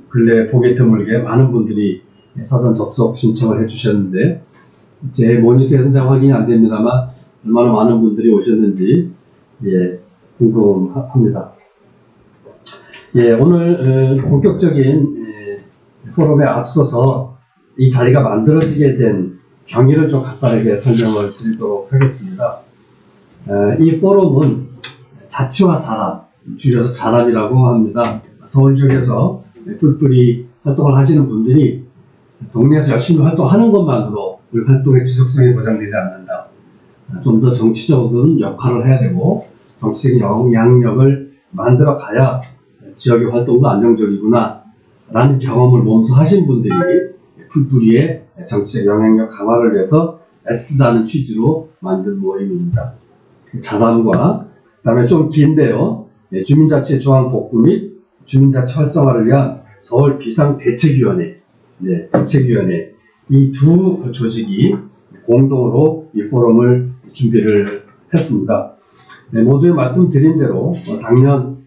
근래 보기 드물게 많은 분들이 사전 접속 신청을 해주셨는데, 제 모니터에서는 잘 확인이 안 됩니다만 얼마나 많은 분들이 오셨는지 궁금합니다. 오늘 본격적인 포럼에 앞서서 이 자리가 만들어지게 된 경위를 좀 간단하게 설명을 드리도록 하겠습니다. 이 포럼은 자치와 산업, 줄여서 잔업이라고 합니다. 서울 지역에서 뿔뿔이 활동을 하시는 분들이 동네에서 열심히 활동하는 것만으로 우리 활동의 지속성이 보장되지 않는다. 좀 더 정치적인 역할을 해야 되고 정치적인 영향력을 만들어 가야 지역의 활동도 안정적이구나 라는 경험을 몸소 하신 분들이 뿔뿔이의 정치적 영향력 강화를 위해서 애쓰자는 취지로 만든 모임입니다. 자담과 그다음에 좀 긴데요. 주민자치 조항 복구 및 주민자치 활성화를 위한 서울 비상대책위원회, 대책위원회 이 두 조직이 공동으로 이 포럼을 준비를 했습니다. 모두 말씀드린 대로 작년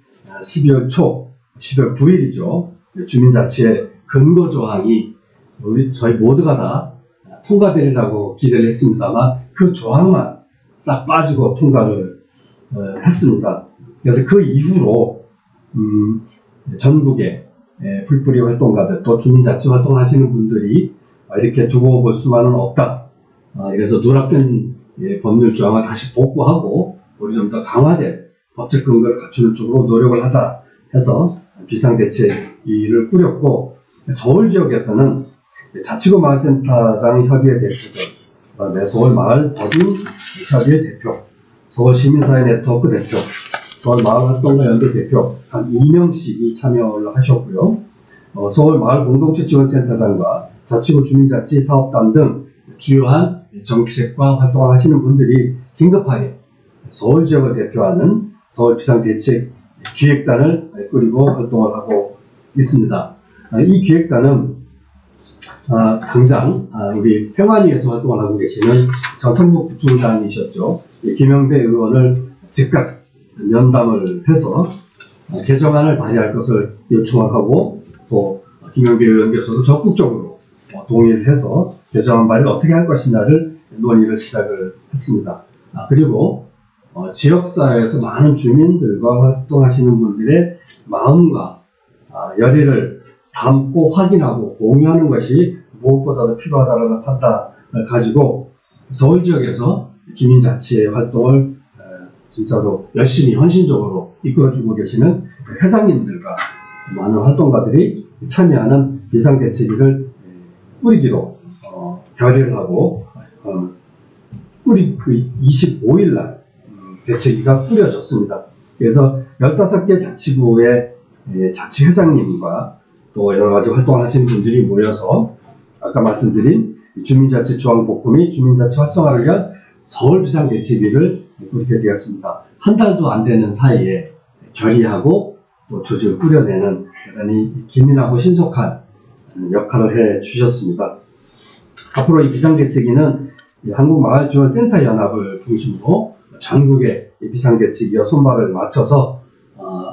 12월 초, 12월 9일이죠. 주민자치의 근거 조항이 저희 모두가 다 통과되리라고 기대를 했습니다만 그 조항만 싹 빠지고 통과를 했습니다. 그래서 그 이후로 전국의 뿔뿔이 활동가들 또 주민자치 활동하시는 분들이 이렇게 두고 볼 수만은 없다. 그래서 누락된 법률 조항을 다시 복구하고 우리 좀 더 강화된 법적 근거를 갖추는 쪽으로 노력을 하자 해서 비상대책위를 꾸렸고, 서울 지역에서는 자치구 마을센터장 협의회 대표들, 그다음에 서울 마을 법인 협의회 대표, 서울 시민사회 네트워크 대표, 서울 마을활동가 연대 대표 한 2명씩이 참여를 하셨고요. 서울 마을 공동체 지원센터장과 자치구 주민자치 사업단 등 주요한 정책과 활동을 하시는 분들이 긴급하게 서울 지역을 대표하는 서울 비상대책기획단을 꾸리고 활동을 하고 있습니다. 이 기획단은 당장 우리 평안위에서 활동을 하고 계시는 전천국 구청장이셨죠. 김영배 의원을 즉각 면담을 해서 개정안을 발의할 것을 요청하고, 또 김영배 의원께서도 적극적으로 동의를 해서 개정안 발의를 어떻게 할 것이냐를 논의를 시작을 했습니다. 그리고 지역사회에서 많은 주민들과 활동하시는 분들의 마음과 열의를 담고 확인하고 공유하는 것이 무엇보다도 필요하다는 판단을 가지고 서울 지역에서 주민자치의 활동을 진짜로 열심히 헌신적으로 이끌어주고 계시는 회장님들과 많은 활동가들이 참여하는 비상대책위를 꾸리기로 결의를 하고 그 25일날 대책위가 꾸려졌습니다. 그래서 15개 자치구의 자치회장님과 또 여러가지 활동을 하시는 분들이 모여서 아까 말씀드린 주민자치 조항 복구 및 주민자치 활성화를 위한 서울 비상대책위를 꾸리게 되었습니다. 한 달도 안 되는 사이에 결의하고 또 조직을 꾸려내는 대단히 기민하고 신속한 역할을 해 주셨습니다. 앞으로 이 비상대책위는 한국마을지원센터연합을 중심으로 전국의 비상대책위와 손발을 맞춰서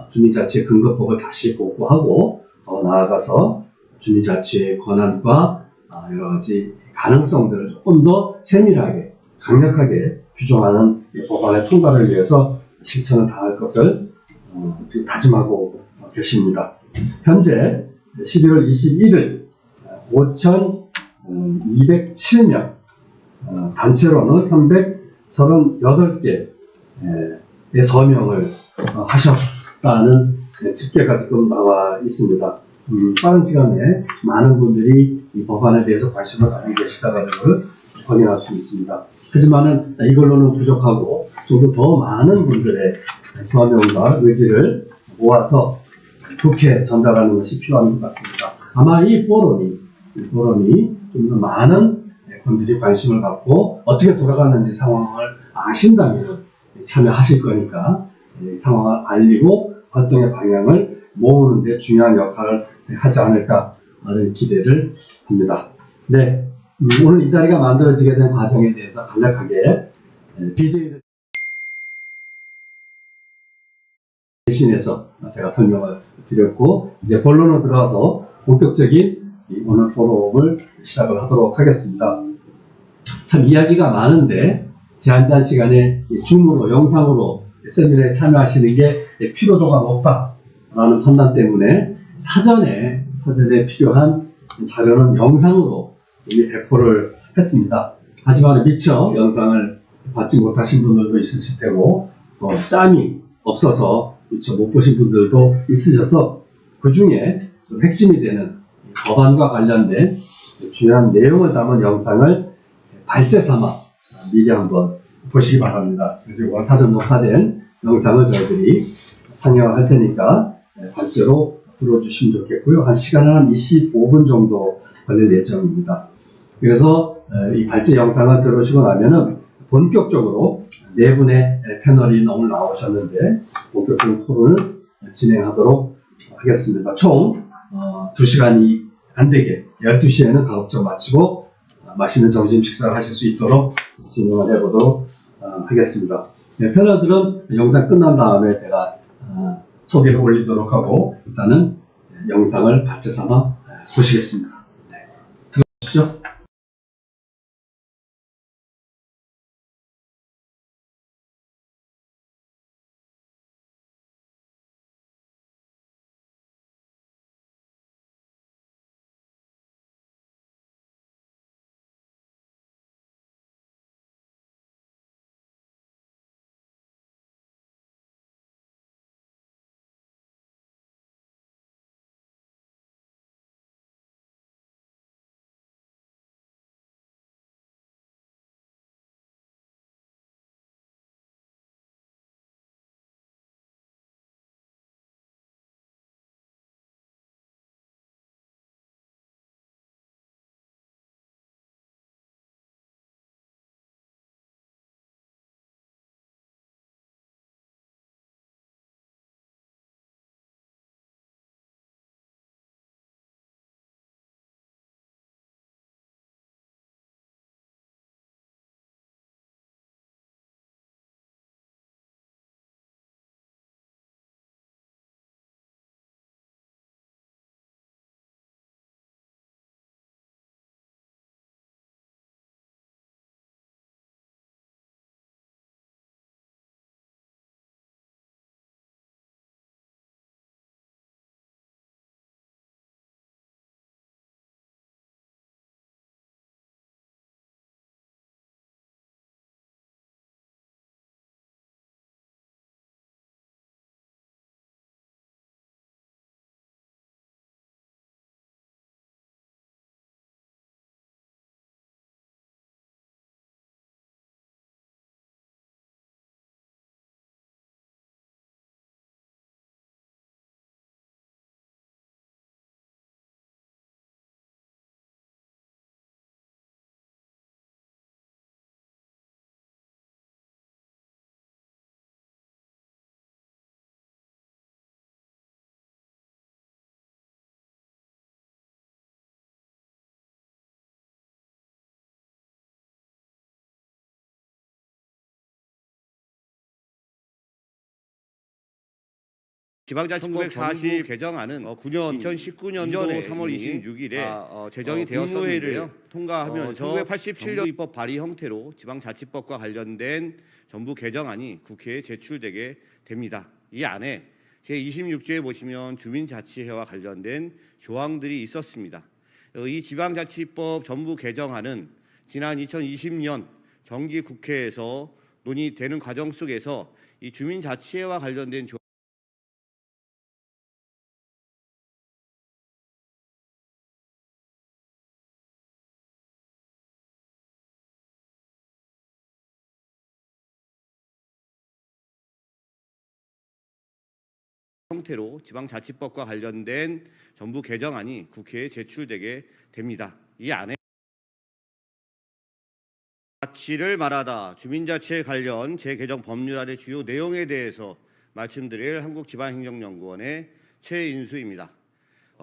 주민자치의 근거법을 다시 복구하고 더 나아가서 주민자치의 권한과 여러가지 가능성들을 조금 더 세밀하게 강력하게 규정하는 법안의 통과를 위해서 실천을 다할 것을 다짐하고 계십니다. 현재 11월 21일 5,207명, 단체로는 338개의 서명을 하셨다는 집계가 지금 나와 있습니다. 빠른 시간에 많은 분들이 이 법안에 대해서 관심을 가지고 계시다는 것을 확인할 수 있습니다. 하지만은 이걸로는 부족하고 좀 더 많은 분들의 서명과 의지를 모아서 국회에 전달하는 것이 필요한 것 같습니다. 아마 이 포럼이 좀 더 많은 분들이 관심을 갖고 어떻게 돌아가는지 상황을 아신다면 참여하실 거니까 상황을 알리고 활동의 방향을 모으는 데 중요한 역할을 하지 않을까 하는 기대를 합니다. 네, 오늘 이 자리가 만들어지게 된 과정에 대해서 간략하게 비대위를 대신해서 제가 설명을 드렸고, 이제 본론으로 들어가서 본격적인 오늘 포럼을 시작을 하도록 하겠습니다. 참 이야기가 많은데 제한된 시간에 줌으로 영상으로 세미나에 참여하시는 게 필요도가 높다라는 판단 때문에 사전에 필요한 자료는 영상으로 이미 배포를 했습니다. 하지만 미처 영상을 받지 못하신 분들도 있으실 테고 또 짬이 없어서 미처 못 보신 분들도 있으셔서 그 중에 좀 핵심이 되는 법안과 관련된 중요한 내용을 담은 영상을 발제 삼아 미리 한번 보시기 바랍니다. 그래서 이번 사전 녹화된 영상을 저희들이 상영할 테니까 발제로 들어주시면 좋겠고요. 한 시간은 한 25분 정도 걸릴 예정입니다. 그래서 이 발제 영상을 들으시고 나면은 본격적으로 네 분의 패널이 오늘 나오셨는데 본격적인 토론을 진행하도록 하겠습니다. 총 2시간이 안 되게 12시에는 가급적 마치고 맛있는 점심 식사를 하실 수 있도록 진행을 해보도록 하겠습니다. 패널들은 영상 끝난 다음에 제가 소개를 올리도록 하고 일단은 영상을 발제 삼아 보시겠습니다. 들어보시죠. 지방자치법 1940 개정안은 2019년도 3월 26일에 제정이 되었었는데요. 통과하면서 1987년 입법 발의 형태로 지방자치법과 관련된 정부 개정안이 국회에 제출되게 됩니다. 이 안에 제26조에 보시면 주민자치회와 관련된 조항들이 있었습니다. 이 지방자치법 전부 개정안은 지난 2020년 정기국회에서 논의되는 과정 속에서 이 주민자치회와 관련된 형태로 지방자치법과 관련된 정부 개정안이 국회에 제출되게 됩니다. 이 안에 자치를 말하다 주민자치에 관련 재개정 법률안의 주요 내용에 대해서 말씀드릴 한국지방행정연구원의 최인수입니다.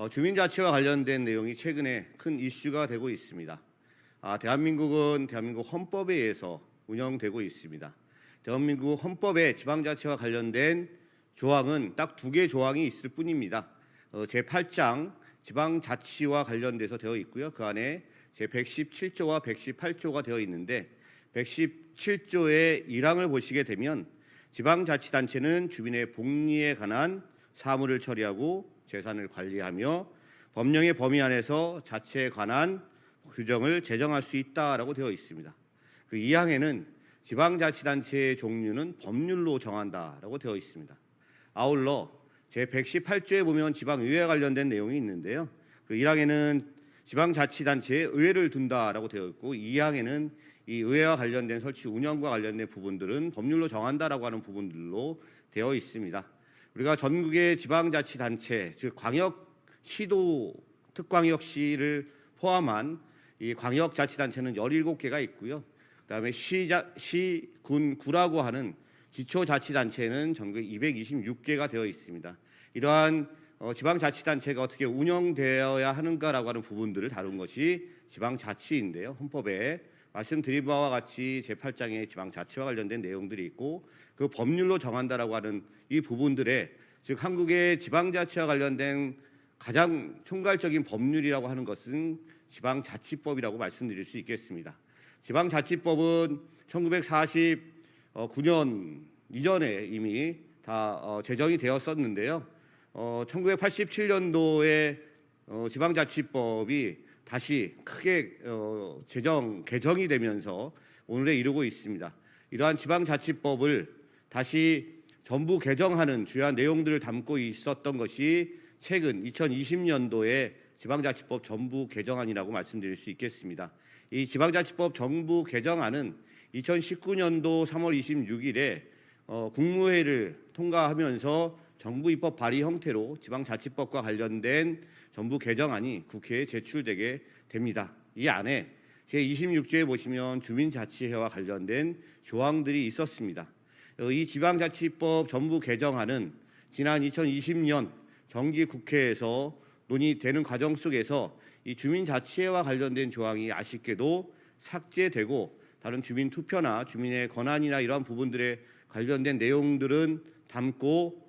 주민자치와 관련된 내용이 최근에 큰 이슈가 되고 있습니다. 대한민국은 대한민국 헌법에 의해서 운영되고 있습니다. 대한민국 헌법에 지방자치와 관련된 조항은 딱 2개 조항이 있을 뿐입니다. 제8장 지방자치와 관련돼서 되어 있고요. 그 안에 제117조와 118조가 되어 있는데 117조의 1항을 보시게 되면 지방자치단체는 주민의 복리에 관한 사무를 처리하고 재산을 관리하며 법령의 범위 안에서 자치에 관한 규정을 제정할 수 있다라고 되어 있습니다. 그 2항에는 지방자치단체의 종류는 법률로 정한다라고 되어 있습니다. 아울러 제118조에 보면 지방의회와 관련된 내용이 있는데요. 그 1항에는 지방자치단체에 의회를 둔다라고 되어 있고 2항에는 이 의회와 관련된 설치 운영과 관련된 부분들은 법률로 정한다라고 하는 부분들로 되어 있습니다. 우리가 전국의 지방자치단체, 즉 광역, 시도, 특광역시를 포함한 이 광역자치단체는 17개가 있고요. 그다음에 시, 군, 구라고 하는 기초자치단체는 전국 226개가 되어 있습니다. 이러한 지방자치단체가 어떻게 운영되어야 하는가라고 하는 부분들을 다룬 것이 지방자치인데요. 헌법에 말씀드린 바와 같이 제8장에 지방자치와 관련된 내용들이 있고 그 법률로 정한다라고 하는 이 부분들에 즉 한국의 지방자치와 관련된 가장 총괄적인 법률이라고 하는 것은 지방자치법이라고 말씀드릴 수 있겠습니다. 지방자치법은 1949년 이전에 이미 다 제정이 되었었는데요. 1987년도에 지방자치법이 다시 크게 개정이 되면서 오늘에 이르고 있습니다. 이러한 지방자치법을 다시 전부 개정하는 주요한 내용들을 담고 있었던 것이 최근 2020년도에 지방자치법 전부 개정안이라고 말씀드릴 수 있겠습니다. 이 지방자치법 전부 개정안은 2019년도 3월 26일에 국무회의를 통과하면서 정부 입법 발의 형태로 지방자치법과 관련된 전부 개정안이 국회에 제출되게 됩니다. 이 안에 제26조에 보시면 주민자치회와 관련된 조항들이 있었습니다. 이 지방자치법 전부 개정안은 지난 2020년 정기국회에서 논의되는 과정 속에서 이 주민자치회와 관련된 조항이 아쉽게도 삭제되고 다른 주민 투표나 주민의 권한이나 이러한 부분들에 관련된 내용들은 담고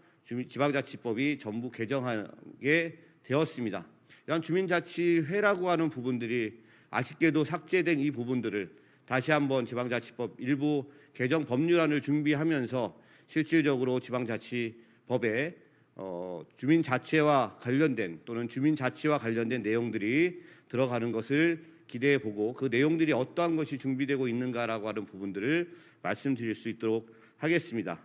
지방자치법이 전부 개정하게 되었습니다. 이런 주민자치회라고 하는 부분들이 아쉽게도 삭제된 이 부분들을 다시 한번 지방자치법 일부 개정 법률안을 준비하면서 실질적으로 지방자치법에 주민자치와 관련된 또는 주민자치와 관련된 내용들이 들어가는 것을 기대해보고 그 내용들이 어떠한 것이 준비되고 있는가라고 하는 부분들을 말씀드릴 수 있도록 하겠습니다.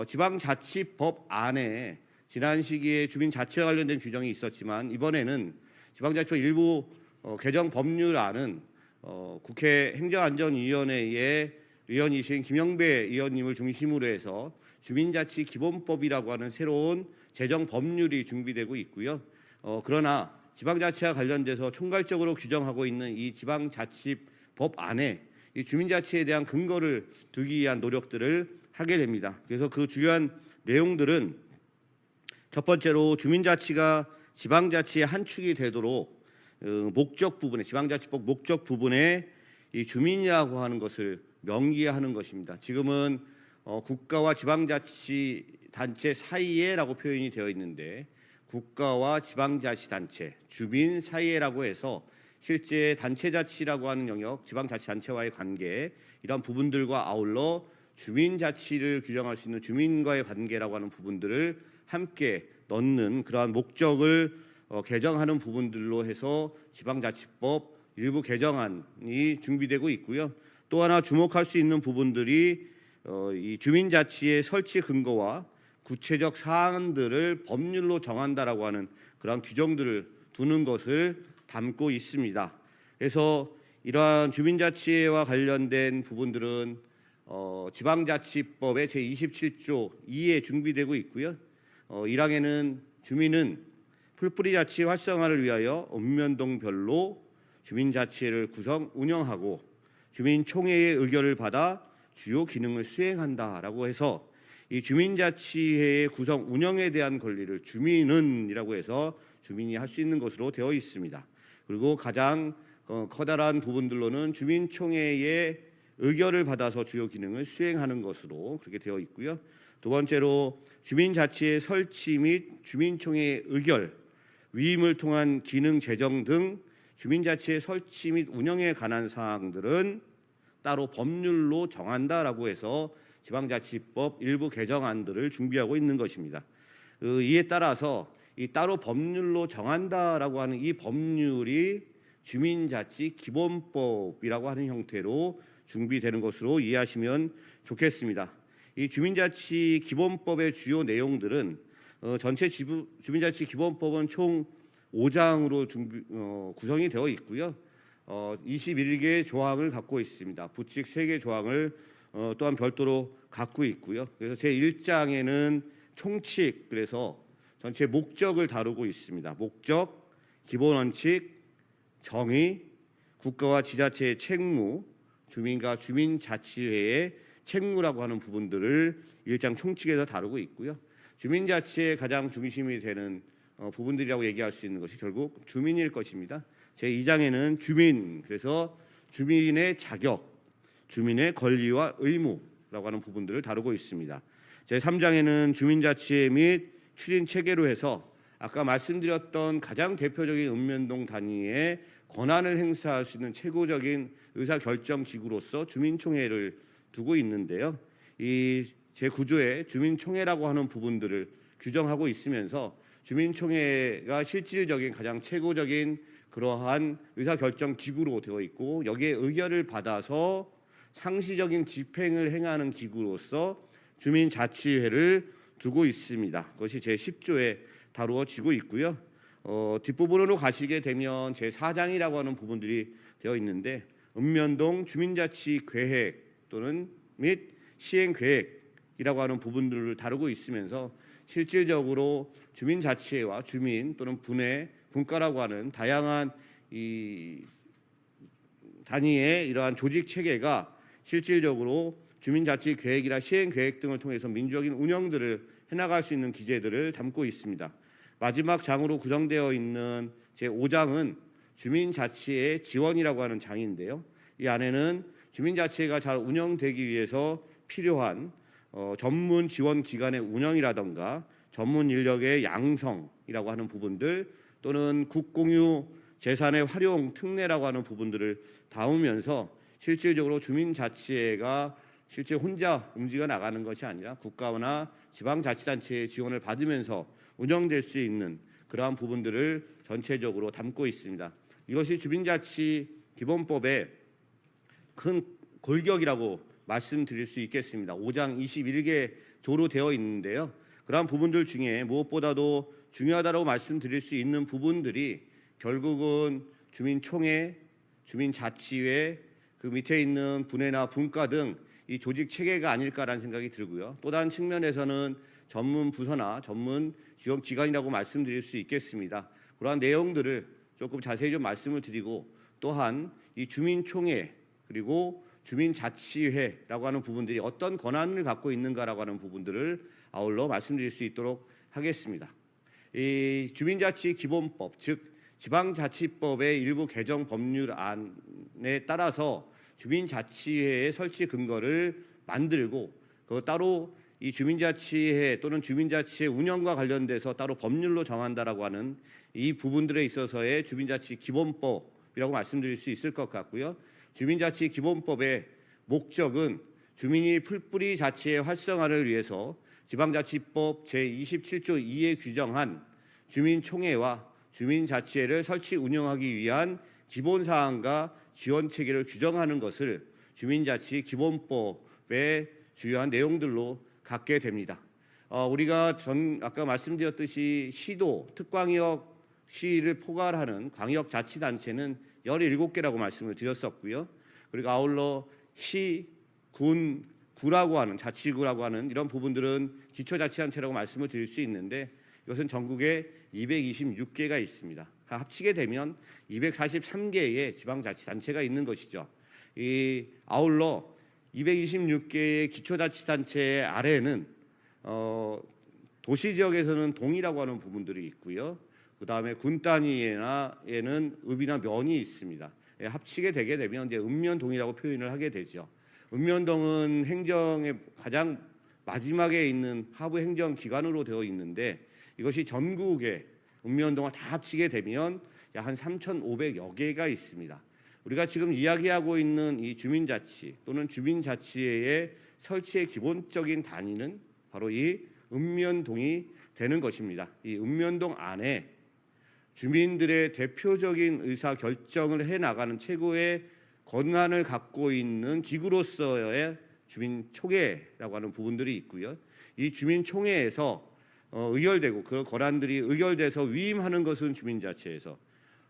지방자치법 안에 지난 시기에 주민자치와 관련된 규정이 있었지만 이번에는 지방자치법 일부 개정 법률안은 국회 행정안전위원회의 위원이신 김영배 의원님을 중심으로 해서 주민자치기본법이라고 하는 새로운 제정 법률이 준비되고 있고요. 그러나 지방자치와 관련돼서 총괄적으로 규정하고 있는 이 지방자치법 안에 이 주민자치에 대한 근거를 두기 위한 노력들을 하게 됩니다. 그래서 그 주요한 내용들은 첫 번째로 주민자치가 지방자치의 한 축이 되도록 목적 부분에 지방자치법 목적 부분에 이 주민이라고 하는 것을 명기하는 것입니다. 지금은 국가와 지방자치단체 사이에라고 표현이 되어 있는데 국가와 지방자치단체, 주민 사이에라고 해서 실제 단체자치라고 하는 영역, 지방자치단체와의 관계 이런 부분들과 아울러 주민자치를 규정할 수 있는 주민과의 관계라고 하는 부분들을 함께 넣는 그러한 목적을 개정하는 부분들로 해서 지방자치법 일부 개정안이 준비되고 있고요. 또 하나 주목할 수 있는 부분들이 이 주민자치의 설치 근거와 구체적 사안들을 법률로 정한다라고 하는 그런 규정들을 두는 것을 담고 있습니다. 그래서 이러한 주민자치와 관련된 부분들은 지방자치법의 제27조 2에 준비되고 있고요. 1항에는 주민은 풀뿌리 자치 활성화를 위하여 읍면동별로 주민자치회를 구성 운영하고 주민총회의 의결을 받아 주요 기능을 수행한다라고 해서 이 주민자치회의 구성 운영에 대한 권리를 주민은이라고 해서 주민이 할 수 있는 것으로 되어 있습니다. 그리고 가장 커다란 부분들로는 주민총회의 의결을 받아서 주요 기능을 수행하는 것으로 그렇게 되어 있고요. 두 번째로 주민자치의 설치 및 주민총회 의결, 위임을 통한 기능 제정 등 주민자치의 설치 및 운영에 관한 사항들은 따로 법률로 정한다라고 해서 지방자치법 일부 개정안들을 준비하고 있는 것입니다. 이에 따라서 이 따로 법률로 정한다라고 하는 이 법률이 주민자치 기본법이라고 하는 형태로 준비되는 것으로 이해하시면 좋겠습니다. 이 주민자치 기본법의 주요 내용들은 전체 주민자치 기본법은 총 5장으로 구성이 되어 있고요. 21개의 조항을 갖고 있습니다. 부칙 3개 조항을 또한 별도로 갖고 있고요. 그래서 제1장에는 총칙, 그래서 전체 목적을 다루고 있습니다. 목적, 기본원칙, 정의, 국가와 지자체의 책무, 주민과 주민자치회의 책무라고 하는 부분들을 1장 총칙에서 다루고 있고요. 주민자치의 가장 중심이 되는 부분들이라고 얘기할 수 있는 것이 결국 주민일 것입니다. 제2장에는 주민, 그래서 주민의 자격, 주민의 권리와 의무라고 하는 부분들을 다루고 있습니다. 제3장에는 주민자치회 및 추진 체계로 해서 아까 말씀드렸던 가장 대표적인 읍면동 단위의 권한을 행사할 수 있는 최고적인 의사결정 기구로서 주민총회를 두고 있는데요. 이 제9조에 주민총회라고 하는 부분들을 규정하고 있으면서 주민총회가 실질적인 가장 최고적인 그러한 의사결정 기구로 되어 있고, 여기에 의결을 받아서 상시적인 집행을 행하는 기구로서 주민자치회를 두고 있습니다. 그것이 제10조에 다루어지고 있고요. 뒷부분으로 가시게 되면 제4장이라고 하는 부분들이 되어 있는데, 읍면동 주민자치 계획 또는 및 시행 계획이라고 하는 부분들을 다루고 있으면서 실질적으로 주민자치회와 주민 또는 분회, 분과라고 하는 다양한 이 단위의 이러한 조직 체계가 실질적으로 주민자치 계획이나 시행 계획 등을 통해서 민주적인 운영들을 해나갈 수 있는 기제들을 담고 있습니다. 마지막 장으로 구성되어 있는 제5장은 주민자치의 지원이라고 하는 장인데요. 이 안에는 주민자치회가 잘 운영되기 위해서 필요한 전문 지원 기관의 운영이라든가 전문 인력의 양성이라고 하는 부분들, 또는 국공유 재산의 활용 특례라고 하는 부분들을 다루면서 실질적으로 주민자치회가 실제 혼자 움직여 나가는 것이 아니라 국가나 지방자치단체의 지원을 받으면서 운영될 수 있는 그러한 부분들을 전체적으로 담고 있습니다. 이것이 주민자치 기본법의 큰 골격이라고 말씀드릴 수 있겠습니다. 5장 21개 조로 되어 있는데요. 그러한 부분들 중에 무엇보다도 중요하다고 말씀드릴 수 있는 부분들이 결국은 주민총회, 주민자치회, 그 밑에 있는 분회나 분과 등 이 조직 체계가 아닐까라는 생각이 들고요. 또 다른 측면에서는 전문 부서나 전문 지원 기관이라고 말씀드릴 수 있겠습니다. 그러한 내용들을 조금 자세히 좀 말씀을 드리고, 또한 이 주민총회 그리고 주민자치회라고 하는 부분들이 어떤 권한을 갖고 있는가라고 하는 부분들을 아울러 말씀드릴 수 있도록 하겠습니다. 이 주민자치 기본법, 즉 지방자치법의 일부 개정 법률안에 따라서 주민자치회의 설치 근거를 만들고, 그 따로 이 주민자치회 또는 주민자치회 운영과 관련돼서 따로 법률로 정한다라고 하는 이 부분들에 있어서의 주민자치 기본법이라고 말씀드릴 수 있을 것 같고요. 주민자치 기본법의 목적은 주민이 풀뿌리 자치의 활성화를 위해서 지방자치법 제27조 2에 규정한 주민총회와 주민자치회를 설치 운영하기 위한 기본사항과 지원체계를 규정하는 것을 주민자치 기본법의 주요한 내용들로 갖게 됩니다. 우리가 아까 말씀드렸듯이 시도, 특광역시를 포괄하는 광역자치단체는 17개라고 말씀을 드렸었고요. 그리고 아울러 시, 군, 구라고 하는 자치구라고 하는 이런 부분들은 기초자치단체라고 말씀을 드릴 수 있는데, 이것은 전국에 226개가 있습니다. 합치게 되면 243개의 지방자치단체가 있는 것이죠. 이 아울러 226개의 기초자치단체 아래에는 도시지역에서는 동이라고 하는 부분들이 있고요. 그 다음에 군 단위에는 읍이나 면이 있습니다. 합치게 되게 되면 이제 읍면동이라고 표현을 하게 되죠. 읍면동은 행정의 가장 마지막에 있는 하부 행정기관으로 되어 있는데 이것이 전국의 읍면동을 다 합치게 되면 약 한 3,500여 개가 있습니다. 우리가 지금 이야기하고 있는 이 주민자치 또는 주민자치회의 설치의 기본적인 단위는 바로 이 읍면동이 되는 것입니다. 이 읍면동 안에 주민들의 대표적인 의사 결정을 해 나가는 최고의 권한을 갖고 있는 기구로서의 주민총회라고 하는 부분들이 있고요. 이 주민총회에서 의결되고 그 권한들이 의결돼서 위임하는 것은 주민자치에서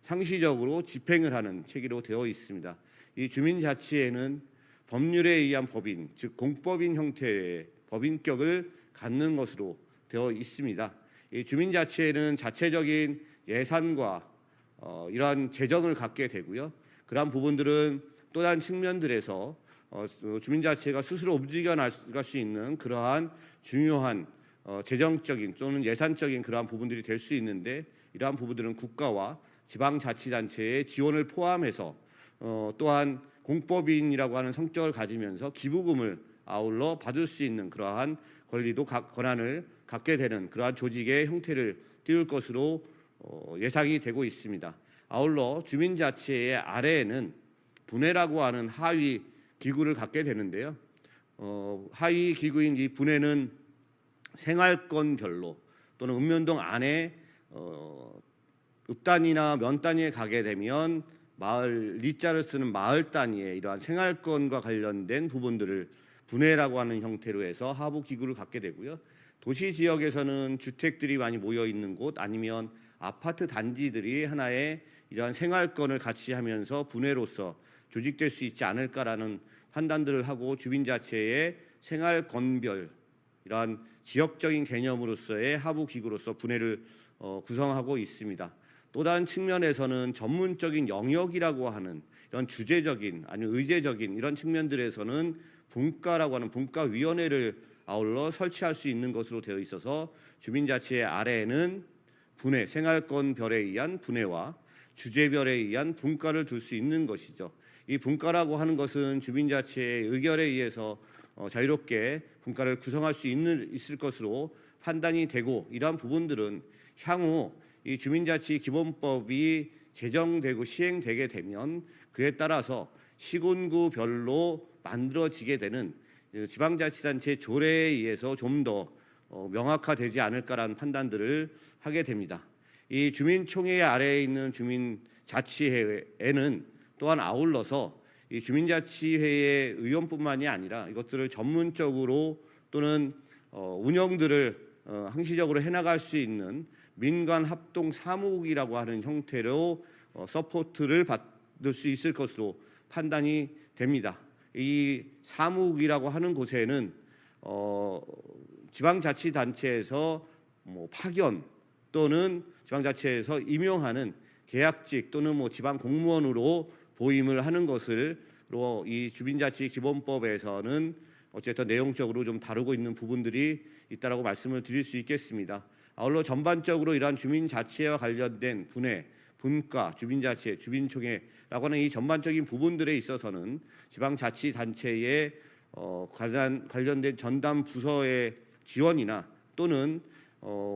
상시적으로 집행을 하는 체계로 되어 있습니다. 이 주민자치회는 법률에 의한 법인, 즉 공법인 형태의 법인격을 갖는 것으로 되어 있습니다. 이 주민자치회는 자체적인 예산과 이러한 재정을 갖게 되고요. 그러한 부분들은 또 다른 측면들에서 주민자치회가 스스로 움직여 나갈 수 있는 그러한 중요한 재정적인 또는 예산적인 그러한 부분들이 될 수 있는데 이러한 부분들은 국가와 지방자치단체의 지원을 포함해서 또한 공법인이라고 하는 성격을 가지면서 기부금을 아울러 받을 수 있는 그러한 권리도 권한을 갖게 되는 그러한 조직의 형태를 띄울 것으로 예상이 되고 있습니다. 아울러 주민자치의 아래에는 분회라고 하는 하위 기구를 갖게 되는데요. 하위 기구인 이 분회는 생활권별로 또는 읍면동 안에 읍단위나 면단위에 가게 되면 마을 리자를 쓰는 마을 단위의 이러한 생활권과 관련된 부분들을 분회라고 하는 형태로 해서 하부 기구를 갖게 되고요. 도시 지역에서는 주택들이 많이 모여 있는 곳 아니면 아파트 단지들이 하나의 이러한 생활권을 같이 하면서 분회로서 조직될 수 있지 않을까라는 판단들을 하고 주민자치의 생활권별 이러한 지역적인 개념으로서의 하부 기구로서 분회를 구성하고 있습니다. 또 다른 측면에서는 전문적인 영역이라고 하는 이런 주제적인 아니면 의제적인 이런 측면들에서는 분과라고 하는 분과위원회를 아울러 설치할 수 있는 것으로 되어 있어서 주민자치의 아래에는 분회, 생활권별에 의한 분회와 주제별에 의한 분과를 둘 수 있는 것이죠. 이 분과라고 하는 것은 주민자치의 의결에 의해서 자유롭게 분과를 구성할 수 있을 것으로 판단이 되고 이러한 부분들은 향후 이 주민자치 기본법이 제정되고 시행되게 되면 그에 따라서 시군구별로 만들어지게 되는 지방자치단체 조례에 의해서 좀 더 명확화되지 않을까라는 판단들을 하게 됩니다. 이 주민총회 아래에 있는 주민자치회에는 또한 아울러서 이 주민자치회의 의원뿐만이 아니라 이것들을 전문적으로 또는 운영들을 항시적으로 해나갈 수 있는 민간 합동 사무국이라고 하는 형태로 서포트를 받을 수 있을 것으로 판단이 됩니다. 이 사무국이라고 하는 곳에는 지방자치단체에서 파견 또는 지방자치에서 임용하는 계약직 또는 지방 공무원으로 보임을 하는 것으로 이 주민자치 기본법에서는 어쨌든 내용적으로 좀 다루고 있는 부분들이 있다라고 말씀을 드릴 수 있겠습니다. 아울러 전반적으로 이러한 주민자치와 관련된 분회, 분과, 주민자치, 주민총회라고 하는 이 전반적인 부분들에 있어서는 지방자치단체의 관련된 전담 부서의 지원이나 또는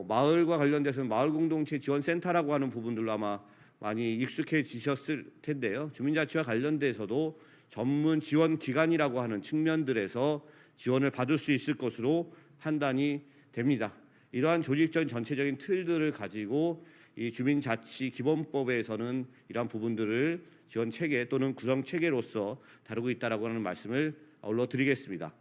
마을과 관련돼서는 마을공동체 지원센터라고 하는 부분들로 아마 많이 익숙해지셨을 텐데요. 주민자치와 관련돼서도 전문 지원 기관이라고 하는 측면들에서 지원을 받을 수 있을 것으로 판단이 됩니다. 이러한 조직적인 전체적인 틀들을 가지고 이 주민자치 기본법에서는 이러한 부분들을 지원 체계 또는 구성 체계로서 다루고 있다라고 하는 말씀을 아울러 드리겠습니다.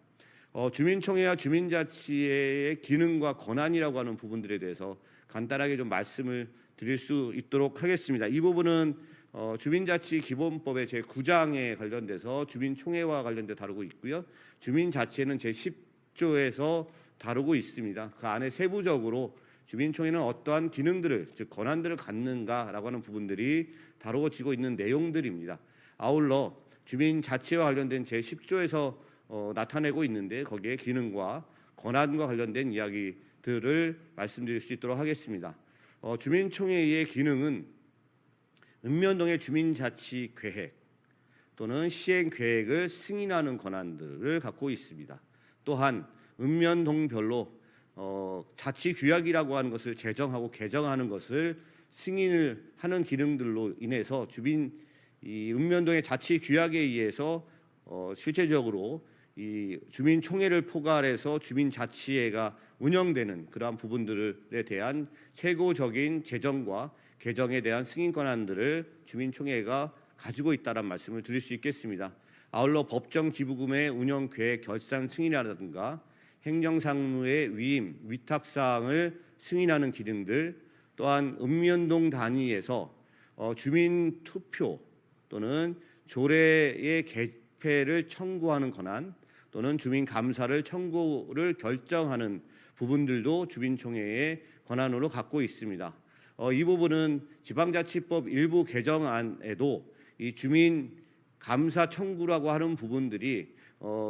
주민총회와 주민자치의 기능과 권한이라고 하는 부분들에 대해서 간단하게 좀 말씀을 드릴 수 있도록 하겠습니다. 이 부분은 주민자치 기본법의 제9장에 관련돼서 주민총회와 관련돼 다루고 있고요. 주민자치회는 제10조에서 다루고 있습니다. 그 안에 세부적으로 주민총회는 어떠한 기능들을 즉 권한들을 갖는가라고 하는 부분들이 다루어지고 있는 내용들입니다. 아울러 주민자치와 관련된 제10조에서 나타내고 있는데 거기에 기능과 권한과 관련된 이야기들을 말씀드릴 수 있도록 하겠습니다. 주민총회의 기능은 읍면동의 주민자치 계획 또는 시행 계획을 승인하는 권한들을 갖고 있습니다. 또한 읍면동별로 자치규약이라고 하는 것을 제정하고 개정하는 것을 승인을 하는 기능들로 인해서 이 읍면동의 자치규약에 의해서 실제적으로 이 주민총회를 포괄해서 주민자치회가 운영되는 그러한 부분들에 대한 최고적인 제정과 개정에 대한 승인 권한들을 주민총회가 가지고 있다는 말씀을 드릴 수 있겠습니다. 아울러 법정 기부금의 운영 계획 결산 승인이라든가 행정상무의 위임, 위탁사항을 승인하는 기능들, 또한 읍면동 단위에서 주민 투표 또는 조례의 개폐를 청구하는 권한 또는 주민 감사를 청구를 결정하는 부분들도 주민총회의 권한으로 갖고 있습니다. 이 부분은 지방자치법 일부 개정안에도 이 주민 감사 청구라고 하는 부분들이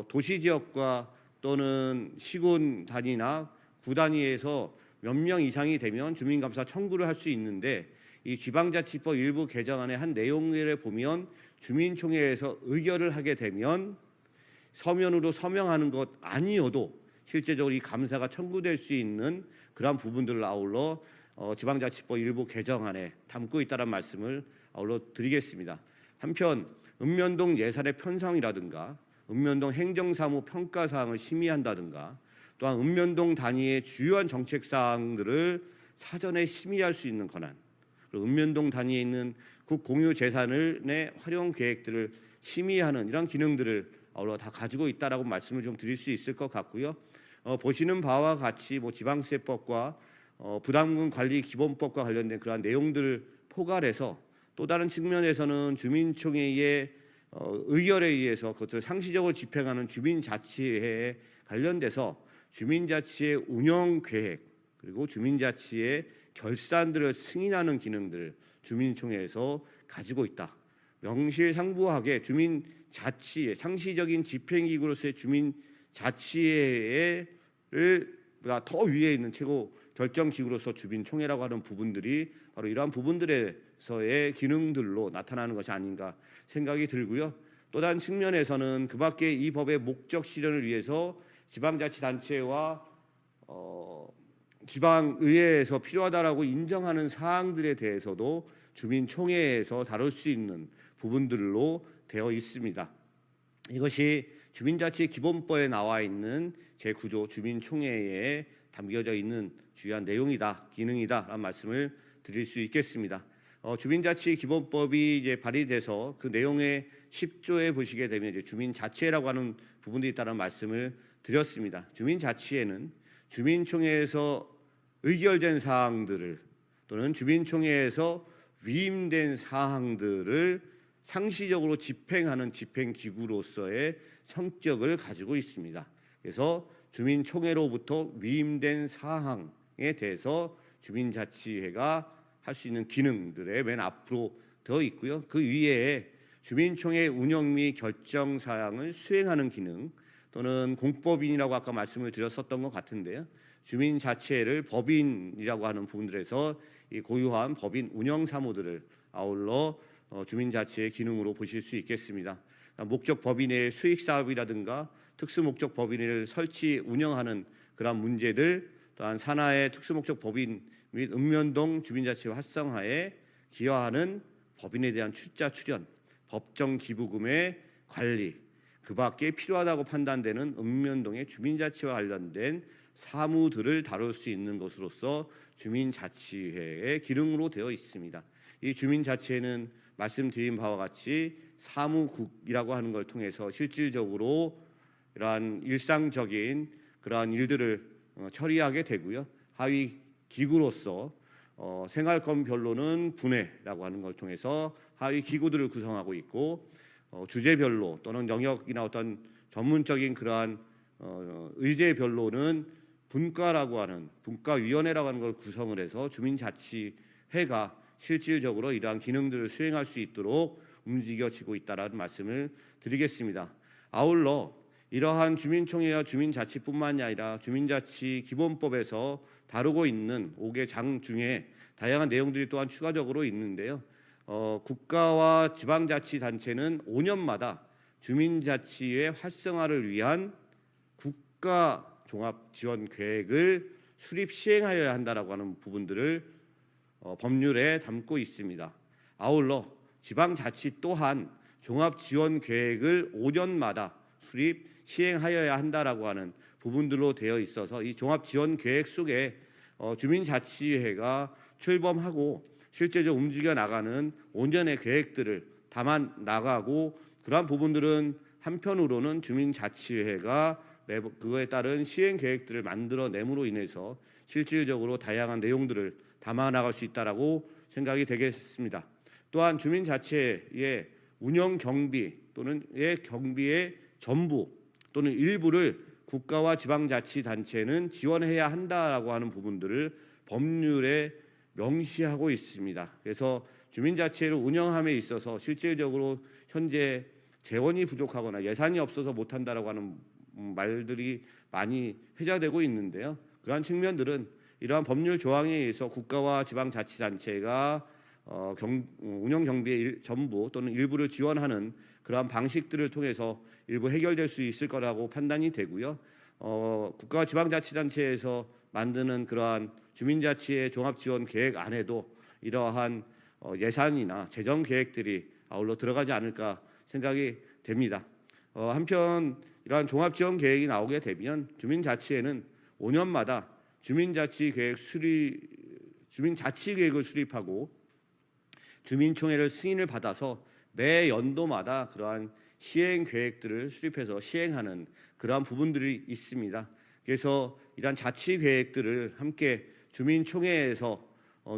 도시지역과 또는 시군 단위나 구 단위에서 몇 명 이상이 되면 주민감사 청구를 할 수 있는데, 이 지방자치법 일부 개정안의 한 내용을 보면 주민총회에서 의결을 하게 되면 서면으로 서명하는 것 아니어도 실제적으로 이 감사가 청구될 수 있는 그러한 부분들을 아울러 지방자치법 일부 개정안에 담고 있다는 말씀을 아울러 드리겠습니다. 한편 읍면동 예산의 편성이라든가 읍면동 행정사무 평가사항을 심의한다든가 또한 읍면동 단위의 주요한 정책사항들을 사전에 심의할 수 있는 권한, 그리고 읍면동 단위에 있는 국공유재산의 활용 계획들을 심의하는 이런 기능들을 아울러 다 가지고 있다라고 말씀을 좀 드릴 수 있을 것 같고요. 보시는 바와 같이 부담세법과 부담금 관리 기본법과 관련된 그러한 내용들을 포괄해서 또 다른 측면에서는 주민총회의 의결에 의해서 그것을 상시적으로 집행하는 주민자치회에 관련돼서 주민자치의 운영계획 그리고 주민자치의 결산들을 승인하는 기능들을 주민총회에서 가지고 있다. 명실상부하게 주민자치의 상시적인 집행기구로서의 주민자치회를 더 위에 있는 최고 결정기구로서 주민총회라고 하는 부분들이 바로 이러한 부분들에서의 기능들로 나타나는 것이 아닌가 생각이 들고요. 또 다른 측면에서는 그 밖에 이 법의 목적 실현을 위해서 지방자치단체와 지방의회에서 필요하다라고 인정하는 사항들에 대해서도 주민총회에서 다룰 수 있는 부분들로 되어 있습니다. 이것이 주민자치기본법에 나와 있는 제9조 주민총회에 담겨져 있는 주요한 내용이다, 기능이다라는 말씀을 드릴 수 있겠습니다. 주민자치기본법이 이제 발의돼서 그 내용의 10조에 보시게 되면 이제 주민자치회라고 하는 부분들이 있다는 말씀을 드렸습니다. 주민자치회는 주민총회에서 의결된 사항들을 또는 주민총회에서 위임된 사항들을 상시적으로 집행하는 집행기구로서의 성격을 가지고 있습니다. 그래서 주민총회로부터 위임된 사항에 대해서 주민자치회가 할 수 있는 기능들의 맨 앞으로 되어 있고요. 그 위에 주민총회 운영 및 결정 사항을 수행하는 기능 또는 공법인이라고 아까 말씀을 드렸었던 것 같은데요. 주민자치회를 법인이라고 하는 부분들에서 이 고유한 법인 운영 사무들을 아울러 주민자치회 기능으로 보실 수 있겠습니다. 목적 법인의 수익 사업이라든가 특수목적 법인을 설치 운영하는 그런 문제들, 또한 산하의 특수목적 법인 및 읍면동 주민자치회 활성화에 기여하는 법인에 대한 출자 출연, 법정 기부금의 관리, 그 밖에 필요하다고 판단되는 읍면동의 주민자치와 관련된 사무들을 다룰 수 있는 것으로서 주민자치회의 기능으로 되어 있습니다. 이 주민자치회는 말씀드린 바와 같이 사무국이라고 하는 걸 통해서 실질적으로 이러한 일상적인 그러한 일들을 처리하게 되고요. 하위 기구로서 생활권별로는 분회라고 하는 걸 통해서 하위 기구들을 구성하고 있고, 주제별로 또는 영역이나 어떤 전문적인 그러한 의제별로는 분과라고 하는 분과위원회라고 하는 걸 구성을 해서 주민자치회가 실질적으로 이러한 기능들을 수행할 수 있도록 움직여지고 있다라는 말씀을 드리겠습니다. 아울러 이러한 주민총회와 주민자치뿐만이 아니라 주민자치기본법에서 다루고 있는 5개 장 중에 다양한 내용들이 또한 추가적으로 있는데요. 국가와 지방자치단체는 5년마다 주민자치의 활성화를 위한 국가 종합지원계획을 수립 시행하여야 한다라고 하는 부분들을 법률에 담고 있습니다. 아울러 지방자치 또한 종합지원계획을 5년마다 수립 시행하여야 한다라고 하는 부분들로 되어 있어서 이 종합지원계획 속에 주민자치회가 출범하고 실제적으로 움직여 나가는 5년의 계획들을 담아 나가고, 그러한 부분들은 한편으로는 주민자치회가 그거에 따른 시행 계획들을 만들어냄으로 인해서 실질적으로 다양한 내용들을 담아 나갈 수 있다라고 생각이 되겠습니다. 또한 주민자치회의 운영 경비 또는 경비의 전부 또는 일부를 국가와 지방자치단체는 지원해야 한다라고 하는 부분들을 법률에 명시하고 있습니다. 그래서 주민자치회를 운영함에 있어서 실질적으로 현재 재원이 부족하거나 예산이 없어서 못한다라고 하는 말들이 많이 회자되고 있는데요. 그러한 측면들은 이러한 법률 조항에 의해서 국가와 지방자치단체가 운영 경비의 전부 또는 일부를 지원하는 그러한 방식들을 통해서 일부 해결될 수 있을 거라고 판단이 되고요. 국가와 지방자치단체에서 만드는 그러한 주민자치의 종합지원 계획 안에도 이러한 예산이나 재정 계획들이 아울러 들어가지 않을까 생각이 됩니다. 한편 이러한 종합지원 계획이 나오게 되면 주민자치회는 5년마다 주민자치 계획을 수립하고 주민총회를 승인을 받아서 매 연도마다 그러한 시행 계획들을 수립해서 시행하는 그러한 부분들이 있습니다. 그래서 이러한 자치 계획들을 함께 주민총회에서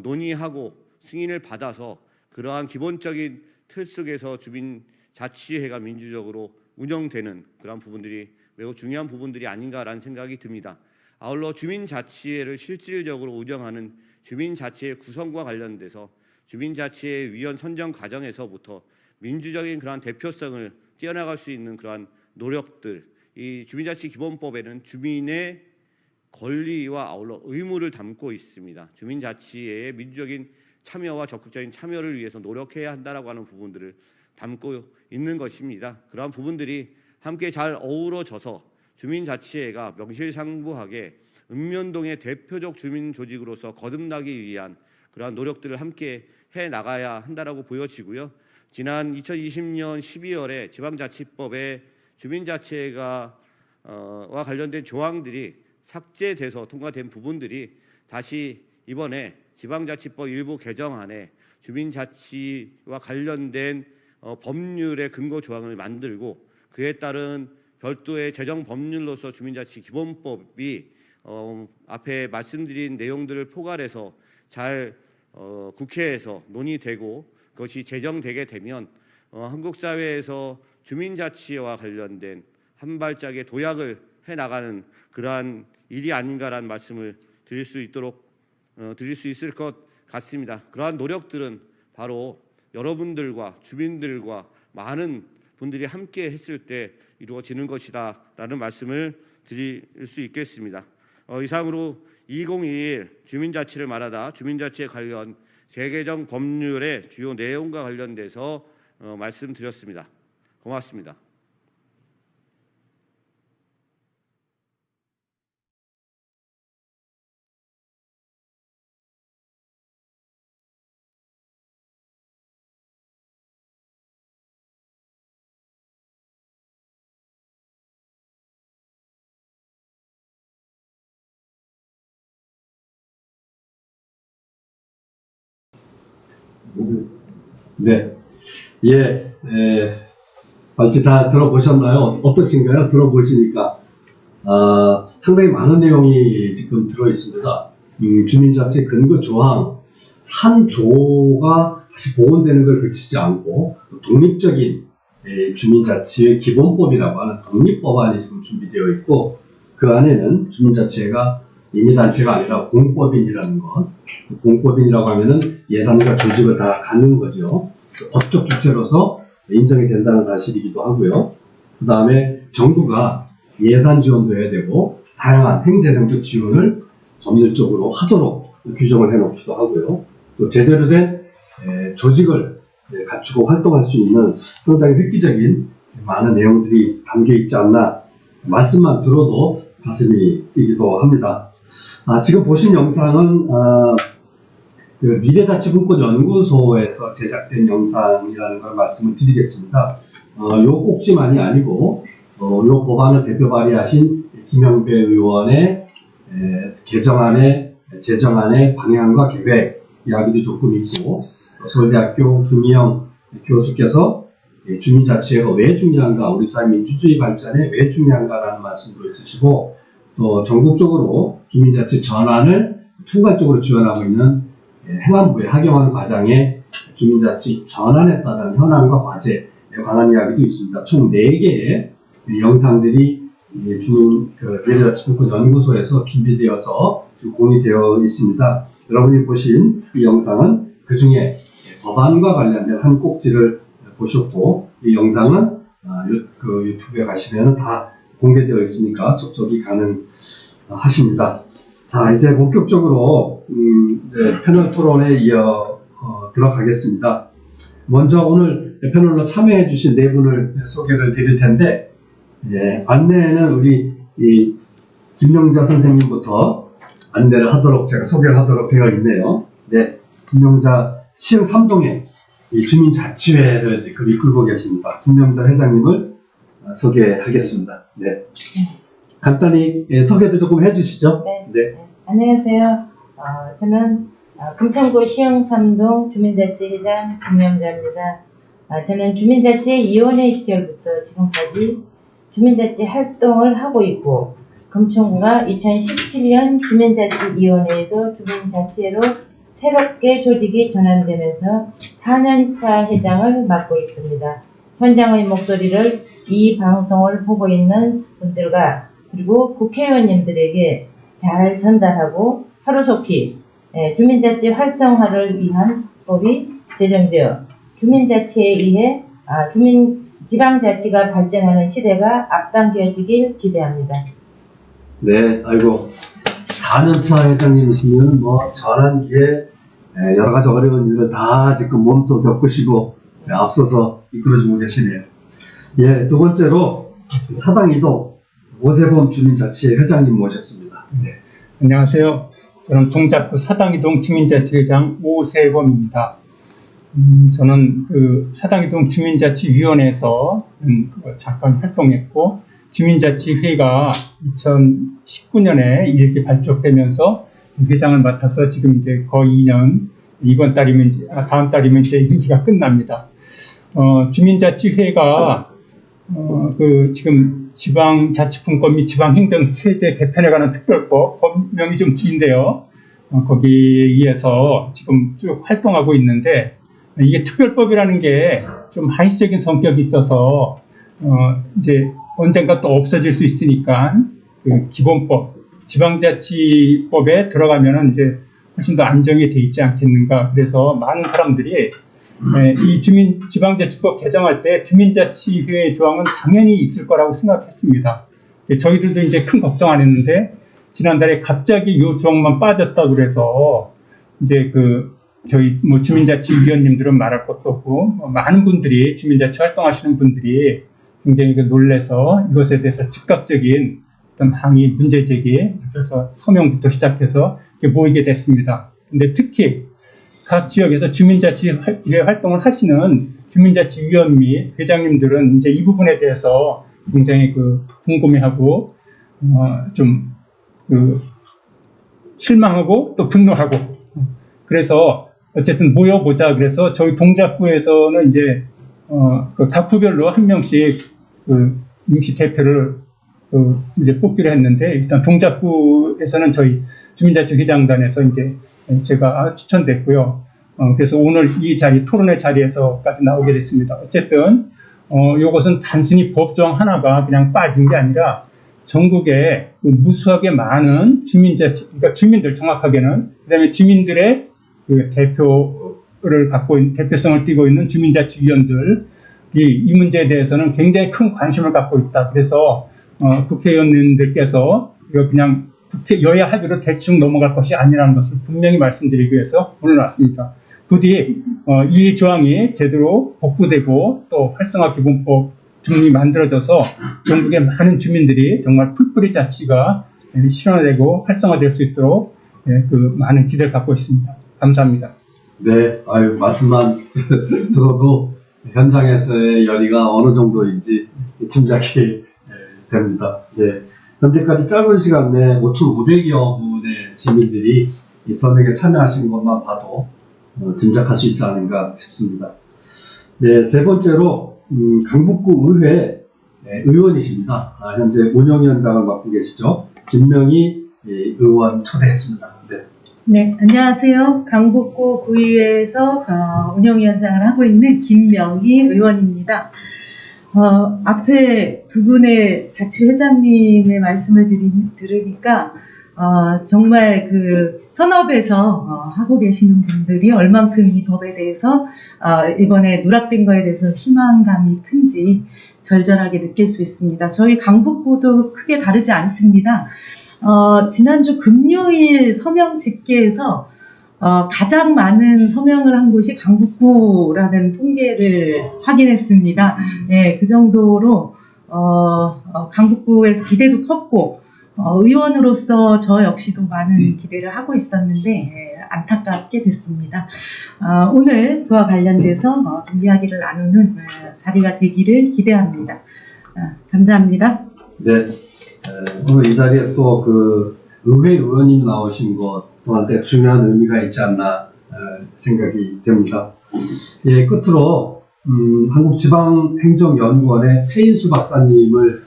논의하고 승인을 받아서 그러한 기본적인 틀 속에서 주민자치회가 민주적으로 운영되는 그러한 부분들이 매우 중요한 부분들이 아닌가라는 생각이 듭니다. 아울러 주민자치회를 실질적으로 운영하는 주민자치회 구성과 관련돼서 주민자치회 위원 선정 과정에서부터 민주적인 그러한 대표성을 띄어나갈 수 있는 그러한 노력들, 이 주민자치 기본법에는 주민의 권리와 아울러 의무를 담고 있습니다. 주민자치회의 민주적인 참여와 적극적인 참여를 위해서 노력해야 한다라고 하는 부분들을 담고 있는 것입니다. 그러한 부분들이 함께 잘 어우러져서 주민자치회가 명실상부하게 읍면동의 대표적 주민 조직으로서 거듭나기 위한 그러한 노력들을 함께 해 나가야 한다라고 보여지고요. 지난 2020년 12월에 지방자치법에 주민자치회가 와 관련된 조항들이 삭제돼서 통과된 부분들이 다시 이번에 지방자치법 일부 개정안에 주민자치와 관련된 법률의 근거 조항을 만들고 그에 따른 별도의 재정 법률로서 주민자치 기본법이 앞에 말씀드린 내용들을 포괄해서 잘 국회에서 논의되고 그것이 제정되게 되면 한국 사회에서 주민자치와 관련된 한 발짝의 도약을 해나가는 그러한 일이 아닌가라는 말씀을 드릴 수 있을 것 같습니다. 그러한 노력들은 바로 여러분들과 주민들과 많은 분들이 함께 했을 때 이루어지는 것이다라는 말씀을 드릴 수 있겠습니다. 이상으로 2021 주민자치를 말하다 주민자치에 관련 재개정 법률의 주요 내용과 관련돼서 말씀드렸습니다. 고맙습니다. 네, 발제 잘 들어보셨나요? 어떠신가요? 들어보시니까 상당히 많은 내용이 지금 들어 있습니다. 주민자치 근거 조항 한 조가 다시 복원되는 걸 그치지 않고 독립적인 주민자치의 기본법이라고 하는 독립법안이 지금 준비되어 있고 그 안에는 주민자치회가 임의단체가 아니라 공법인이라는 것, 공법인이라고 하면은 예산과 조직을 다 갖는 거죠. 법적 주체로서 인정이 된다는 사실이기도 하고요. 그 다음에 정부가 예산 지원도 해야 되고 다양한 행재정책 지원을 법률적으로 하도록 규정을 해놓기도 하고요. 또 제대로 된 조직을 갖추고 활동할 수 있는 상당히 획기적인 많은 내용들이 담겨 있지 않나. 말씀만 들어도 가슴이 뛰기도 합니다. 지금 보신 영상은 그 미래자치분권연구소에서 제작된 영상이라는 걸 말씀을 드리겠습니다. 요 꼭지만이 아니고 요 법안을 대표 발의하신 김영배 의원의 제정안의 방향과 계획 이야기도 조금 있고, 서울대학교 김희영 교수께서 주민자치회가 왜 중요한가, 우리 사회 민주주의 발전에 왜 중요한가라는 말씀도 있으시고, 또 전국적으로 주민자치 전환을 총괄적으로 지원하고 있는 행안부의 하경환 과장의 주민자치 전환에 따른 현안과 과제에 관한 이야기도 있습니다. 총 4개의 영상들이 미래자치분권연구소에서 준비되어서 지금 공유되어 있습니다. 여러분이 보신 이 영상은 그 중에 법안과 관련된 한 꼭지를 보셨고, 이 영상은 유튜브에 가시면 다 공개되어 있으니까 접속이 가능하십니다. 자, 이제 본격적으로 이제 패널 토론에 들어가겠습니다. 먼저 오늘 패널로 참여해 주신 4분을 소개를 드릴 텐데, 안내는 우리 김영자 선생님부터 안내를 하도록, 제가 소개를 하도록 되어 있네요. 네, 김영자 시흥 3동의 주민자치회를 지금 이끌고 계십니다. 김영자 회장님을 소개하겠습니다. 네. 간단히 소개도 조금 해주시죠. 네. 안녕하세요. 저는 금천구 시흥 3동 주민자치회장 김영자입니다. 저는 주민자치위원회 시절부터 지금까지 주민자치 활동을 하고 있고, 금천구가 2017년 주민자치위원회에서 주민자치회로 새롭게 조직이 전환되면서 4년차 회장을 맡고 있습니다. 현장의 목소리를 이 방송을 보고 있는 분들과 그리고 국회의원님들에게 잘 전달하고 하루속히 주민자치 활성화를 위한 법이 제정되어 주민자치에 의해 지방자치가 발전하는 시대가 앞당겨지길 기대합니다. 네, 아이고 4년차 회장님이시면 전환기에 여러 가지 어려운 일을 다 지금 몸소 겪으시고 앞서서 이끌어주고 계시네요. 예, 두 번째로 사당이동 오세범 주민자치회 회장님 모셨습니다. 네. 안녕하세요. 저는 동작구 사당이동 주민자치회장 오세범입니다. 저는 사당이동 주민자치위원회에서 잠깐 활동했고, 주민자치회가 2019년에 이렇게 발족되면서 회장을 맡아서 지금 이제 거의 2년, 다음 달이면 이제 임기가 끝납니다. 주민자치회가 지금 지방자치분권 및 지방행정체제 개편에 관한 특별법, 법명이 좀 긴데요. 거기에 의해서 지금 쭉 활동하고 있는데, 이게 특별법이라는 게 좀 하이적인 성격이 있어서 이제 언젠가 또 없어질 수 있으니까 기본법, 지방자치법에 들어가면은 이제 훨씬 더 안정이 돼 있지 않겠는가. 그래서 많은 사람들이 이 지방자치법 개정할 때 주민자치회의 조항은 당연히 있을 거라고 생각했습니다. 저희들도 이제 큰 걱정 안 했는데, 지난달에 갑자기 이 조항만 빠졌다고 그래서 이제 저희 주민자치위원님들은 말할 것도 없고, 많은 분들이 주민자치 활동하시는 분들이 굉장히 놀래서 이것에 대해서 즉각적인 어떤 항의, 문제 제기, 그래서 서명부터 시작해서 모이게 됐습니다. 근데 특히 각 지역에서 주민자치 활동을 하시는 주민자치위원 및 회장님들은 이제 이 부분에 대해서 굉장히 궁금해하고 좀 실망하고 또 분노하고, 그래서 어쨌든 모여보자. 그래서 저희 동작구에서는 이제 각 부별로 한 명씩 임시 대표를 이제 뽑기로 했는데, 일단 동작구에서는 저희 주민자치 회장단에서 이제 제가 추천됐고요. 그래서 오늘 이 토론의 자리에서까지 나오게 됐습니다. 어쨌든 이것은 단순히 법조항 하나가 그냥 빠진 게 아니라 전국에 무수하게 많은 그러니까 주민들, 정확하게는 그다음에 주민들의 대표성을 띠고 있는 주민자치위원들이 이 문제에 대해서는 굉장히 큰 관심을 갖고 있다. 그래서 국회의원님들께서 이거 그냥 여야 합의로 대충 넘어갈 것이 아니라는 것을 분명히 말씀드리기 위해서 오늘 왔습니다. 부디 이 조항이 제대로 복구되고 또 활성화 기본법 등이 만들어져서 전국의 많은 주민들이 정말 풀뿌리 자치가 실현되고 활성화될 수 있도록 그 많은 기대를 갖고 있습니다. 감사합니다. 네, 아유, 말씀만 들어도 현장에서의 열의가 어느 정도인지 짐작이 됩니다. 네. 현재까지 짧은 시간 내에 5,500여 분의 시민들이 이 서명에 참여하신 것만 봐도 짐작할 수 있지 않은가 싶습니다. 네, 세 번째로 강북구 의회 의원이십니다. 현재 운영위원장을 맡고 계시죠. 김명희 의원 초대했습니다. 네. 네, 안녕하세요. 강북구 구의회에서 운영위원장을 하고 있는 김명희 의원입니다. 앞에 두 분의 자치회장님의 말씀을 들으니까 정말 그 현업에서 하고 계시는 분들이 얼만큼 이 법에 대해서 이번에 누락된 거에 대해서 실망감이 큰지 절절하게 느낄 수 있습니다. 저희 강북구도 크게 다르지 않습니다. 지난주 금요일 서명 집계에서 가장 많은 서명을 한 곳이 강북구라는 통계를 확인했습니다. 네, 그 정도로 강북구에서 기대도 컸고 의원으로서 저 역시도 많은 기대를 하고 있었는데 안타깝게 됐습니다. 오늘 그와 관련돼서 좀 이야기를 나누는 자리가 되기를 기대합니다. 감사합니다. 네, 오늘 이 자리에 또 그 의회 의원님 나오신 것 또한 중요한 의미가 있지 않나 생각이 됩니다. 예, 끝으로 한국지방행정연구원의 최인수 박사님을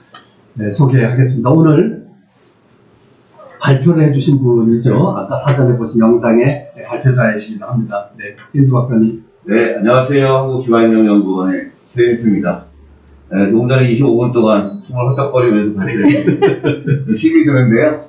소개하겠습니다. 오늘 발표를 해주신 분이죠. 아까 사전에 보신 영상의 발표자이시기도 합니다. 네, 최인수 박사님. 네, 안녕하세요. 한국지방행정연구원의 최인수입니다. 네, 조금 전에 25분 동안 숨을 헐떡거리면서 발표했는데 힘이 드는데요.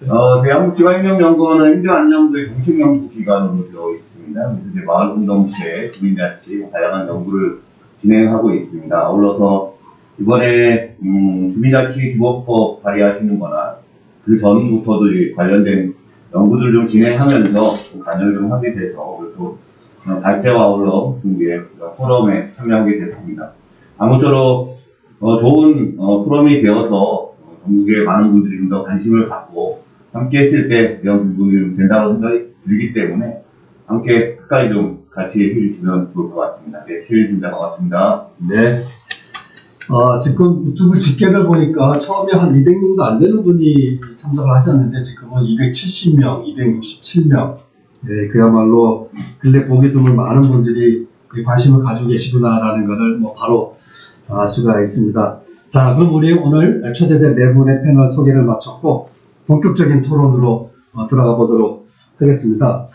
저희 한국지방행정연구원은 행정안전부의 정책연구기관으로 되어 있습니다. 그래서 이제 마을공동체, 주민자치, 다양한 연구를 진행하고 있습니다. 아울러서 이번에 주민자치 기본법 발의하시는 거나 그 전부터도 관련된 연구들 좀 진행하면서 관여를 좀 하게 돼서 또 발제와 아울러 준비에 포럼에 참여하게 됐습니다. 아무쪼록 좋은 포럼이 되어서 전국의 많은 분들이 좀 더 관심을 갖고 함께 했을 때 이런 부분이 된다고 생각이 들기 때문에 함께 끝까지 좀 같이 해주시면 좋을 것 같습니다. 네, 최윤수입니다. 반갑습니다. 네. 지금 유튜브 집계를 보니까 처음에 한 200명도 안 되는 분이 참석을 하셨는데 지금은 270명, 267명. 네, 그야말로 근래 보기 드문 많은 분들이 관심을 가지고 계시구나라는 것을 바로 알 수가 있습니다. 자, 그럼 우리 오늘 초대된 네 분의 패널 소개를 마쳤고 본격적인 토론으로 들어가 보도록 하겠습니다.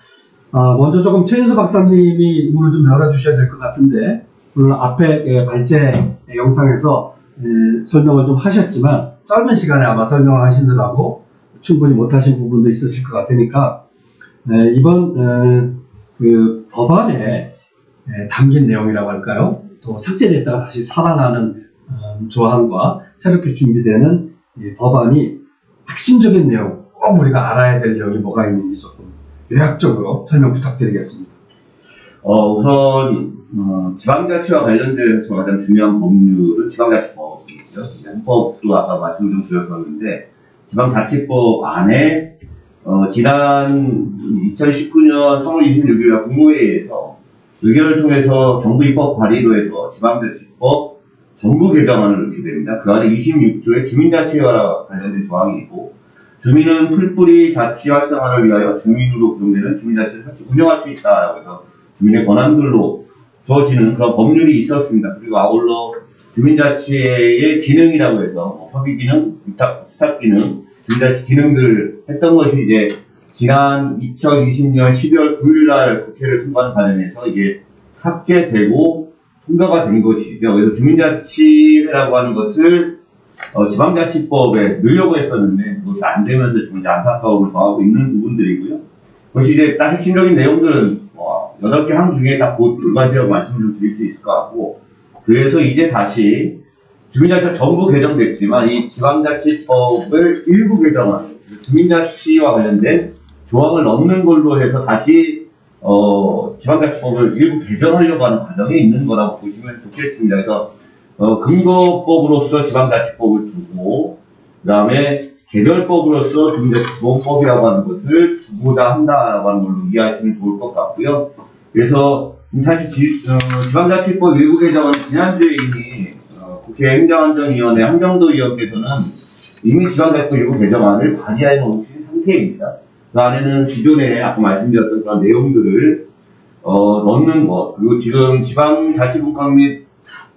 먼저 조금 최인수 박사님이 문을 좀 열어주셔야 될 것 같은데 오늘 앞에 발제 영상에서 설명을 좀 하셨지만 짧은 시간에 아마 설명을 하시느라고 충분히 못하신 부분도 있으실 것 같으니까 이번 그 법안에 담긴 내용이라고 할까요? 또 삭제됐다가 다시 살아나는 조항과 새롭게 준비되는 이 법안이 핵심적인 내용, 꼭 우리가 알아야 될 내용이 뭐가 있는지 조금 요약적으로 설명 부탁드리겠습니다. 우선 지방자치와 관련돼서 가장 중요한 법률은 지방자치법이죠. 헌법도 아까 말씀을 좀 드렸었는데 지방자치법 안에 지난 2019년 3월 26일 국무회의에서 의결을 통해서 정부 입법 발의로 해서 지방자치법 전부 개정안을 넣게 됩니다. 그 안에 26조의 주민자치와 관련된 조항이 있고 주민은 풀뿌리 자치 활성화를 위하여 주민으로 구성되는 주민자치를 같이 운영할 수 있다라고 해서 주민의 권한들로 주어지는 그런 법률이 있었습니다. 그리고 아울러 주민자치의 기능이라고 해서 협의 기능, 수탁 기능, 주민자치 기능들을 했던 것이 이제 지난 2020년 12월 9일 날 국회를 통과하는 과정에서 이게 삭제되고 통과가 된 것이죠. 그래서 주민자치회라고 하는 것을 지방자치법에 넣으려고 했었는데 그것이 안 되면서 지금 이제 안타까움을 더하고 있는 부분들이고요. 그것이 이제 딱 핵심적인 내용들은 8개 항 중에 딱 그 두 가지라고 말씀을 좀 드릴 수 있을 것 같고 그래서 이제 다시 주민자치가 전부 개정됐지만 이 지방자치법을 일부 개정한 주민자치와 관련된 조항을 넣는 걸로 해서 다시 지방자치법을 일부 개정하려고 하는 과정에 있는 거라고 보시면 좋겠습니다. 그래서 근거법으로서 지방자치법을 두고 그다음에 개별법으로서 주민자치보호법이라고 하는 것을 두고자 한다라고 하는 걸로 이해하시면 좋을 것 같고요. 그래서 사실 지방자치법 일부 개정은 지난주에 이미 국회 행정안전위원회 한정도위원께서는 이미 지방자치법 일부 개정안을 발의해 놓으신 상태입니다. 그 안에는 기존에 아까 말씀드렸던 그런 내용들을 넣는 것, 그리고 지금 지방자치분권 및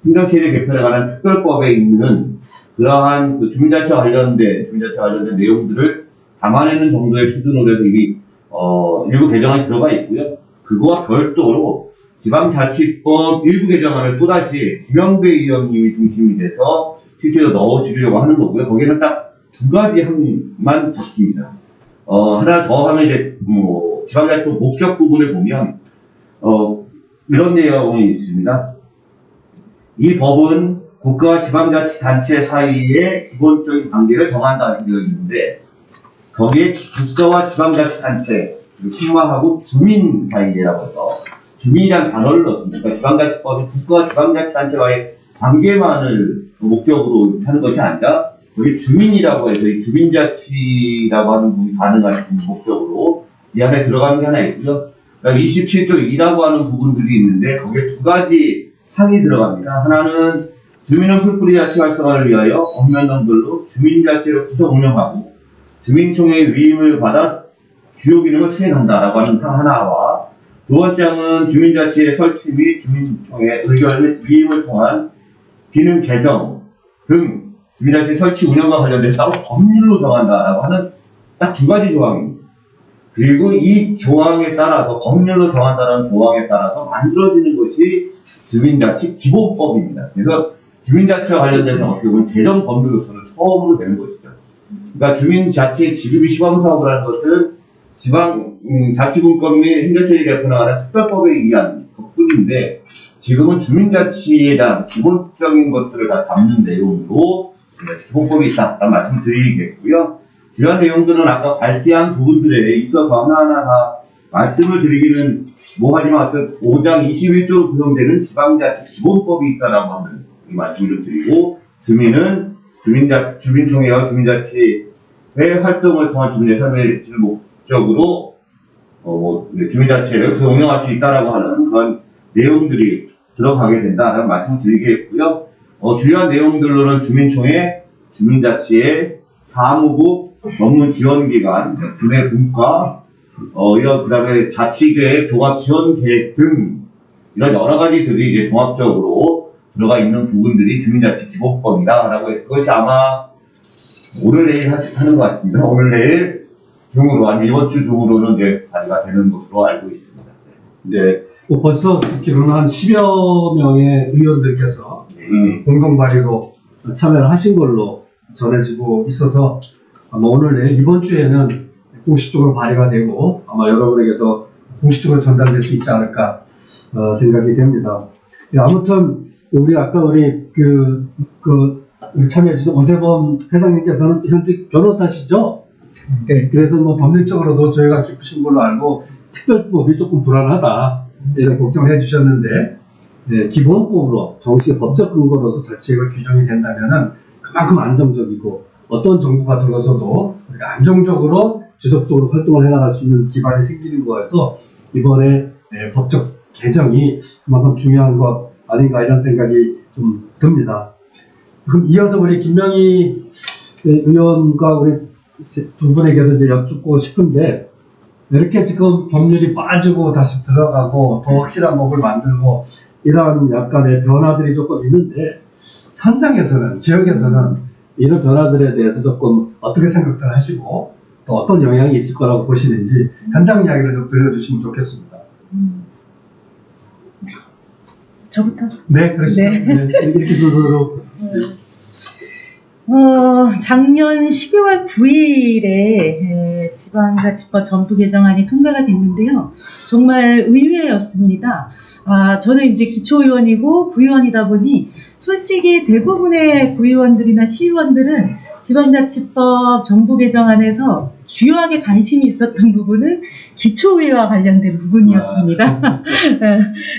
행정체제 개편에 관한 특별법에 있는 그러한 그 주민자치와 관련된 내용들을 담아내는 정도의 수준으로 해서 이미 일부 개정안이 들어가 있고요. 그거와 별도로 지방자치법 일부 개정안을 또다시 김영배 의원님이 중심이 돼서 실제로 넣으시려고 하는 거고요. 거기에는 딱 두 가지 항만 바뀝니다. 하나 더 하면 이제 지방자치법 목적 부분을 보면 이런 내용이 있습니다. 이 법은 국가와 지방자치단체 사이의 기본적인 관계를 정한다는 되어 있는데 거기에 국가와 지방자치단체 풍마하고 주민 사이라고 해서 주민이라는 단어를 넣습니다. 그러니까 지방자치법이 국가와 지방자치단체와의 관계만을 목적으로 하는 것이 아니라 거기 주민이라고 해서 이 주민자치라고 하는 부분이 가능할 수 있는 목적으로 이 안에 들어가는 게 하나 있고요. 그다음에 27조 2라고 하는 부분들이 있는데 거기에 두 가지 항이 들어갑니다. 하나는 주민은 풀뿌리 자치 활성화를 위하여 읍면동별로 주민자치를 구성 운영하고 주민총회의 위임을 받아 주요 기능을 수행한다라고 하는 항 하나와 두 번째 항은 주민자치의 설치 및 주민총회 의결 및 위임을 통한 기능 개정 등 주민자치 설치 운영과 관련돼서 법률로 정한다라고 하는 딱 두 가지 조항입니다. 그리고 이 조항에 따라서 법률로 정한다는 조항에 따라서 만들어지는 것이 주민자치 기본법입니다. 그래서 주민자치와 관련돼서 어떻게 보면 재정 법률로서는 처음으로 되는 것이죠. 그러니까 주민자치의 지급이 시범사업을 하는 것은 지방자치분권 및 행정체제 개편에 관한 특별법에 의한 것뿐인데 지금은 주민자치에 대한 기본적인 것들을 다 담는 내용으로 기본법이 있다라는 말씀을 드리겠고요. 주요한 내용들은 아까 발제한 부분들에 있어서 하나하나 다 말씀을 드리기는 뭐하지만 5장 21조로 구성되는 지방자치 기본법이 있다라고 하는 이 말씀을 좀 드리고 주민은 주민총회와 주민자치회 활동을 통한 주민의 삶의 질을 목적으로 주민자치를 그래서 운영할 수 있다라고 하는 그런 내용들이 들어가게 된다라는 말씀을 드리겠고요. 주요한 내용들로는 주민총회, 주민자치회, 사무국, 전문지원기관, 분해 분과 그 다음에 자치계획, 종합지원계획 등 이런 여러 가지들이 이제 종합적으로 들어가 있는 부분들이 주민자치 기본법이다라고 해서 그것이 아마 오늘 내일 하는 것 같습니다. 오늘 내일 중으로 아니 이번 주 중으로는 이제 발의가 되는 것으로 알고 있습니다. 네. 벌써 듣기로는 한 10여 명의 의원들께서 공동 발의로 참여를 하신 걸로 전해지고 있어서 아마 오늘 내일 이번 주에는 공식적으로 발의가 되고 아마 여러분에게도 공식적으로 전달될 수 있지 않을까 생각이 됩니다. 아무튼 우리 아까 우리 우리 참여해 주신 오세범 회장님께서는 현직 변호사시죠? 네. 그래서 뭐 법률적으로도 저희가 깊으신 걸로 알고 특별법이 조금 불안하다 이런 걱정을 해주셨는데 네, 기본법으로 정식 법적 근거로서 자치계획을 규정이 된다면은 그만큼 안정적이고 어떤 정부가 들어서도 우리가 안정적으로 지속적으로 활동을 해나갈 수 있는 기반이 생기는 거여서 이번에 법적 개정이 그만큼 중요한 것 아닌가 이런 생각이 좀 듭니다. 그럼 이어서 우리 김명희 의원과 우리 두 분에게도 이제 여쭙고 싶은데 이렇게 지금 법률이 빠지고 다시 들어가고 더 확실한 법을 만들고 이런 약간의 변화들이 조금 있는데 현장에서는 지역에서는 이런 변화들에 대해서 조금 어떻게 생각들 하시고 또 어떤 영향이 있을 거라고 보시는지 현장 이야기를 좀 들려주시면 좋겠습니다. 저부터? 네, 그러시죠. 네. 이렇게 순서로. 작년 12월 9일에 지방자치법 전부 개정안이 통과가 됐는데요. 정말 의외였습니다. 저는 이제 기초의원이고 구의원이다 보니 솔직히 대부분의 구의원들이나 시의원들은 지방자치법 정부 개정안에서 주요하게 관심이 있었던 부분은 기초의회와 관련된 부분이었습니다.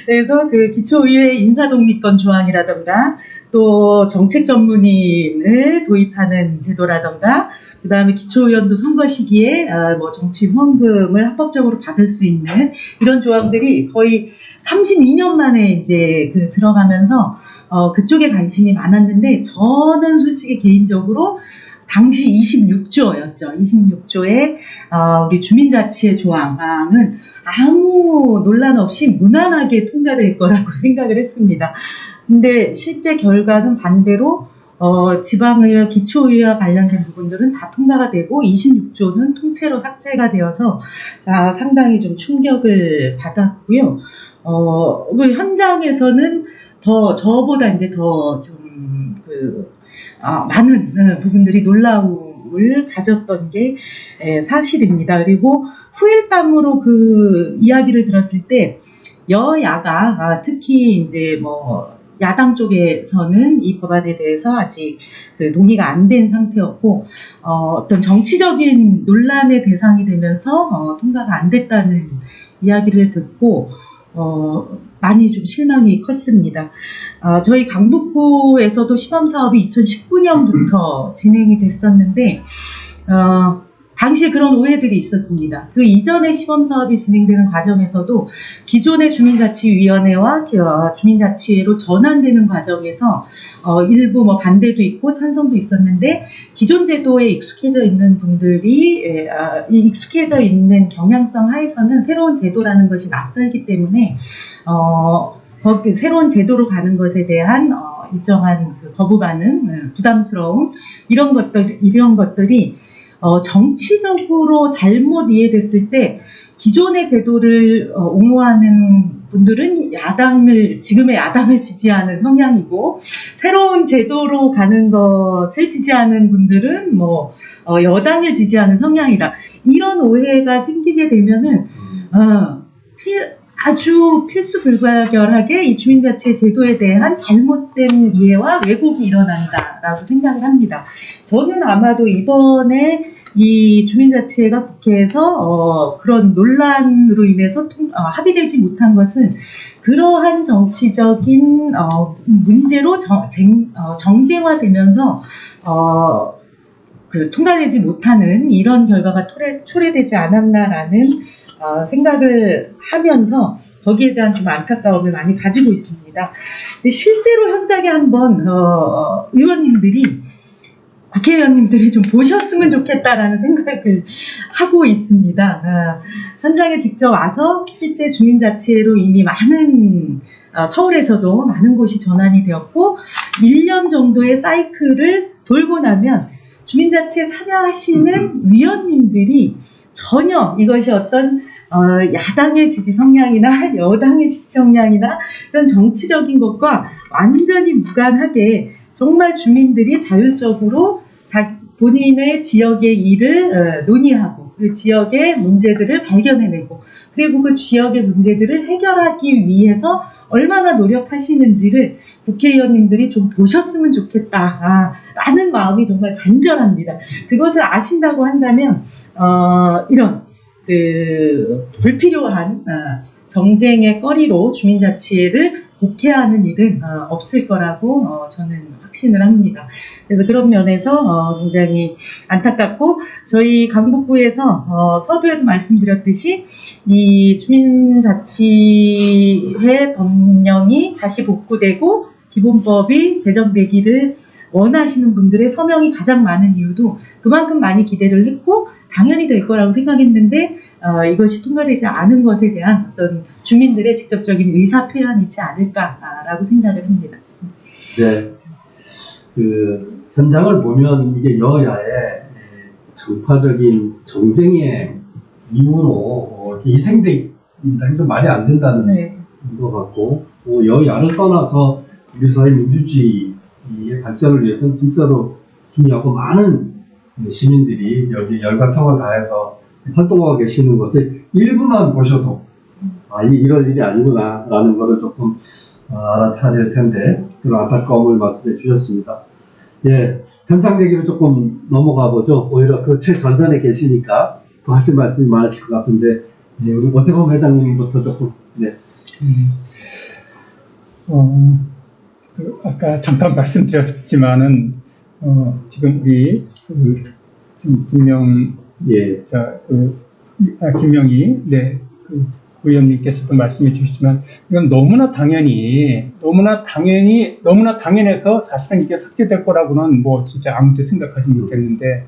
그래서 그 기초의회 인사독립권 조항이라던가 또 또 정책 전문인을 도입하는 제도라던가, 그 다음에 기초의원도 선거 시기에 뭐 정치 후원금을 합법적으로 받을 수 있는 이런 조항들이 거의 32년 만에 이제 들어가면서 그쪽에 관심이 많았는데, 저는 솔직히 개인적으로 당시 26조였죠. 26조의 우리 주민자치의 조항은 아무 논란 없이 무난하게 통과될 거라고 생각을 했습니다. 근데 실제 결과는 반대로 지방의회, 기초의회와 관련된 부분들은 다 통과가 되고 26조는 통째로 삭제가 되어서 상당히 좀 충격을 받았고요. 그 현장에서는 저보다 이제 더 좀 많은 부분들이 놀라움을 가졌던 게 사실입니다. 그리고 후일담으로 그 이야기를 들었을 때 여야가 특히 이제 뭐 야당 쪽에서는 이 법안에 대해서 아직 동의가 안 된 상태였고, 어떤 정치적인 논란의 대상이 되면서 통과가 안 됐다는 이야기를 듣고 많이 좀 실망이 컸습니다. 저희 강북구에서도 시범사업이 2019년부터 진행이 됐었는데 당시에 그런 오해들이 있었습니다. 그 이전에 시범사업이 진행되는 과정에서도 기존의 주민자치위원회와 주민자치회로 전환되는 과정에서 일부 뭐 반대도 있고 찬성도 있었는데, 기존 제도에 익숙해져 있는 분들이 익숙해져 있는 경향성 하에서는 새로운 제도라는 것이 낯설기 때문에 새로운 제도로 가는 것에 대한 일정한 거부 반응, 부담스러움, 이런 것들이 정치적으로 잘못 이해됐을 때 기존의 제도를 옹호하는 분들은 지금의 야당을 지지하는 성향이고, 새로운 제도로 가는 것을 지지하는 분들은 뭐 여당을 지지하는 성향이다. 이런 오해가 생기게 되면은 아주 필수불가결하게 이 주민자치 제도에 대한 잘못된 이해와 왜곡이 일어난다라고 생각을 합니다. 저는 아마도 이번에 이 주민자치회가 국회에서 그런 논란으로 인해서 합의되지 못한 것은 그러한 정치적인 문제로 정쟁화되면서 통과되지 못하는 이런 결과가 초래되지 않았나라는 생각을 하면서 거기에 대한 좀 안타까움을 많이 가지고 있습니다. 근데 실제로 현장에 한번 국회의원님들이 좀 보셨으면 좋겠다라는 생각을 하고 있습니다. 현장에 직접 와서 실제 주민자치회로 이미 서울에서도 많은 곳이 전환이 되었고, 1년 정도의 사이클을 돌고 나면 주민자치에 참여하시는 위원님들이 전혀 이것이 어떤 야당의 지지 성향이나 여당의 지지 성향이나 이런 정치적인 것과 완전히 무관하게 정말 주민들이 자율적으로 본인의 지역의 일을 논의하고 그 지역의 문제들을 발견해내고, 그리고 그 지역의 문제들을 해결하기 위해서 얼마나 노력하시는지를 국회의원님들이 좀 보셨으면 좋겠다라는 마음이 정말 간절합니다. 그것을 아신다고 한다면 이런 불필요한 정쟁의 거리로 주민자치회를 곡해하는 일은 없을 거라고 저는 확신을 합니다. 그래서 그런 면에서 굉장히 안타깝고, 저희 강북구에서 서두에도 말씀드렸듯이 이 주민자치회 법령이 다시 복구되고 기본법이 제정되기를 원하시는 분들의 서명이 가장 많은 이유도 그만큼 많이 기대를 했고 당연히 될 거라고 생각했는데, 이것이 통과되지 않은 것에 대한 어떤 주민들의 직접적인 의사 표현이지 않을까라고 생각을 합니다. 네, 현장을 보면 이게 여야의 정파적인 정쟁의 이유로 희생돼 있다. 좀 말이 안 된다는 것 같고, 여야를 떠나서 우리 사회 민주주의의 발전을 위해서는 진짜로 중요하고 많은 시민들이 여기 열과 성을 다해서 활동하고 계시는 것을 일부만 보셔도 이게 이럴 일이 아니구나 라는 것을 조금 알아차릴 텐데, 그런 안타까움을 말씀해 주셨습니다. 예, 현장 얘기를 조금 넘어가 보죠. 오히려 그 최전선에 계시니까 더 하실 말씀이 많으실 것 같은데, 예, 우리 오세범 회장님부터 조금. 네. 아까 잠깐 말씀드렸지만은 지금 우리 지금 김명희 의원님께서도 말씀해 주셨지만 이건 너무나 당연해서 사실은 이게 삭제될 거라고는 뭐 진짜 아무도 생각하지 못했는데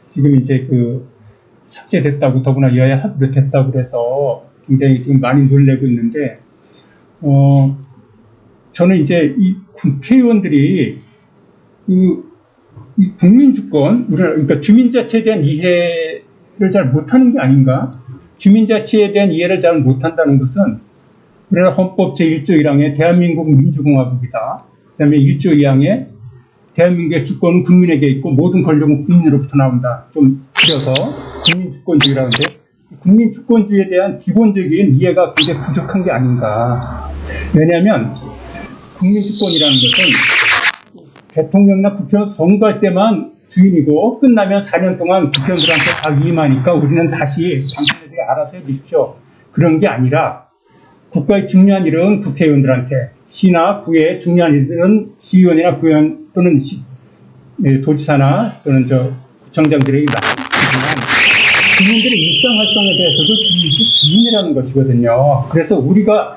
지금 이제 삭제됐다고 더구나 여야 합의로 됐다고 그래서 굉장히 지금 많이 놀래고 있는데 저는 이제 이 국회의원들이 이 국민주권, 그러니까 주민자치에 대한 이해를 잘 못하는 게 아닌가? 주민자치에 대한 이해를 잘 못한다는 것은 우리나라 헌법 제1조 1항에 대한민국 민주공화국이다. 그 다음에 1조 2항에 대한민국의 주권은 국민에게 있고 모든 권력은 국민으로부터 나온다. 좀 줄여서 국민주권주의라는데 국민주권주의에 대한 기본적인 이해가 굉장히 부족한 게 아닌가. 왜냐하면 국민주권이라는 것은 대통령이나 국회의원 선거할 때만 주인이고 끝나면 4년 동안 국회의원들한테 다 위임하니까 우리는 다시 당신들이 알아서 해주십시오. 그런 게 아니라 국가의 중요한 일은 국회의원들한테, 시나 구의 중요한 일들은 시의원이나 구의원 또는 도지사나 또는 구청장들에게 맡기지만 국민들의 일상활동에 대해서도 주민이라는 것이거든요. 그래서 우리가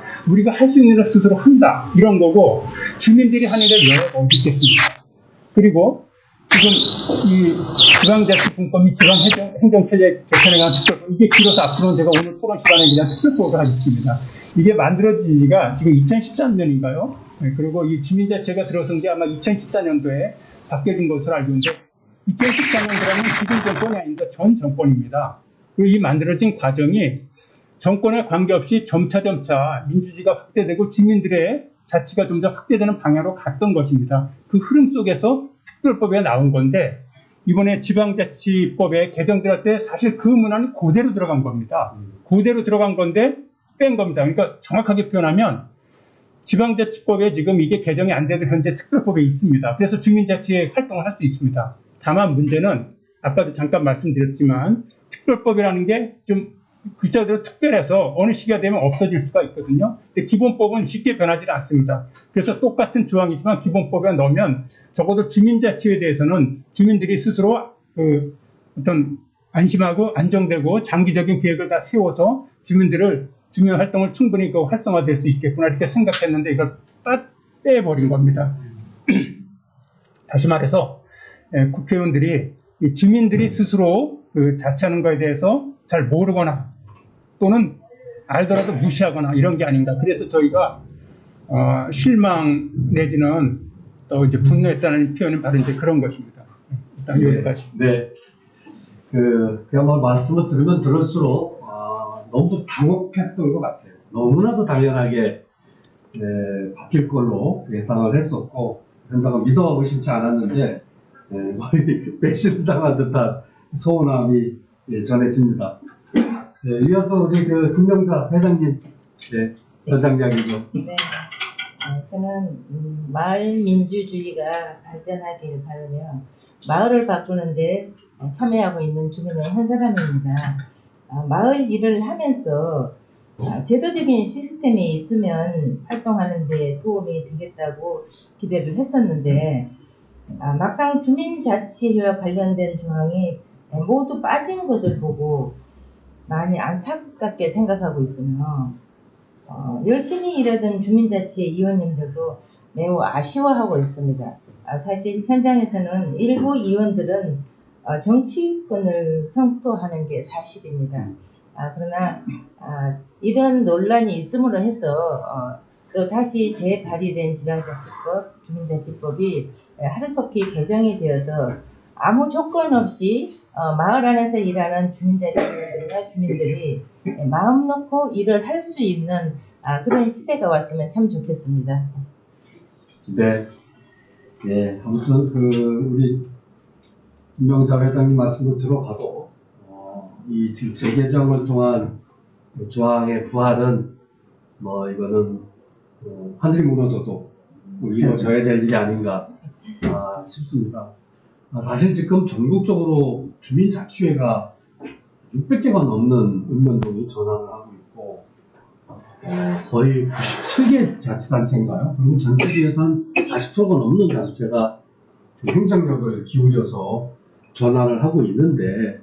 할 수 있는 일을 스스로 한다. 이런 거고 주민들이 하는 게 여야가 어디 있겠습니까? 그리고 지금 이 지방자치분권 및 지방행정체제 개편에 관한 특별법, 이게 길어서 앞으로는 제가 오늘 토론 시간에 그냥 특별법을 하겠습니다. 이게 만들어진 지가 지금 2013년인가요? 그리고 이 주민자치가 들어선 게 아마 2014년도에 바뀌어진 것으로 알고 있는데 2014년도라면 지금 정권이 아닌데 전 정권입니다. 그리고 이 만들어진 과정이 정권에 관계없이 점차 민주주의가 확대되고 주민들의 자치가 좀 더 확대되는 방향으로 갔던 것입니다. 그 흐름 속에서 특별법에 나온 건데 이번에 지방자치법에 개정될 때 사실 그 문안이 그대로 들어간 겁니다. 그대로 들어간 건데 뺀 겁니다. 그러니까 정확하게 표현하면 지방자치법에 지금 이게 개정이 안 되는 현재 특별법에 있습니다. 그래서 주민자치의 활동을 할 수 있습니다. 다만 문제는 아까도 잠깐 말씀드렸지만 특별법이라는 게 좀 글자대로 특별해서 어느 시기가 되면 없어질 수가 있거든요. 근데 기본법은 쉽게 변하지 않습니다. 그래서 똑같은 조항이지만 기본법에 넣으면 적어도 주민자치에 대해서는 주민들이 스스로 어떤 안심하고 안정되고 장기적인 계획을 다 세워서 주민 활동을 충분히 활성화될 수 있겠구나 이렇게 생각했는데 이걸 빼버린 겁니다. 다시 말해서 국회의원들이 주민들이 스스로 자치하는 것에 대해서 잘 모르거나 또는 알더라도 무시하거나 이런 게 아닌가. 그래서 저희가 실망 내지는 또 이제 분노했다는 표현은 바로 이제 그런 것입니다. 일단 여기까지. 네. 그야말로 말씀을 들으면 들을수록 너무 당혹했던 것 같아요. 너무나도 당연하게 바뀔 걸로 예상을 했었고 현장은 믿어 의심치 않았는데 거의 배신을 당한 듯한 서운함이 전해집니다. 이어서 우리 김명자 회장님 전장 이야기죠. 네. 저는 마을 민주주의가 발전하길 바라며 마을을 바꾸는데 참여하고 있는 주민의 한 사람입니다. 마을 일을 하면서 제도적인 시스템이 있으면 활동하는 데 도움이 되겠다고 기대를 했었는데 막상 주민자치와 관련된 조항이 모두 빠진 것을 보고 많이 안타깝게 생각하고 있으며 열심히 일하던 주민자치 의원님들도 매우 아쉬워하고 있습니다. 사실 현장에서는 일부 의원들은 정치권을 선포하는 게 사실입니다. 그러나 이런 논란이 있음으로 해서 또 다시 재발의된 지방자치법, 주민자치법이 하루속히 개정이 되어서 아무 조건 없이 마을 안에서 일하는 주민자치원들과 주민들이 마음 놓고 일을 할 수 있는 그런 시대가 왔으면 참 좋겠습니다. 네. 예, 아무튼 우리 김명자 회장님 말씀을 들어봐도 이 재개정을 통한 조항의 부활은 이거는 하늘이 무너져도 이루어져야 될 일이 아닌가 싶습니다. 사실 지금 전국적으로 주민자치회가 600개가 넘는 읍면동이 전환을 하고 있고 거의 97개 자치단체인가요? 그리고 전 세계에서는 40%가 넘는 단체가 행정력을 기울여서 전환을 하고 있는데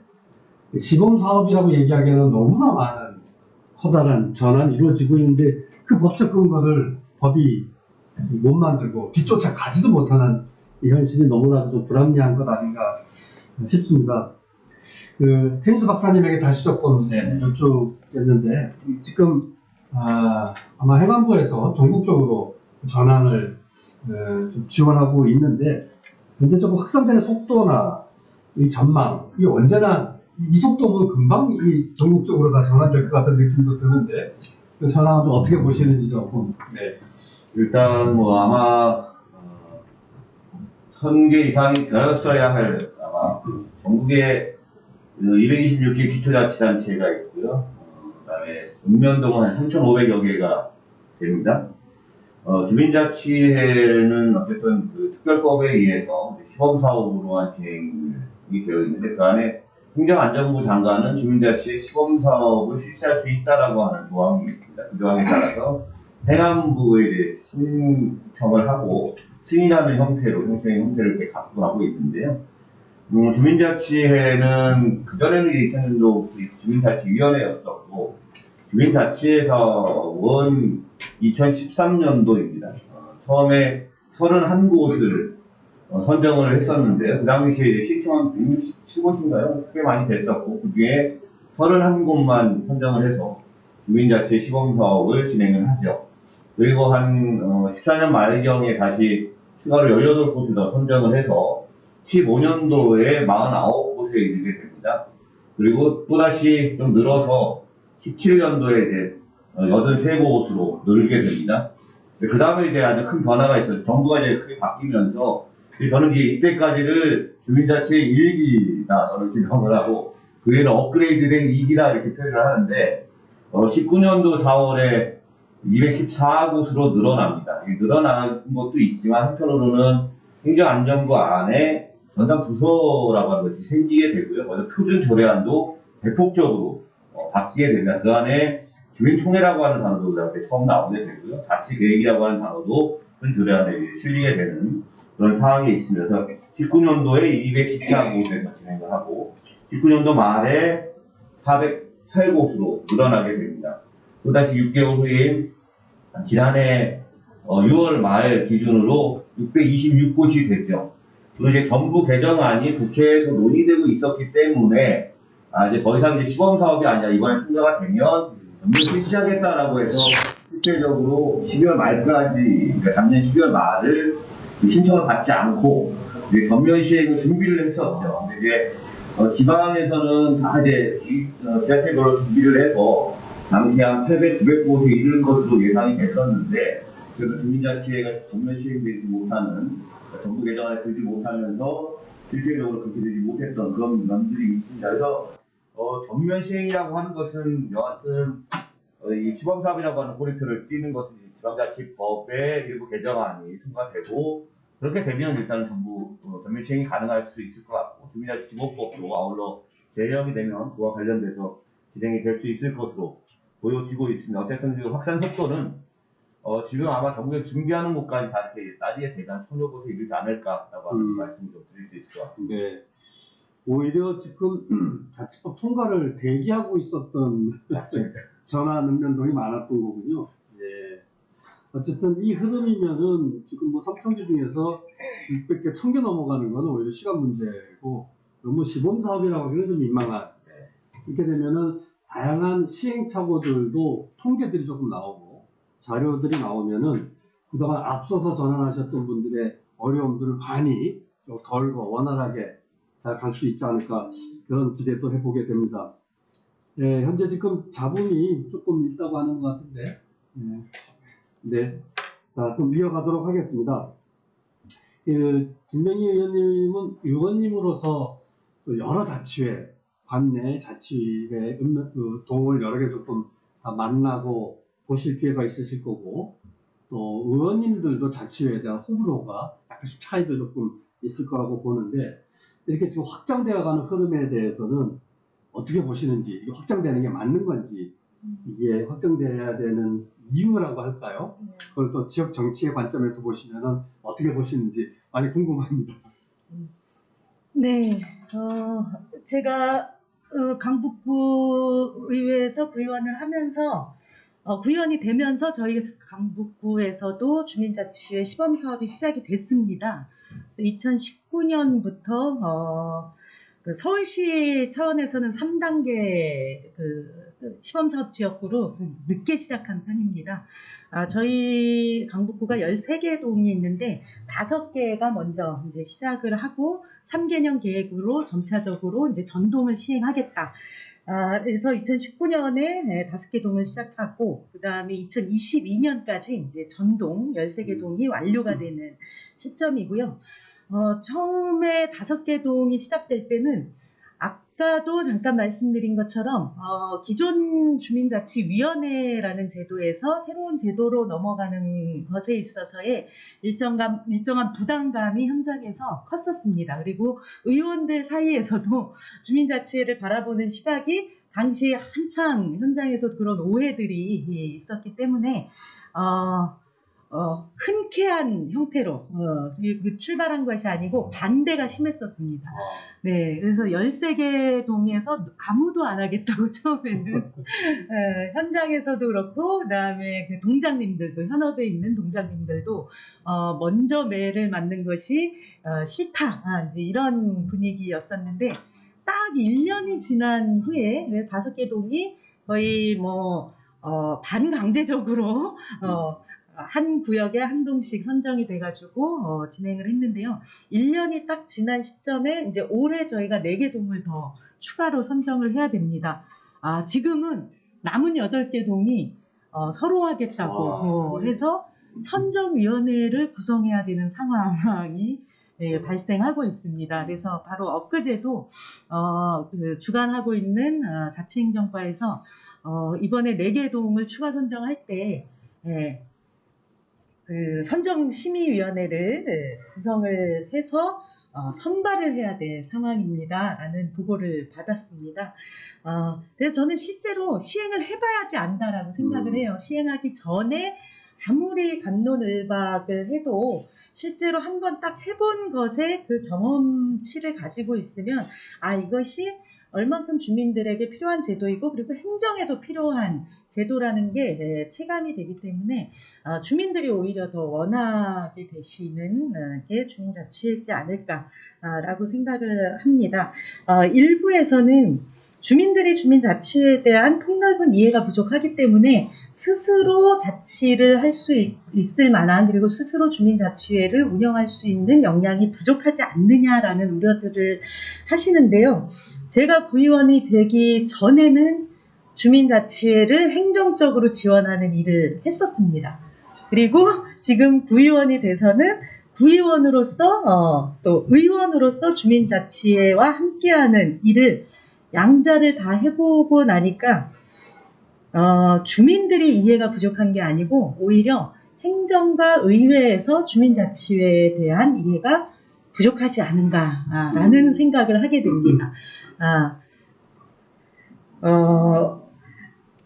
시범사업이라고 얘기하기에는 너무나 많은 커다란 전환이 이루어지고 있는데 그 법적 근거를 법이 못 만들고 뒤쫓아 가지도 못하는 이 현실이 너무나도 좀 불합리한 것 아닌가 싶습니다. 그 테니스 박사님에게 다시 조금 여쭙겠는데 지금 아마 행안부에서 전국적으로 전환을 좀 지원하고 있는데 현재 조금 확산되는 속도나 이 전망 이 언제나 이 속도면 금방 이 전국적으로 다 전환될 것 같은 느낌도 드는데 그 전환을 좀 어떻게 보시는지 조금. 네. 일단 뭐 아마 1000개 이상이 되었어야 할 아마 전국에 226개 기초자치단체가 있고요. 그다음에 읍면동은 한 3,500여 개가 됩니다. 주민자치회는 어쨌든 그 특별법에 의해서 시범사업으로만 진행이 되어 있는데 그 안에 행정안전부 장관은 주민자치의 시범사업을 실시할 수 있다라고 하는 조항이 있습니다. 그 조항에 따라서 행안부에 이제 신청을 하고 승인하는 형태로 행정의 형태를 이렇게 갖고 가고 있는데요. 주민자치회는 그전에는 2000년도 주민자치위원회였었고 주민자치에서는 2013년도입니다. 처음에 31곳을 선정을 했었는데요. 그 당시에 시청은 167곳인가요? 꽤 많이 됐었고 그 중에 31곳만 선정을 해서 주민자치 시범사업을 진행을 하죠. 그리고 한 14년 말경에 다시 추가로 18곳을 더 선정을 해서 15년도에 49곳에 이르게 됩니다. 그리고 또다시 좀 늘어서 17년도에 이제 83곳으로 늘게 됩니다. 그 다음에 이제 아주 큰 변화가 있어요. 정부가 이제 크게 바뀌면서 저는 이제 이때까지를 주민자치의 1기다 저는 기억을 하고 그 외에는 업그레이드된 2기다 이렇게 표현을 하는데 19년도 4월에 214곳으로 늘어납니다. 늘어난 것도 있지만 한편으로는 행정안전부 안에 전담 부서라고 하는 것이 생기게 되고요. 그래서 표준 조례안도 대폭적으로 바뀌게 됩니다. 그 안에 주민총회라고 하는 단어도 그다음에 처음 나오게 되고요. 자치계획이라고 하는 단어도 표준 조례안에 실리게 되는 그런 상황이 있으면서 19년도에 214곳에서 진행을 하고 19년도 말에 408곳으로 늘어나게 됩니다. 또다시 6개월 후인 지난해 6월 말 기준으로 626곳이 됐죠. 그리고 이제 정부 개정안이 국회에서 논의되고 있었기 때문에 이제 더 이상 이제 시범사업이 아니라 이번에 통과가 되면 전면 실시하겠다라고 해서 실제적으로 12월 말까지, 그러니까 작년 12월 말을 신청을 받지 않고 이제 전면 시행을 준비를 했었죠. 근데 이제 지방에서는 다 이제 지자체별로 준비를 해서 당시 한 800, 900곳에 이르는 것으로 예상이 됐었는데 그래서 주민자치회가 전면 시행되지 못하는 정부 개정안에 들지 못하면서 실질적으로 그렇게 되지 못했던 그런 면들이 있습니다. 그래서 전면 시행이라고 하는 것은 여하튼 이 시범사업이라고 하는 꼬리표를 띄는 것은 지방자치법의 일부 개정안이 통과되고 그렇게 되면 일단 전부 전면 시행이 가능할 수 있을 것 같고 주민자치기본법도 아울러 제정이 되면 그와 관련돼서 진행이 될 수 있을 것으로 보여지고 있습니다. 어쨌든 그 확산 속도는 지금 아마 정부에서 준비하는 곳까지 다 이렇게 따지게 되면 1000여 곳에 이르지 않을까라고 하는 말씀을 좀 드릴 수 있을 것 같습니다. 네. 오히려 지금 자치법 통과를 대기하고 있었던 전환 읍면동이 많았던 거군요. 예. 어쨌든 이 흐름이면은 지금 뭐 3,000개 중에서 600개, 1,000개 넘어가는 건 오히려 시간 문제고 너무 시범사업이라고 하기는 좀 민망한. 이렇게 되면은 다양한 시행착오들도 통계들이 조금 나오고 자료들이 나오면은 그동안 앞서서 전환하셨던 분들의 어려움들을 많이 좀 덜고 원활하게 잘 갈 수 있지 않을까 그런 기대도 해보게 됩니다. 네, 현재 지금 잡음이 조금 있다고 하는 것 같은데 네, 자 그럼 이어가도록 하겠습니다. 김명희 의원님은 의원님으로서 여러 자치회, 관내 자치회 동을 여러 개 조금 다 만나고 보실 기회가 있으실 거고 또 의원님들도 자치회에 대한 호불호가 약간씩 차이도 조금 있을 거라고 보는데 이렇게 지금 확장되어가는 흐름에 대해서는 어떻게 보시는지 이게 확장되는 게 맞는 건지 이게 확장돼야 되는 이유라고 할까요? 그걸 또 지역 정치의 관점에서 보시면은 어떻게 보시는지 많이 궁금합니다. 네, 제가 강북구 의회에서 구의원을 하면서 구의원이 되면서 저희 강북구에서도 주민자치회 시범사업이 시작이 됐습니다. 2019년부터 그 서울시 차원에서는 3단계 그 시범사업 지역구로 늦게 시작한 편입니다. 저희 강북구가 13개 동이 있는데 5개가 먼저 이제 시작을 하고 3개년 계획으로 점차적으로 이제 전동을 시행하겠다. 그래서 2019년에 5개 동을 시작하고, 그 다음에 2022년까지 이제 전동 13개 동이 완료가 되는 시점이고요. 처음에 5개 동이 시작될 때는 아까도 잠깐 말씀드린 것처럼 기존 주민자치위원회라는 제도에서 새로운 제도로 넘어가는 것에 있어서의 일정한 부담감이 현장에서 컸었습니다. 그리고 의원들 사이에서도 주민자치회를 바라보는 시각이 당시에 한창 현장에서 그런 오해들이 있었기 때문에 흔쾌한 형태로 출발한 것이 아니고 반대가 심했었습니다. 네, 그래서 13개 동에서 아무도 안 하겠다고 처음에는 현장에서도 그렇고, 그다음에 그 동장님들도, 현업에 있는 동장님들도 먼저 매를 맞는 것이 싫다, 이제 이런 분위기였었는데, 딱 1년이 지난 후에 5개 동이 거의 반강제적으로 한 구역에 한 동씩 선정이 돼가지고 진행을 했는데요. 1년이 딱 지난 시점에 이제 올해 저희가 4개 동을 더 추가로 선정을 해야 됩니다. 지금은 남은 8개 동이 서로 하겠다고 해서 선정위원회를 구성해야 되는 상황이 발생하고 있습니다. 그래서 바로 엊그제도 그 주관하고 있는 자치행정과에서 이번에 4개 동을 추가 선정할 때 그 선정심의위원회를 구성을 해서 선발을 해야 될 상황입니다. 라는 보고를 받았습니다. 그래서 저는 실제로 시행을 해봐야지 안다라고 생각을 해요. 시행하기 전에 아무리 갑론을박을 해도 실제로 한번 딱 해본 것에 그 경험치를 가지고 있으면 이것이 얼만큼 주민들에게 필요한 제도이고, 그리고 행정에도 필요한 제도라는 게 체감이 되기 때문에 주민들이 오히려 더 원하게 되시는 게 주민자치회지 않을까라고 생각을 합니다. 일부에서는 주민들이 주민자치회에 대한 폭넓은 이해가 부족하기 때문에 스스로 자치를 할 수 있을 만한, 그리고 스스로 주민자치회를 운영할 수 있는 역량이 부족하지 않느냐라는 우려들을 하시는데요. 제가 구의원이 되기 전에는 주민자치회를 행정적으로 지원하는 일을 했었습니다. 그리고 지금 구의원이 돼서는 구의원으로서 또 의원으로서 주민자치회와 함께하는 일을 양자를 다 해보고 나니까 주민들이 이해가 부족한 게 아니고 오히려 행정과 의회에서 주민자치회에 대한 이해가 부족하지 않은가라는 생각을 하게 됩니다.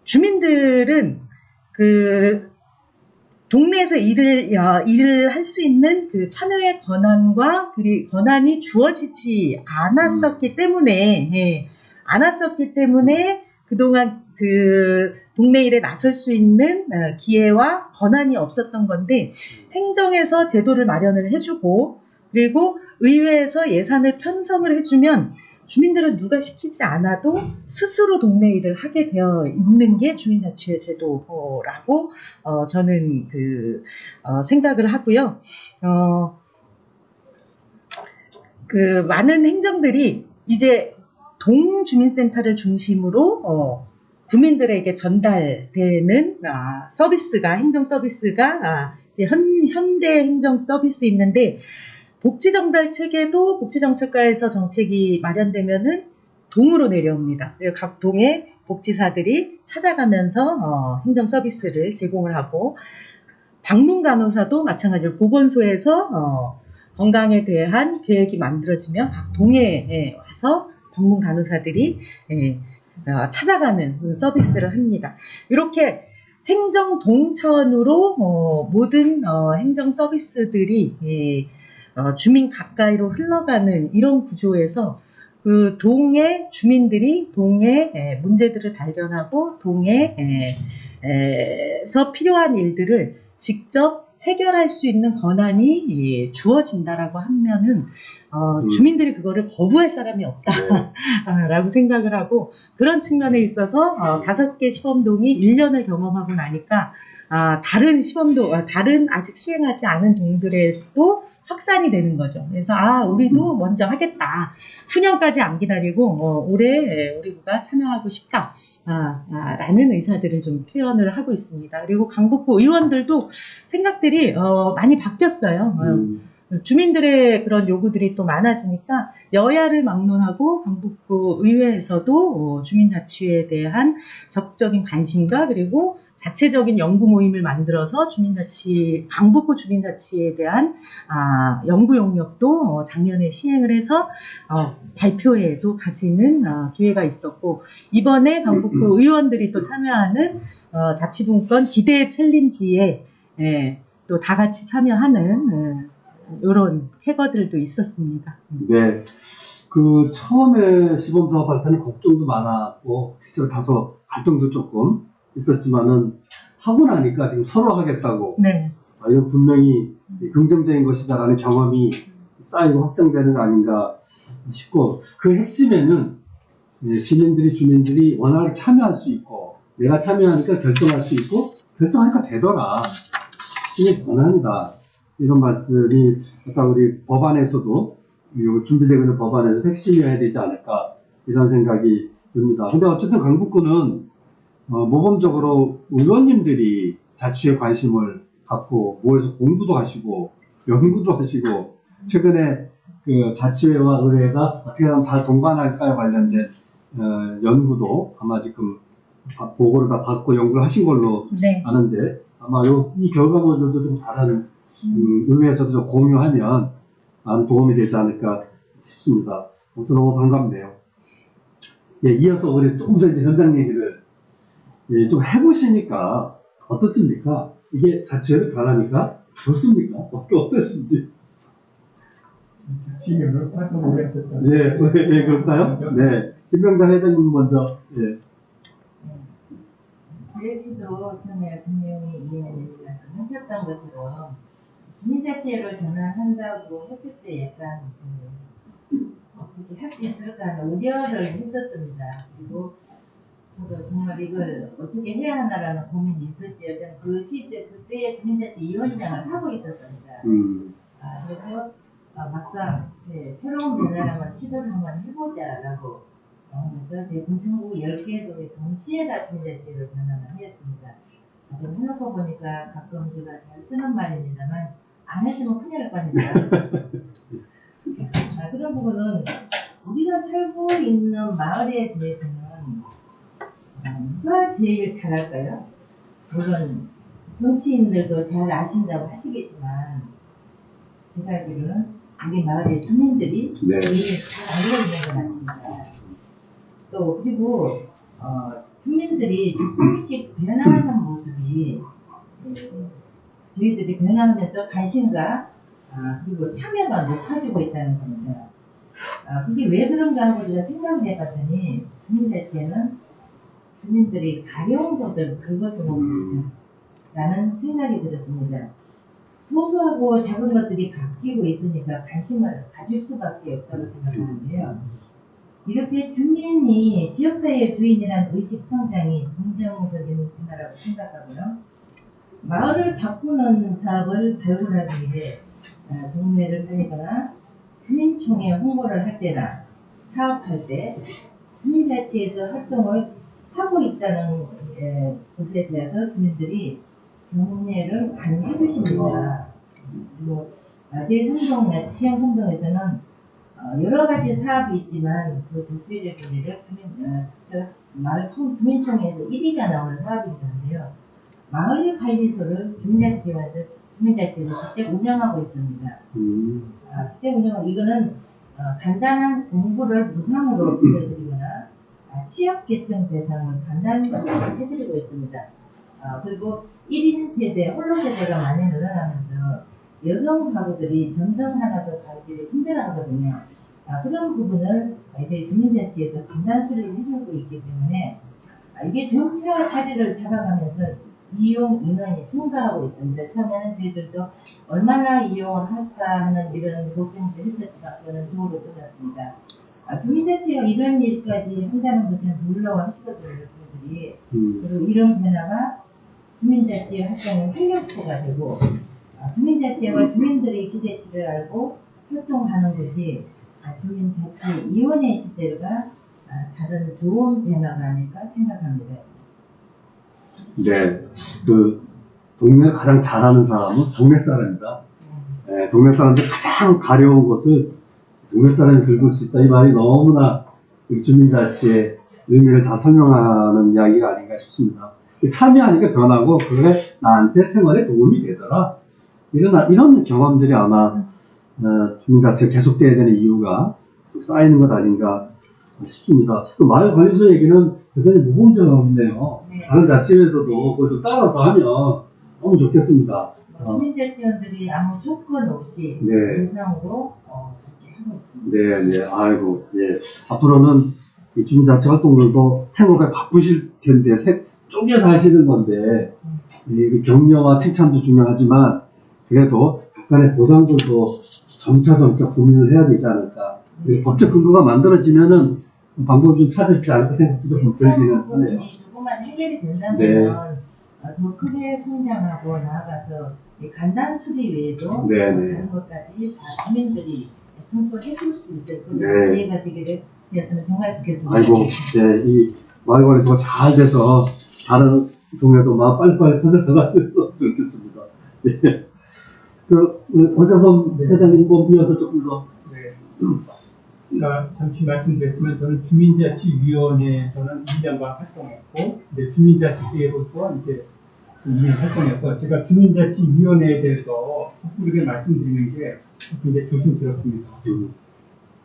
주민들은 그 동네에서 일을 할 수 있는 그 참여의 권한과 권한이 주어지지 않았었기 때문에 그동안 그 동네 일에 나설 수 있는 기회와 권한이 없었던 건데, 행정에서 제도를 마련을 해주고 그리고 의회에서 예산을 편성을 해주면 주민들은 누가 시키지 않아도 스스로 동네 일을 하게 되어 있는 게 주민자치회 제도라고 저는 생각을 하고요. 그 많은 행정들이 이제 동주민센터를 중심으로 구민들에게 전달되는 서비스가, 행정 서비스가 현대 행정 서비스 있는데, 복지정달 체계도 복지정책과에서 정책이 마련되면은 동으로 내려옵니다. 각 동의 복지사들이 찾아가면서 행정 서비스를 제공을 하고, 방문간호사도 마찬가지로 보건소에서 건강에 대한 계획이 만들어지면 각 동에 와서 방문간호사들이 찾아가는 서비스를 합니다. 이렇게 행정동 차원으로 모든 행정 서비스들이 주민 가까이로 흘러가는 이런 구조에서 그 동의 주민들이 동의 문제들을 발견하고 동의에서 필요한 일들을 직접 해결할 수 있는 권한이 주어진다라고 하면은 주민들이 그거를 거부할 사람이 없다라고 생각을 하고, 그런 측면에 있어서 5개 시범동이 1년을 경험하고 나니까 다른 시범동, 다른 아직 시행하지 않은 동들에도 확산이 되는 거죠. 그래서 우리도 먼저 하겠다. 후년까지 안 기다리고 올해 우리가 참여하고 싶다. 라는 의사들을 좀 표현을 하고 있습니다. 그리고 강북구 의원들도 생각들이 많이 바뀌었어요. 주민들의 그런 요구들이 또 많아지니까 여야를 막론하고 강북구 의회에서도 주민자치에 대한 적극적인 관심과 그리고 자체적인 연구 모임을 만들어서 강북구 주민자치에 대한 연구 용역도 작년에 시행을 해서 발표회도 가지는 기회가 있었고, 이번에 강북구 의원들이 또 참여하는 자치분권 기대 챌린지에 또 다 같이 참여하는 이런 쾌거들도 있었습니다. 네. 그 처음에 시범 사업할 때는 걱정도 많았고 실제로 다소 갈등도 조금 있었지만은 하고 나니까 지금 서로 하겠다고. 네. 이건 분명히 긍정적인 것이다라는 경험이 쌓이고 확정되는 거 아닌가 싶고, 그 핵심에는 시민들이 주민들이 원활하게 참여할 수 있고, 내가 참여하니까 결정할 수 있고 결정하니까 되더라. 시민 권한이다. 이런 말씀이 아까 우리 법안에서도 준비되고 있는 법안에서 핵심이어야 되지 않을까 이런 생각이 듭니다. 근데 어쨌든 강북구는 모범적으로 의원님들이 자치에 관심을 갖고 모여서 공부도 하시고 연구도 하시고, 최근에 그 자치회와 의회가 어떻게 하면 잘 동반할까에 관련된 연구도 아마 지금 보고를 다 받고 연구를 하신 걸로 네. 아는데, 아마 이 결과물들도 좀 다른 의회에서도 좀 공유하면 많은 도움이 되지 않을까 싶습니다. 아무튼 너무 반갑네요. 예, 이어서 우리 조금 더 이제 현장 얘기를 좀 해보시니까 어떻습니까? 이게 자체를 잘하니까 좋습니까? 어떠신지. 지금 활동 오래 했었다. 예, 그럴까요? 네. 김병장 회장님 먼저. 예. 제시도 처음에 분명히 이해는 말씀하셨던 것처럼 주민자치로 전환한다고 했을 때 약간 어떻게 할 수 있을까 하는 우려를 했었습니다. 그리고 저도 정말 이걸 어떻게 해야 하나라는 고민이 있었지요. 저는 그 시절 그때 주민자치 위원장을 하고 있었습니다. 그래서 막상 새로운 변화라면 시도를 한번 해보자라고 그래서 제 공천구 10개도 동시에 다 주민자치로 전환을 하였습니다. 좀 해놓고 보니까 가끔 제가 잘 쓰는 말입니다만 안 했으면 큰일 날 뻔했다. 그런 부분은 우리가 살고 있는 마을에 대해서는 누가 제일 잘할까요? 물론 정치인들도 잘 아신다고 하시겠지만 제가 알기로는 우리 마을의 주민들이 제일 잘 알고 있는 것 같습니다. 또 그리고 주민들이 조금씩 변화하는 모습이 저희들이 변화하면서 관심과 그리고 참여가 높아지고 있다는 겁니다. 그게 왜 그런가 하고 제가 생각을 해봤더니 주민자치에는 주민들이 가려운 것을 긁어주는 것이다 라는 생각이 들었습니다. 소소하고 작은 것들이 바뀌고 있으니까 관심을 가질 수밖에 없다고 생각하는데요. 이렇게 주민이 지역사회의 주인이라는 의식 성장이 긍정적인 변화라고 생각하고요. 마을을 바꾸는 사업을 발굴하기 위해 동네를 다니거나 주민총회 홍보를 할 때나 사업할 때 주민자치에서 활동을 하고 있다는 것에 대해서 주민들이 경례를 많이 해주십니다. 그리고 저희 지역 성동에서는 여러 가지 사업이 있지만 그 대표적인 예를 마을 주민총회에서 1위가 나오는 사업이기도 한데요. 마을 관리소를 주민자치에서 직접 운영하고 있습니다. 직접 운영하고 이거는 간단한 공부를 무상으로 빌려드리거나 취약계층 대상을 간단히 해드리고 있습니다. 그리고 1인 세대, 홀로 세대가 많이 늘어나면서 여성 가구들이 전등 하나도 가기를 힘들어하거든요. 그런 부분을 이제 주민자치에서 분단 수리를 해주고 있기 때문에 이게 점차 자리를 잡아가면서 이용 인원이 증가하고 있습니다. 처음에는 저희들도 얼마나 이용을 할까 하는 이런 걱정도 했었지만 도움을 받았습니다. 주민자치가 이런 일까지 한다는 것은 놀라워하시거든요. 분들이. 그리고 이런 변화가 주민자치 활동의 활력소가 되고 주민자치와 주민들의 기대치를 알고 활동하는 것이 주민자치위원회 시절과 다른 좋은 변화가 아닐까 생각합니다. 네, 그 동네 가장 잘하는 사람은 동네 사람이다. 동네 사람들 가장 가려운 것을 동네 사람이 긁을 수 있다. 이 말이 너무나 주민자치의 의미를 다 설명하는 이야기가 아닌가 싶습니다. 참여하니까 변하고 그게 나한테 생활에 도움이 되더라. 이런 경험들이 아마 주민자치가 계속돼야 되는 이유가 쌓이는 것 아닌가 싶습니다. 또 마을 관리소 얘기는 대단히 모범적이네요. 네. 다른 자치에서도 그걸 좀 따라서 하면 너무 좋겠습니다. 주민자치원들이 아무 조건 없이 네. 무상으로 그렇게 하고 있습니다. 네, 아이고, 예. 앞으로는 이 주민자치 활동들도 생업에 바쁘실 텐데, 쪼개서 하시는 건데, 이 격려와 칭찬도 중요하지만, 그래도 약간의 보상들도 점차 고민을 해야 되지 않을까. 법적 근거가 만들어지면은 방법이 좀 찾을지 않을까 생각도 좀 들기는 하네요. 조금만 해결이 된다면 네. 더 크게 성장하고 나아가서 이 간단 수리 외에도 네, 다른 것까지 다 주민들이 청소해 줄 수 있을 네. 그런 기회가 되기를 했으면 정말 좋겠습니다. 아이고, 네, 이 마을관리소가 잘 돼서 다른 동네도 막 빨리빨리 퍼져나갔으면 좋겠습니다. 네. 어제범 회장님 이어서 조금 더. 네. 잠시 말씀드렸지만 저는 주민자치위원회에서는 1년간 활동했고, 이제 주민자치회로서 이제 2년 활동해서 제가 주민자치위원회에 대해서 섣부르게 말씀드리는 게 굉장히 조심스럽습니다.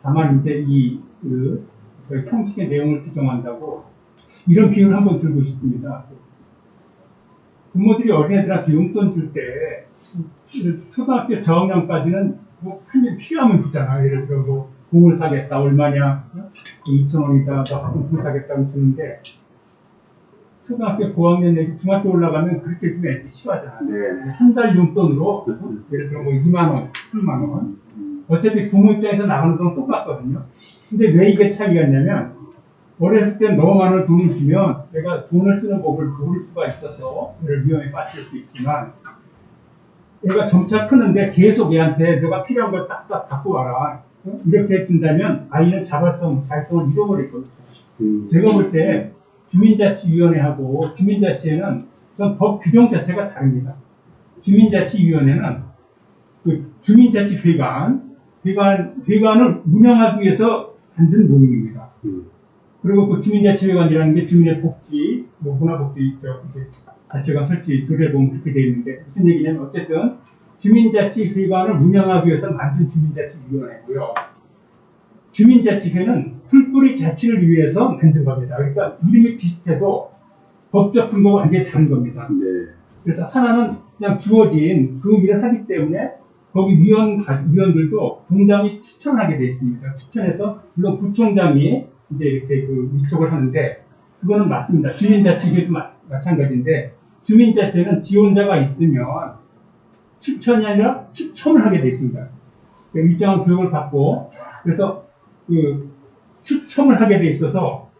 다만 이제 저희 형식의 내용을 규정한다고 이런 비유를 한번 들고 싶습니다. 부모들이 어린애들한테 용돈 줄 때 초등학교 저학년까지는 뭐 사실 필요하면 주잖아요. 예를 들어 뭐 공을 사겠다 얼마냐 2,000원이다 뭐 학생품 사겠다고 주는데 초등학교 고학년 내지 중학교 올라가면 그렇게 주면 애들이 싫어하잖아요. 네. 한 달 용돈으로 예를 들어 뭐 2만 원, 3만 원 어차피 부모 입장에서 나가는 돈 똑같거든요. 근데 왜 이게 차이가 있냐면 어렸을 때 너무 많은 돈을 주면 내가 돈을 쓰는 법을 모를 수가 있어서 위험에 빠질 수 있지만 얘가 점차 크는데 계속 얘한테 내가 필요한 걸 딱딱 갖고 와라 이렇게 준다면 아이는 자발성을 잃어버리거든요. 제가 볼 때 주민자치위원회하고 주민자치회는 우선 법 규정 자체가 다릅니다. 주민자치위원회는 그 주민자치회관을 운영하기 위해서 만든 모임입니다. 그리고 그 주민자치회관이라는 게 주민의 복지, 뭐 문화복지 있죠. 자치회관 설치 조례에 보면 그렇게 되어 있는데 무슨 얘기냐면 어쨌든 주민자치회관을 운영하기 위해서 만든 주민자치위원회고요. 주민자치회는 풀뿌리 자치를 위해서 만든 겁니다. 그러니까 이름이 비슷해도 법적 근거가 완전히 다른 겁니다. 네. 그래서 하나는 그냥 주어진 그 일을 하기 때문에 거기 위원들도 동장이 추천하게 되어 있습니다. 추천해서 물론 부총장이 이제 이렇게 위촉을 하는데 그거는 맞습니다. 주민자치회도 마찬가지인데 주민자치회는 지원자가 있으면 추천이 아니라 추첨을 하게 되어 있습니다. 그러니까 일정한 교육을 받고 그래서 추첨을 하게 돼 있어서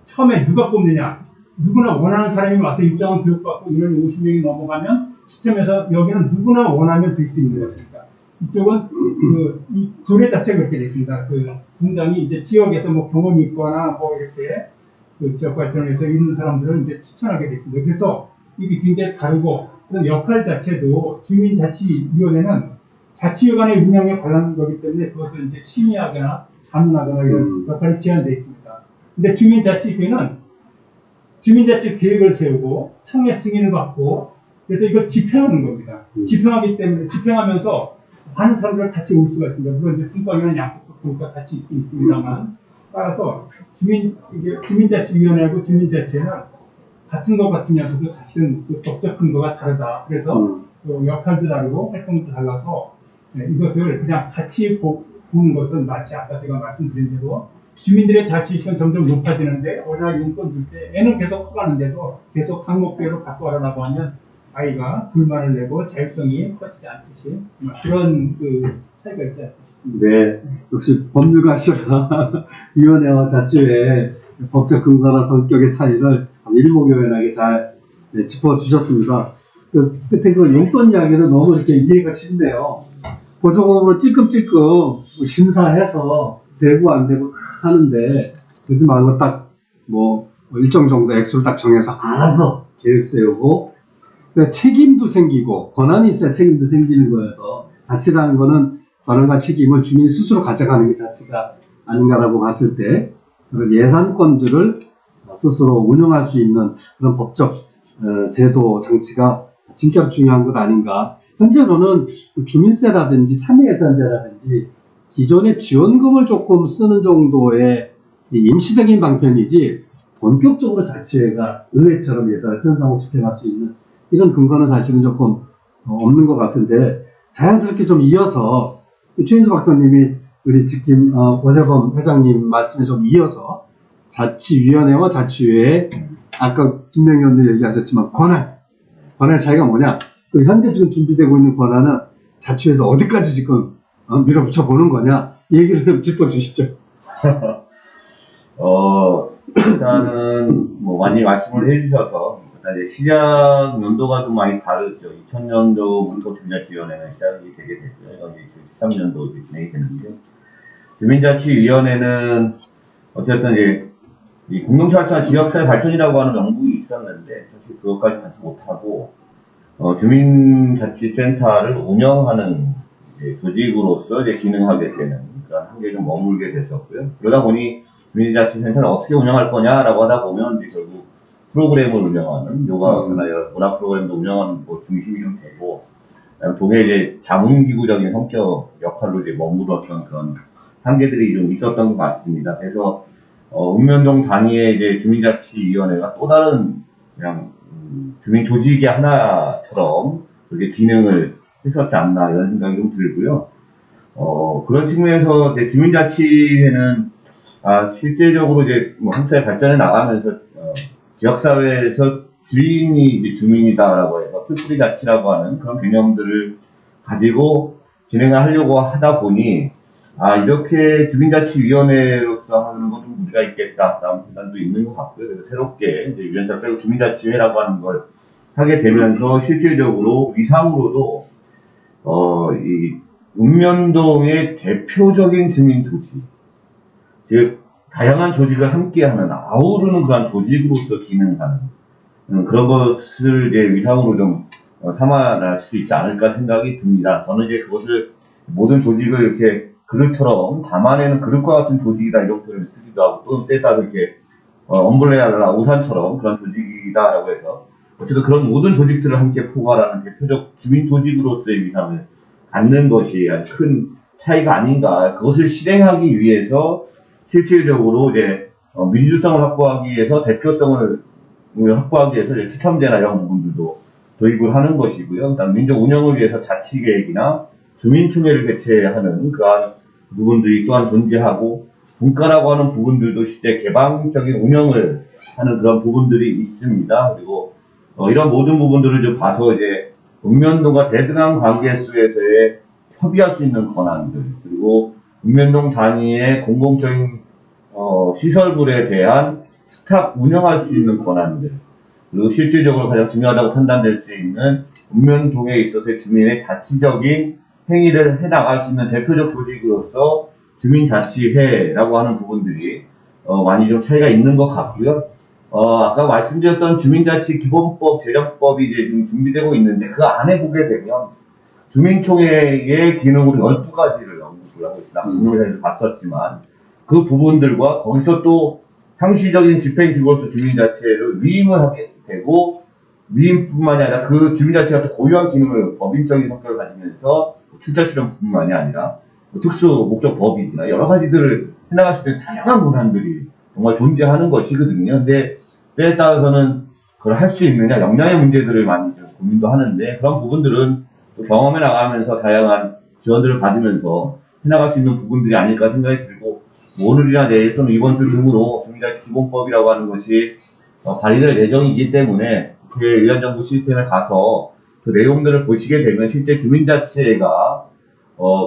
처음에 누가 뽑느냐 누구나 원하는 사람이 와서 일정한 교육받고 인원이 50명이 넘어가면 추첨해서 여기는 누구나 원하면 될 수 있는 것입니다. 이쪽은 이 조례 자체가 그렇게 되어 있습니다. 공장이 이제 지역에서 뭐 경험이 있거나 뭐 이렇게 지역 발전에서 있는 사람들을 이제 추천하게 되어 있습니다. 그래서 이게 굉장히 다르고 그런 역할 자체도 주민자치위원회는 자치회관의 운영에 관한 거기 때문에 그것을 이제 심의하거나 자문하거나 이런 역할이 제한되어 있습니다. 근데 주민자치회는 주민자치 계획을 세우고 청의 승인을 받고 그래서 이걸 집행하는 겁니다. 집행하기 때문에 집행하면서 많은 사람들 같이 올 수가 있습니다. 물론 이제 분과위원 양국과 같이 있긴 있습니다만 따라서 주민자치위원회하고 주민자치회는 같은 것 같으면서도 사실은 그 법적 근거가 다르다. 그래서 그 역할도 다르고 활동도 달라서 이것을 그냥 같이 보는 것은 마치 아까 제가 말씀드린 대로 주민들의 자치심은 점점 높아지는데 어린아이 용돈 줄 때 애는 계속 커가는데도 계속 항목별로 바꿔라라고 하면 아이가 불만을 내고 자율성이 커지지 않듯이 그런 그 차이가 있지 않습니까? 네, 역시 법률가시가 위원회와 자치회의 법적 근거나 성격의 차이를 일목요연하게 잘 짚어주셨습니다. 끝에 그 용돈 이야기는 너무 이렇게 이해가 쉽네요. 보조금으로 찔끔찔끔 심사해서 되고 안 되고 하는데 그러지 말고 딱 뭐 일정 정도 액수를 딱 정해서 알아서 계획 세우고 그러니까 책임도 생기고 권한이 있어야 책임도 생기는 거여서 자치라는 거는 권한과 책임을 주민 스스로 가져가는 게 자치가 아닌가라고 봤을 때 그런 예산권들을 스스로 운영할 수 있는 그런 법적 제도 장치가 진짜 중요한 것 아닌가. 현재로는 주민세라든지 참여예산제라든지 기존의 지원금을 조금 쓰는 정도의 임시적인 방편이지 본격적으로 자치회가 의회처럼 예산을 편성하고 집행할 수 있는 이런 근거는 사실은 조금 없는 것 같은데 자연스럽게 좀 이어서 최인수 박사님이 우리 지금 오세범 회장님 말씀에 좀 이어서 자치위원회와 자치회의 아까 김명희 의원도 얘기하셨지만 권한의 차이가 뭐냐? 현재 지금 준비되고 있는 권한은 자치회에서 어디까지 지금 밀어붙여 보는 거냐? 얘기를 좀 짚어주시죠. 일단은 뭐 많이 말씀을 해주셔서 일단 이제 시작 연도가 좀 많이 다르죠. 2000년도부터 주민자치위원회는 시작이 되게 됐고요. 2013년도 진행이 됐는데 주민자치위원회는 어쨌든 이제 이 공동체 활성화 지역사회 발전이라고 하는 명분이 있었는데 사실 그것까지 가지 못하고 주민자치센터를 운영하는 조직으로서 이제 기능하게 되는 그런 한계에 좀 머물게 됐었고요. 그러다 보니 주민자치센터를 어떻게 운영할 거냐라고 하다 보면 이제 결국 프로그램을 운영하는 요가나 문화 프로그램도 운영하는 뭐 중심이 좀 되고 동해 이제 자문기구적인 성격 역할로 이제 머물렀던 그런 한계들이 좀 있었던 것 같습니다. 그래서 읍면동 단위의 이제 주민자치위원회가 또 다른 그냥 주민 조직의 하나처럼 그렇게 기능을 했었지 않나 이런 생각이 좀 들고요. 그런 측면에서 이제 주민자치회는 실제적으로 이제 뭐 한차의 발전해 나가면서 지역사회에서 주인이 이제 주민이다라고 해서 풀뿌리 자치라고 하는 그런 개념들을 가지고 진행을 하려고 하다 보니 이렇게 주민자치위원회로서 하는 건 좀 무리가 있겠다라는 판단도 있는 것 같고요. 그래서 새롭게 이제 위원장 빼고 주민자치회라고 하는 걸 하게 되면서 실질적으로 위상으로도 이 읍면동의 대표적인 주민 조직, 즉 다양한 조직을 함께하는 아우르는 그런 조직으로서 기능하는 그런 것을 이제 위상으로 좀 삼아낼 수 있지 않을까 생각이 듭니다. 저는 이제 그것을 모든 조직을 이렇게 그릇처럼 담아내는 그릇과 같은 조직이다 이런 표현을 쓰기도 하고 또 때따라 이렇게 엄블레아나 우산처럼 그런 조직이다라고 해서 어쨌든 그런 모든 조직들을 함께 포괄하는 대표적 주민 조직으로서의 위상을 갖는 것이 아주 큰 차이가 아닌가. 그것을 실행하기 위해서 실질적으로 이제 민주성을 확보하기 위해서 대표성을 확보하기 위해서 이제 추첨제나 이런 부분들도 도입을 하는 것이고요. 그다음 민족 운영을 위해서 자치계획이나 주민총회를 개최하는 그러한 부분들이 또한 존재하고 분과라고 하는 부분들도 실제 개방적인 운영을 하는 그런 부분들이 있습니다. 그리고 이런 모든 부분들을 좀 봐서 이제 읍면동과 대등한 관계수에서의 협의할 수 있는 권한들 그리고 읍면동 단위의 공공적인 시설물에 대한 스탑 운영할 수 있는 권한들 그리고 실질적으로 가장 중요하다고 판단될 수 있는 읍면동에 있어서의 주민의 자치적인 행위를 해나갈 수 있는 대표적 조직으로서 주민자치회라고 하는 부분들이 많이 좀 차이가 있는 것 같고요. 아까 말씀드렸던 주민자치기본법, 제정법이 이제 지금 준비되고 있는데 그 안에 보게 되면 주민총회의 기능으로 12가지를 연구를 하고 있습니다. 국무회의를 봤었지만 그 부분들과 거기서 또 상시적인 집행기구로서 주민자치회를 위임을 하게 되고 위임뿐만이 아니라 그 주민자치가 또 고유한 기능을 법인적인 성격을 가지면서 출자 실현뿐만이 아니라 특수 목적 법이나 여러 가지들을 해나갈 수 있는 다양한 권한들이 정말 존재하는 것이거든요. 근데 때에 따라서는 그걸 할 수 있느냐, 역량의 문제들을 많이 좀 고민도 하는데, 그런 부분들은 또 경험해 나가면서 다양한 지원들을 받으면서 해나갈 수 있는 부분들이 아닐까 생각이 들고, 뭐 오늘이나 내일 또는 이번 주 중으로 주민자치 기본법이라고 하는 것이 발의될 예정이기 때문에 국회의원정부 시스템에 가서 그 내용들을 보시게 되면 실제 주민자치가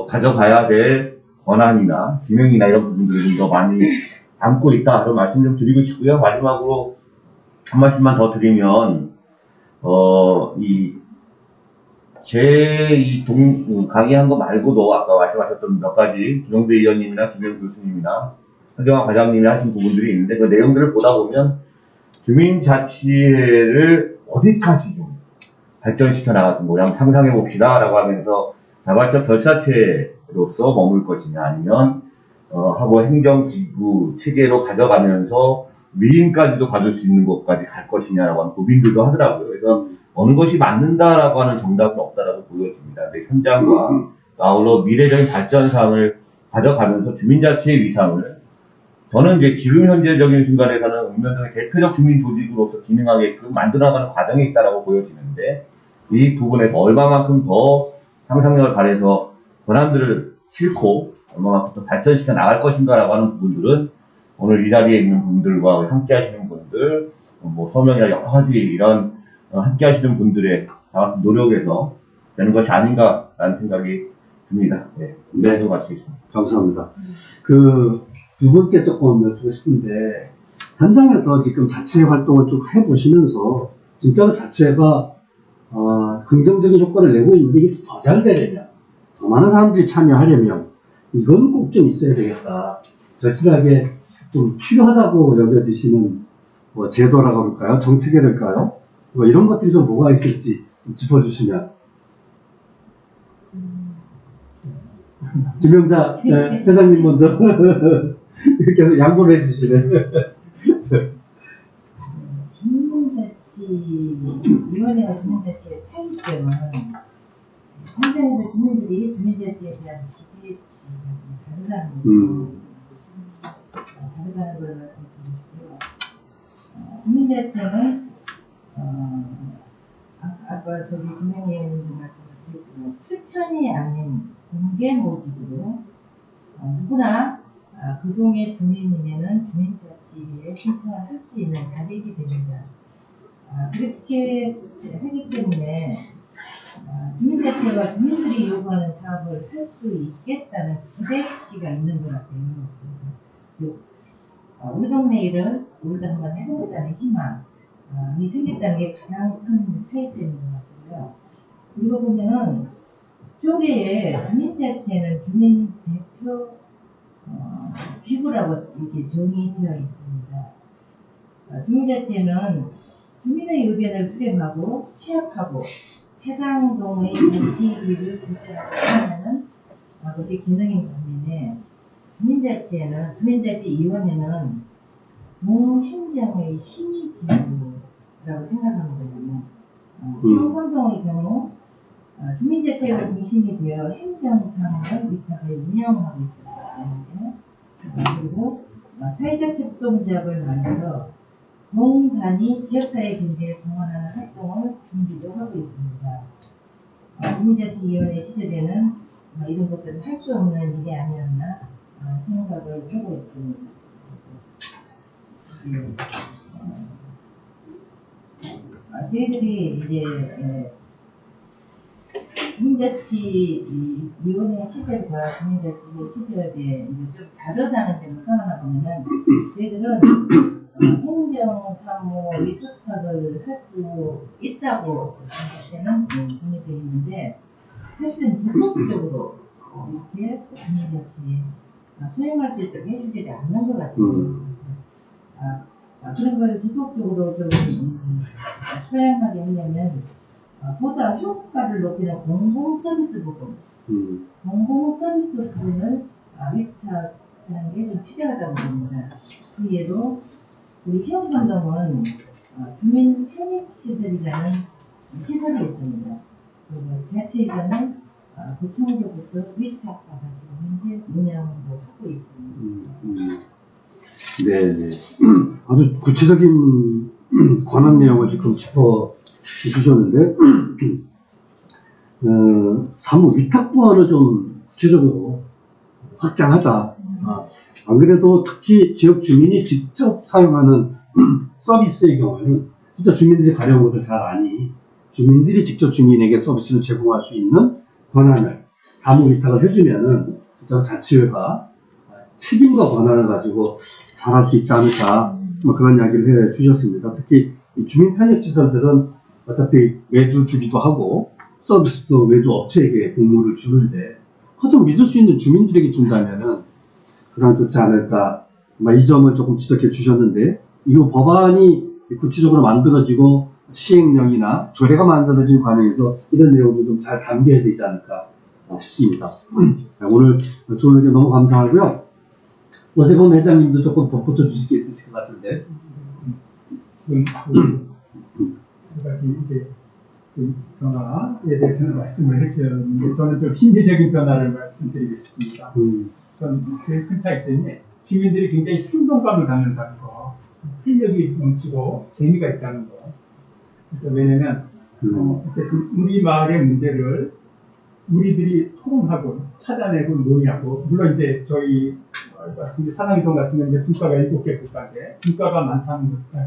가져가야 될 권한이나 기능이나 이런 부분들을 좀 더 많이 담고 있다. 그런 말씀 좀 드리고 싶고요. 마지막으로 한 말씀만 더 드리면, 강의한 거 말고도 아까 말씀하셨던 몇 가지 김영배 의원님이나 김영 교수님이나 한정환 과장님이 하신 부분들이 있는데 그 내용들을 보다 보면 주민자치를 어디까지 좀 발전시켜 나가는 모양 상상해 봅시다 라고 하면서 자발적 결사체로서 머물 것이냐 아니면 하고 행정기구 체계로 가져가면서 위임까지도 받을 수 있는 것까지 갈 것이냐라고 하는 고민들도 하더라고요. 그래서 어느 것이 맞는다라고 하는 정답은 없다라고 보여집니다. 근데 현장과 아울러 미래적인 발전상을 가져가면서 주민자치의 위상을 저는 이제 지금 현재적인 순간에서는 읍면동의 대표적 주민 조직으로서 기능하게끔 만들어가는 과정에 있다라고 보여지는데 이 부분에서 얼마만큼 더 상상력을 발휘해서 권한들을 싣고 얼마만큼 더 발전시켜 나갈 것인가라고 하는 부분들은 오늘 이 자리에 있는 분들과 함께 하시는 분들, 뭐 서명이나 여러 가지 이런 함께 하시는 분들의 노력에서 되는 것이 아닌가라는 생각이 듭니다. 네. 네. 갈 수 있습니다. 감사합니다. 두 분께 조금 여쭙고 싶은데, 현장에서 지금 자체 활동을 쭉 해보시면서, 진짜로 자체가, 긍정적인 효과를 내고 있는데, 이게 더 잘 되려면, 더 많은 사람들이 참여하려면, 이건 꼭 좀 있어야 되겠다. 절실하게 좀 필요하다고 여겨지시는, 제도라고 할까요? 정책이랄까요? 이런 것들이 좀 뭐가 있을지 좀 짚어주시면. 김영자 회장님 먼저. 계속 양보를 해주시네. 주민자치위원회와 주민자치의 차이점은 현장에서 주민들이 주민자치에 대한 기대치가 다르다는 거죠. 다르다는 걸 말씀드리고 싶고요. 주민자치는 아까 저기 김영희님도 말씀하셨지만 추천이 아닌 공개 모집으로 누구나 그 동의 주민이면은 주민자치에 신청을 할 수 있는 자격이 됩니다. 그렇게 하기 때문에 주민자치가 주민들이 요구하는 사업을 할 수 있겠다는 기대치가 있는 것 같아요. 그래서 우리 동네 일을 우리도 한번 해보겠다는 희망이 생겼다는 게 가장 큰 차이점인 것 같고요. 그리고 보면은 조례에 주민자치에는 주민대표 기구라고 이렇게 정의되어 있습니다. 주민자치에는 주민의 의견을 수렴하고 취합하고 해당 동의 정치기를 결정하는 것이 기능인 반면에 주민자치위원회는 동행정의 신의기구라고 생각하는 거거든요. 형선동의 경우 주민자치가 중심이 되어 행정상을 위탁하여 운영하고 있습니다. 그리고 사회적 협동조합을 만들어 동단위 지역사회 경제에 동원하는 활동을 준비도 하고 있습니다. 주민자치위원회 시절에는 이런 것들은 할 수 없는 일이 아니었나 생각을 하고 있습니다. 저희들이 이제 주민자치위원회 시절과 주민자치 시절에 이제 좀 다르다는 점을 표현하다 보면은 저희들은 행정사무의 수탁을 할 수 있다고 자체는 정해져 있는데 사실은 적극적으로 이렇게 주민자치에 수행할 수 있도록 해주지 않는 것 같아요. 그런 걸 적극적으로 좀 수행하게 하려면 보다 효과를 높이는 공공서비스 부분, 공공서비스 부분을 위탁하는 게 좀 필요하다고 봅니다. 그 예로 우리 희용운동은 주민 편익시설이라는 시설이 있습니다. 그리고 자치회장은 교통으로부터 위탁받아서 현재 운영도 하고 있습니다. 네. 아주 구체적인 관한 내용을 지금 짚어 주셨는데, 사무 위탁 보안을 좀 구체적으로 확장하자. 안 그래도 특히 지역 주민이 직접 사용하는 서비스의 경우에는 진짜 주민들이 가려운 곳을 잘 아니 주민들이 직접 주민에게 서비스를 제공할 수 있는 권한을 사무 위탁을 해주면은 진짜 자치회가 책임과 권한을 가지고 잘할 수 있지 않을까 뭐 그런 이야기를 해 주셨습니다. 특히 이 주민 편입 시설들은 어차피 외주 주기도 하고 서비스도 외주 업체에게 공모를 주는데 좀 믿을 수 있는 주민들에게 준다면은 가장 좋지 않을까. 이 점을 조금 지적해 주셨는데, 이거 법안이 구체적으로 만들어지고 시행령이나 조례가 만들어진 과정에서 이런 내용도 좀 잘 담겨야 되지 않을까 싶습니다. 오늘 좋은 의견 너무 감사하고요. 오세범 회장님도 조금 덧붙여 주실 게 있으실 것 같은데. 이제 그 변화에 대해서는 말씀을 해주셨는데 저는 좀 심리적인 변화를 말씀드리겠습니다. 저는 제일 큰 차이점이 주민들이 굉장히 생동감을 갖는다는 거, 활력이 넘치고 재미가 있다는 거. 그래서 왜냐면 어쨌든 우리 마을의 문제를 우리들이 토론하고 찾아내고 논의하고 물론 이제 저희 사랑이동 같은 경우는 분과가 7개 분과인데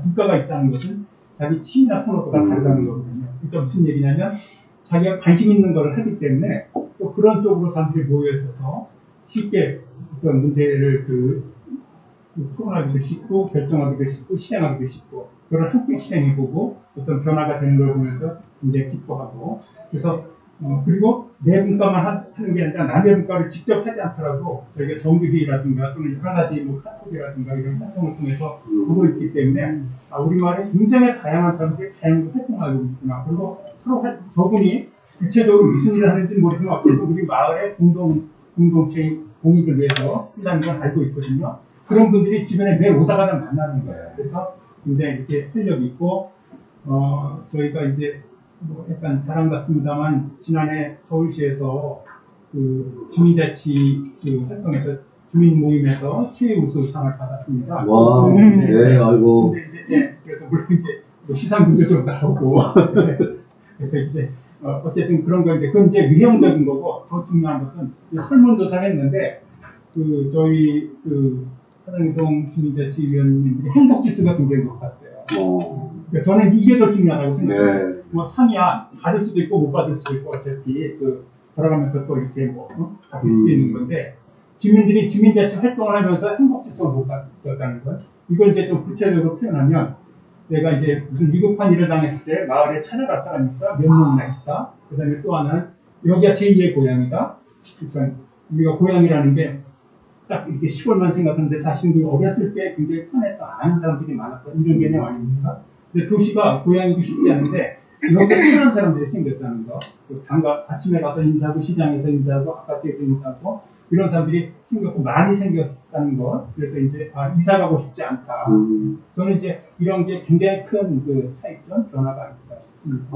분과가 있다는 것은 자기 취미나 선호도가 다르다는 거거든요. 그러니까 무슨 얘기냐면 자기가 관심 있는 걸 하기 때문에 또 그런 쪽으로 사람들이 모여있어서 쉽게 어떤 문제를 토론하기도 쉽고 결정하기도 쉽고 실행하기도 쉽고 그걸 함께 실행해보고 어떤 변화가 되는 걸 보면서 굉장히 기뻐하고 그래서 그리고 내 분과만 하는 게 아니라 남의 분과를 직접 하지 않더라도 저희가 정규회의라든가 또는 여러 가지 카톡이라든가 이런 활동을 통해서 보고 있기 때문에 우리 마을에 굉장히 다양한 사람들이 다양하게 활동하고 있구나. 그리고 서로 저분이 구체적으로 무슨 일을 하는지는 모르지만 어쨌든 우리 마을의 공동체의 공익을 위해서 한다는 걸 알고 있거든요. 그런 분들이 주변에 매일 오다가다 만나는 거예요. 그래서 굉장히 이렇게 활력이 있고 저희가 이제 약간 자랑 같습니다만 지난해 서울시에서 그 주민자치 활동에서 주민 모임에서 최우수상을 받았습니다. 와, 네, 아이고. 근데 이제 그래서 물론 이제 시상금도 좀 나오고 그래서 이제 어쨌든 그런 건데 그건 이제 위형적인 거고 더 중요한 것은 설문조사를 했는데 저희 사랑이동 주민자치위원님들이 행복지수가 굉장히 높았어요. 그러니까 저는 이게 더 중요하다고 생각해요. 네. 상이야 받을 수도 있고 못 받을 수도 있고 어차피 돌아가면서 또 이렇게 받을 수도 있는 건데 주민들이 주민자치 활동을 하면서 행복지수가 높았다는 것 이걸 이제 좀 구체적으로 표현하면 내가 이제 무슨 위급한 일을 당했을 때 마을에 찾아갈 사람이니까 몇 명이나 있다. 그 다음에 또 하나는 여기가 제2의 고향이다. 그러니까 우리가 고향이라는 게 딱 이렇게 시골만 생각하는데 사실 어렸을 때 굉장히 편했다. 아는 사람들이 많았다. 이런 개념 아닙니까? 근데 도시가 고향이기 쉽지 않은데 여기서 편한 사람들이 생겼다는 거. 아침에 가서 인사하고 시장에서 인사하고 아파트에서 인사하고 이런 사람들이 생겼고 많이 생겼다는 거. 그래서 이제 이사 가고 싶지 않다. 저는 이제 이런 게 굉장히 큰 차이점 변화가 아닐까 싶습니다.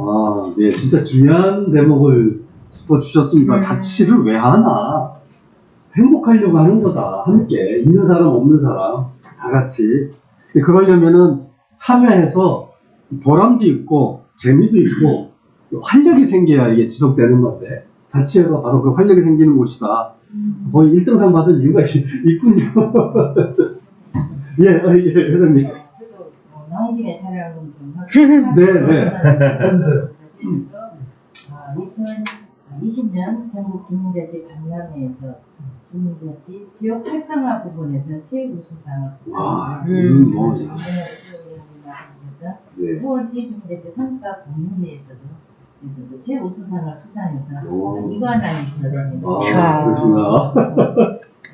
네, 진짜 중요한 대목을 짚어주셨습니다. 자치를 왜 하나? 행복하려고 하는 거다. 함께 있는 사람 없는 사람 다 같이. 그러려면은 참여해서 보람도 있고 재미도 있고 활력이 생겨야 이게 지속되는 건데 자치회가 바로 그 활력이 생기는 곳이다. 거의 1등상 받을 이유가 있군요. 예, 회장님. 그래도 나온 김에 자랑은 좀 하고. 네. 해주세요. 2020년 전국 주민자치 박람회에서 주민자치 지역 활성화 부분에서 최우수상을 수상했습니다. 네. 서울시 주민자치 성과 공유회에서도 최우수상을 수상해서 이관왕이 되었습니다. 그렇구나.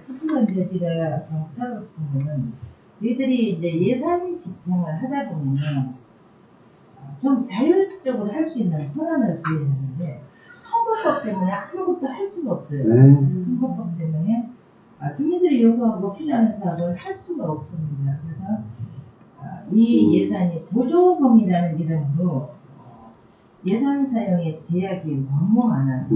특히나 이제 제가 하고 싶은 거는 저희들이 이제 예산 집행을 하다 보면 좀 자율적으로 할 수 있는 권한을 줘야 되는데 선거법 때문에 아무것도 할 수가 없어요. 선거법 때문에 주민들이 요구하고 필요한 사업을 할 수가 없습니다. 그래서 이 예산이 보조금이라는 이름으로 예산 사용에 제약이 너무 많아서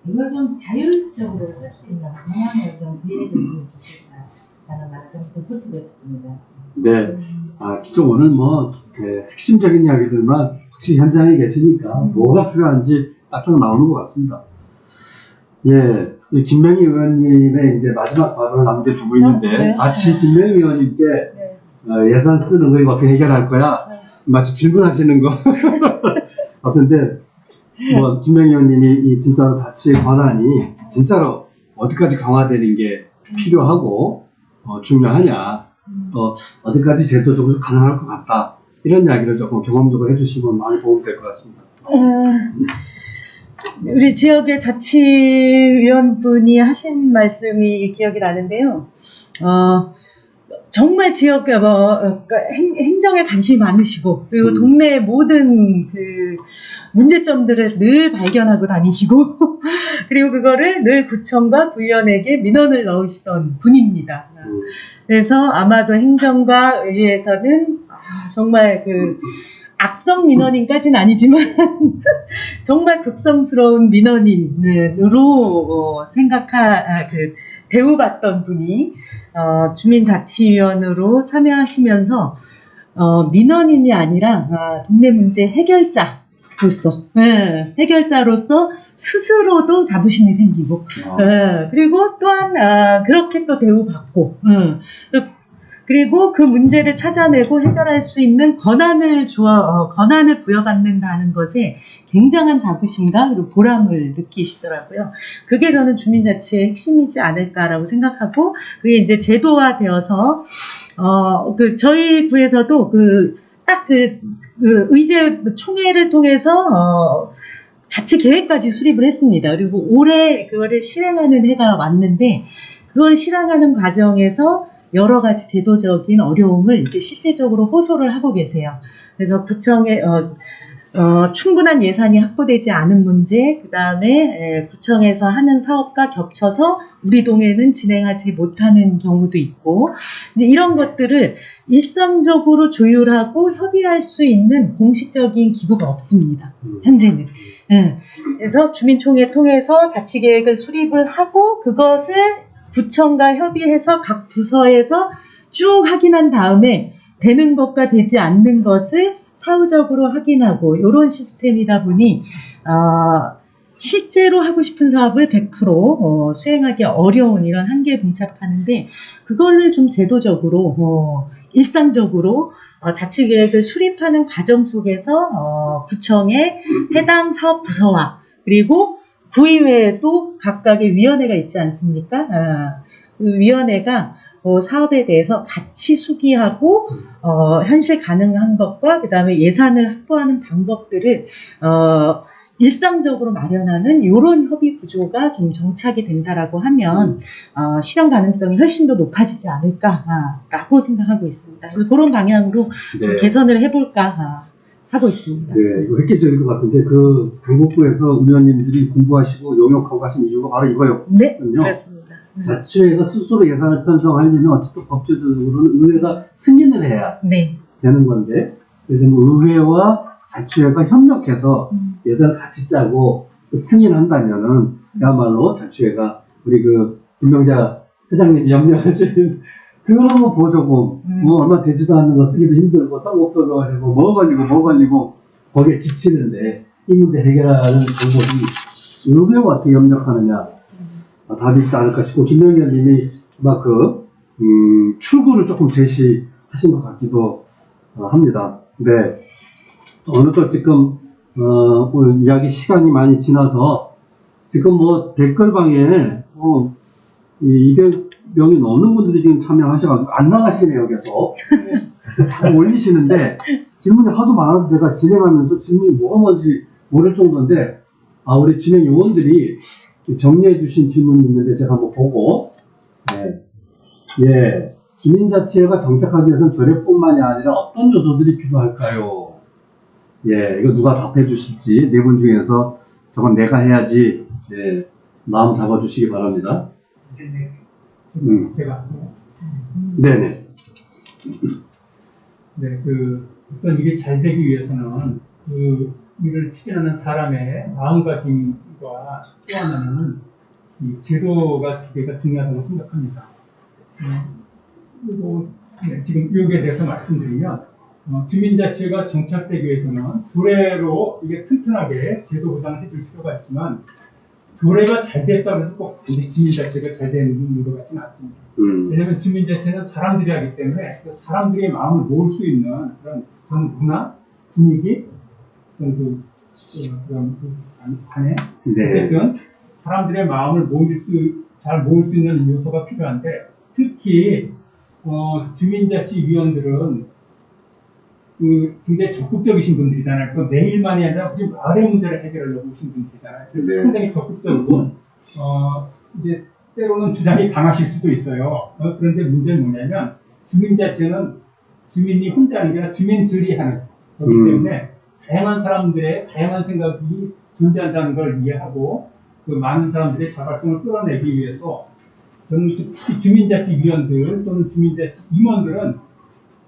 이걸 좀 자율적으로 쓸 수 있는 방안을 좀 구해줬으면 좋겠다. 하는 말을 좀 덧붙이고 싶습니다. 네. 기존 오늘 핵심적인 이야기들만 확실히 현장에 계시니까 뭐가 필요한지 딱 나오는 것 같습니다. 예. 이 김명희 의원님의 이제 마지막 발언을 남겨두고 있는데, 네. 마치 김명희 의원님께 예산 쓰는 거 이거 어떻게 해결할 거야? 마치 질문하시는 거 같은데, 김명희 의원님이 이 진짜로 자치의 권한이 진짜로 어디까지 강화되는 게 필요하고, 중요하냐, 어디까지 제도적으로 가능할 것 같다. 이런 이야기를 조금 경험적으로 해주시면 많이 도움이 될 것 같습니다. 우리 지역의 자치위원분이 하신 말씀이 기억이 나는데요. 정말 지역 행정에 관심이 많으시고, 그리고 동네의 모든 그 문제점들을 늘 발견하고 다니시고, 그리고 그거를 늘 구청과 구의원에게 민원을 넣으시던 분입니다. 그래서 아마도 행정과 의회에서는 정말 그 악성 민원인까지는 아니지만 정말 극성스러운 민원인으로 대우받던 분이 주민자치위원으로 참여하시면서 민원인이 아니라 동네 문제 해결자로서 스스로도 자부심이 생기고 그리고 또한 그렇게 또 대우받고 그리고 그 문제를 찾아내고 해결할 수 있는 권한을 부여받는다는 것에 굉장한 자부심과 그리고 보람을 느끼시더라고요. 그게 저는 주민자치의 핵심이지 않을까라고 생각하고, 그게 이제 제도화되어서 저희 구에서도 의제 총회를 통해서 자치 계획까지 수립을 했습니다. 그리고 올해 그거를 실행하는 해가 왔는데, 그걸 실행하는 과정에서 여러 가지 제도적인 어려움을 이제 실질적으로 호소를 하고 계세요. 그래서 구청에 충분한 예산이 확보되지 않은 문제, 그 다음에 구청에서 하는 사업과 겹쳐서 우리 동에는 진행하지 못하는 경우도 있고, 이제 이런 것들을 일상적으로 조율하고 협의할 수 있는 공식적인 기구가 없습니다. 현재는. 그래서 주민총회 통해서 자치계획을 수립을 하고 그것을 구청과 협의해서 각 부서에서 쭉 확인한 다음에 되는 것과 되지 않는 것을 사후적으로 확인하고, 이런 시스템이다 보니 실제로 하고 싶은 사업을 100% 수행하기 어려운 이런 한계에 봉착하는데, 그거를 좀 제도적으로 일상적으로 자치계획을 수립하는 과정 속에서 구청의 해당 사업 부서와 그리고 구의회에도 각각의 위원회가 있지 않습니까? 그 위원회가 사업에 대해서 같이 수기하고 현실 가능한 것과 그 다음에 예산을 확보하는 방법들을 일상적으로 마련하는 이런 협의 구조가 좀 정착이 된다라고 하면 실현 가능성이 훨씬 더 높아지지 않을까라고 생각하고 있습니다. 그런 방향으로 개선을 해볼까 하고 있습니다. 네, 이거 획기적인 것 같은데, 강북구에서 의원님들이 공부하시고 용역하고 하신 이유가 바로 이거였거든요. 네, 그렇습니다. 자치회가 스스로 예산을 편성하려면 어쨌든 법제적으로는 의회가 승인을 해야 되는 건데, 그래서 의회와 자치회가 협력해서 예산을 같이 짜고 또 승인한다면은 그야말로 자치회가 우리 김명자 회장님이 염려하시는 그런 보조금 얼마 되지도 않는 거 쓰기도 힘들고 선거표도 걸리고 뭐 걸리고 거기에 지치는데, 이 문제 해결하는 방법이 의회와 어떻게 협력하느냐 답이 있지 않을까 싶고, 김명희 의원님이 막 출구를 조금 제시하신 것 같기도 합니다. 네. 어느덧 지금 오늘 이야기 시간이 많이 지나서 지금 댓글방에 200명이 넘는 분들이 지금 참여하셔가지고 안 나가시네요. 계속 잘 올리시는데 질문이 하도 많아서 제가 진행하면서 질문이 뭐가 뭔지 모를 정도인데, 우리 진행 요원들이 정리해 주신 질문이 있는데 제가 한번 보고, 주민자치회가 정착하기 위해서는 조례뿐만이 아니라 어떤 요소들이 필요할까요? 이거 누가 답해 주실지, 네 분 중에서 저건 내가 해야지, 마음 잡아주시기 바랍니다. 제가. 네네. 어떤 일이 잘 되기 위해서는 일을 추진하는 사람의 마음가짐과 또 하나는 이 제도가 두 개가 중요하다고 생각합니다. 그리고 지금 여기에 대해서 말씀드리면 주민자치가 정착되기 위해서는 조례로 이게 튼튼하게 제도 보장을 해줄 필요가 있지만 조례가 잘 됐다고 해서 꼭 주민자치가 잘 되는 것 같지는 않습니다. 왜냐하면 주민자치는 사람들이 하기 때문에 사람들의 마음을 모을 수 있는 그런 문화, 분위기, 그런 안에 어쨌든 사람들의 마음을 잘 모을 수 있는 요소가 필요한데 특히 주민자치위원들은 굉장히 적극적이신 분들이잖아요. 그 내일만이 아니라 지금 마을의 문제를 해결하려고 오신 분들이잖아요. 그래서 상당히 적극적이고 이제 때로는 주장이 강하실 수도 있어요. 그런데 문제는 뭐냐면 주민자치는 주민이 혼자 하는 게 아니라 주민들이 하는 거기 때문에 다양한 사람들의 다양한 생각이 존재한다는 걸 이해하고 그 많은 사람들의 자발성을 끌어내기 위해서 저는 특히 주민자치위원들 또는 주민자치 임원들은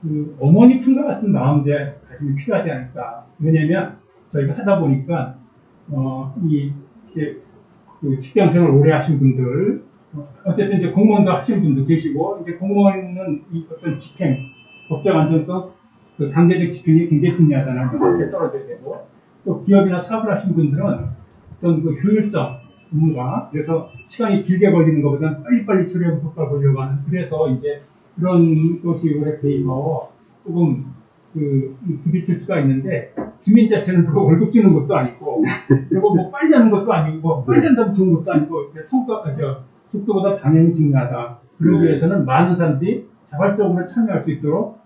그 어머니 품과 같은 마음들 가지면 필요하지 않을까. 왜냐면 저희가 하다 보니까 그 직장생활 오래 하신 분들 어쨌든 이제 공무원도 하신 분도 계시고 이제 공무원은 이 어떤 집행, 법적 안전성, 그 강제적 집행이 굉장히 중요하잖아요. 그렇게 떨어져야 되고 또 기업이나 사업을 하신 분들은 어떤 그 효율성 업무가 그래서 시간이 길게 걸리는 것보다는 빨리빨리 처리하고 효과 보려고 하는 그래서 이제 그런 것이 오래 돼서 조금 부딪힐 수가 있는데 주민자체는 또 월급 주는 것도 아니고 그리고 뭐 빨리 하는 것도 아니고 빨리 한다고 좋은 것도 아니고 속도보다 방향이 중요하다. 그러기 위해서는 많은 사람들이 자발적으로 참여할 수 있도록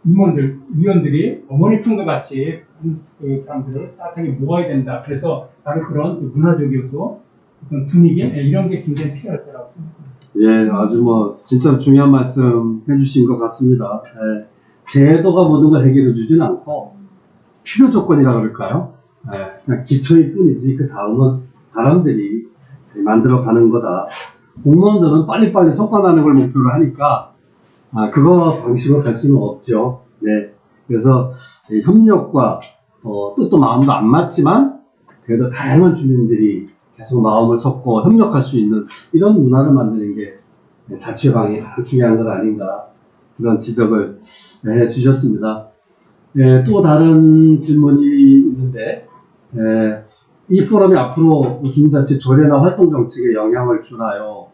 임원들, 위원들이 어머니 품과 같이 그 사람들을 따뜻하게 모아야 된다. 그래서 바로 그런 문화적 요소, 어떤 분위기 이런 게 굉장히 필요할 거라고 생각합니다. 예, 아주 진짜 중요한 말씀 해주신 것 같습니다. 예, 제도가 모든 걸 해결해 주지는 않고 필요 조건이라 그럴까요? 예, 그냥 기초일 뿐이지 그 다음은 사람들이 만들어가는 거다. 공무원들은 빨리빨리 성과 나는 걸 목표로 하니까 그거 방식으로 갈 수는 없죠. 네, 그래서 협력과 뜻도 마음도 안 맞지만 그래도 다양한 주민들이 계속 마음을 섞고 협력할 수 있는 이런 문화를 만드는 게 자치방이 가장 중요한 것 아닌가 그런 지적을 해 주셨습니다. 또 다른 질문이 있는데 이 포럼이 앞으로 주민자치 조례나 활동 정책에 영향을 주나요?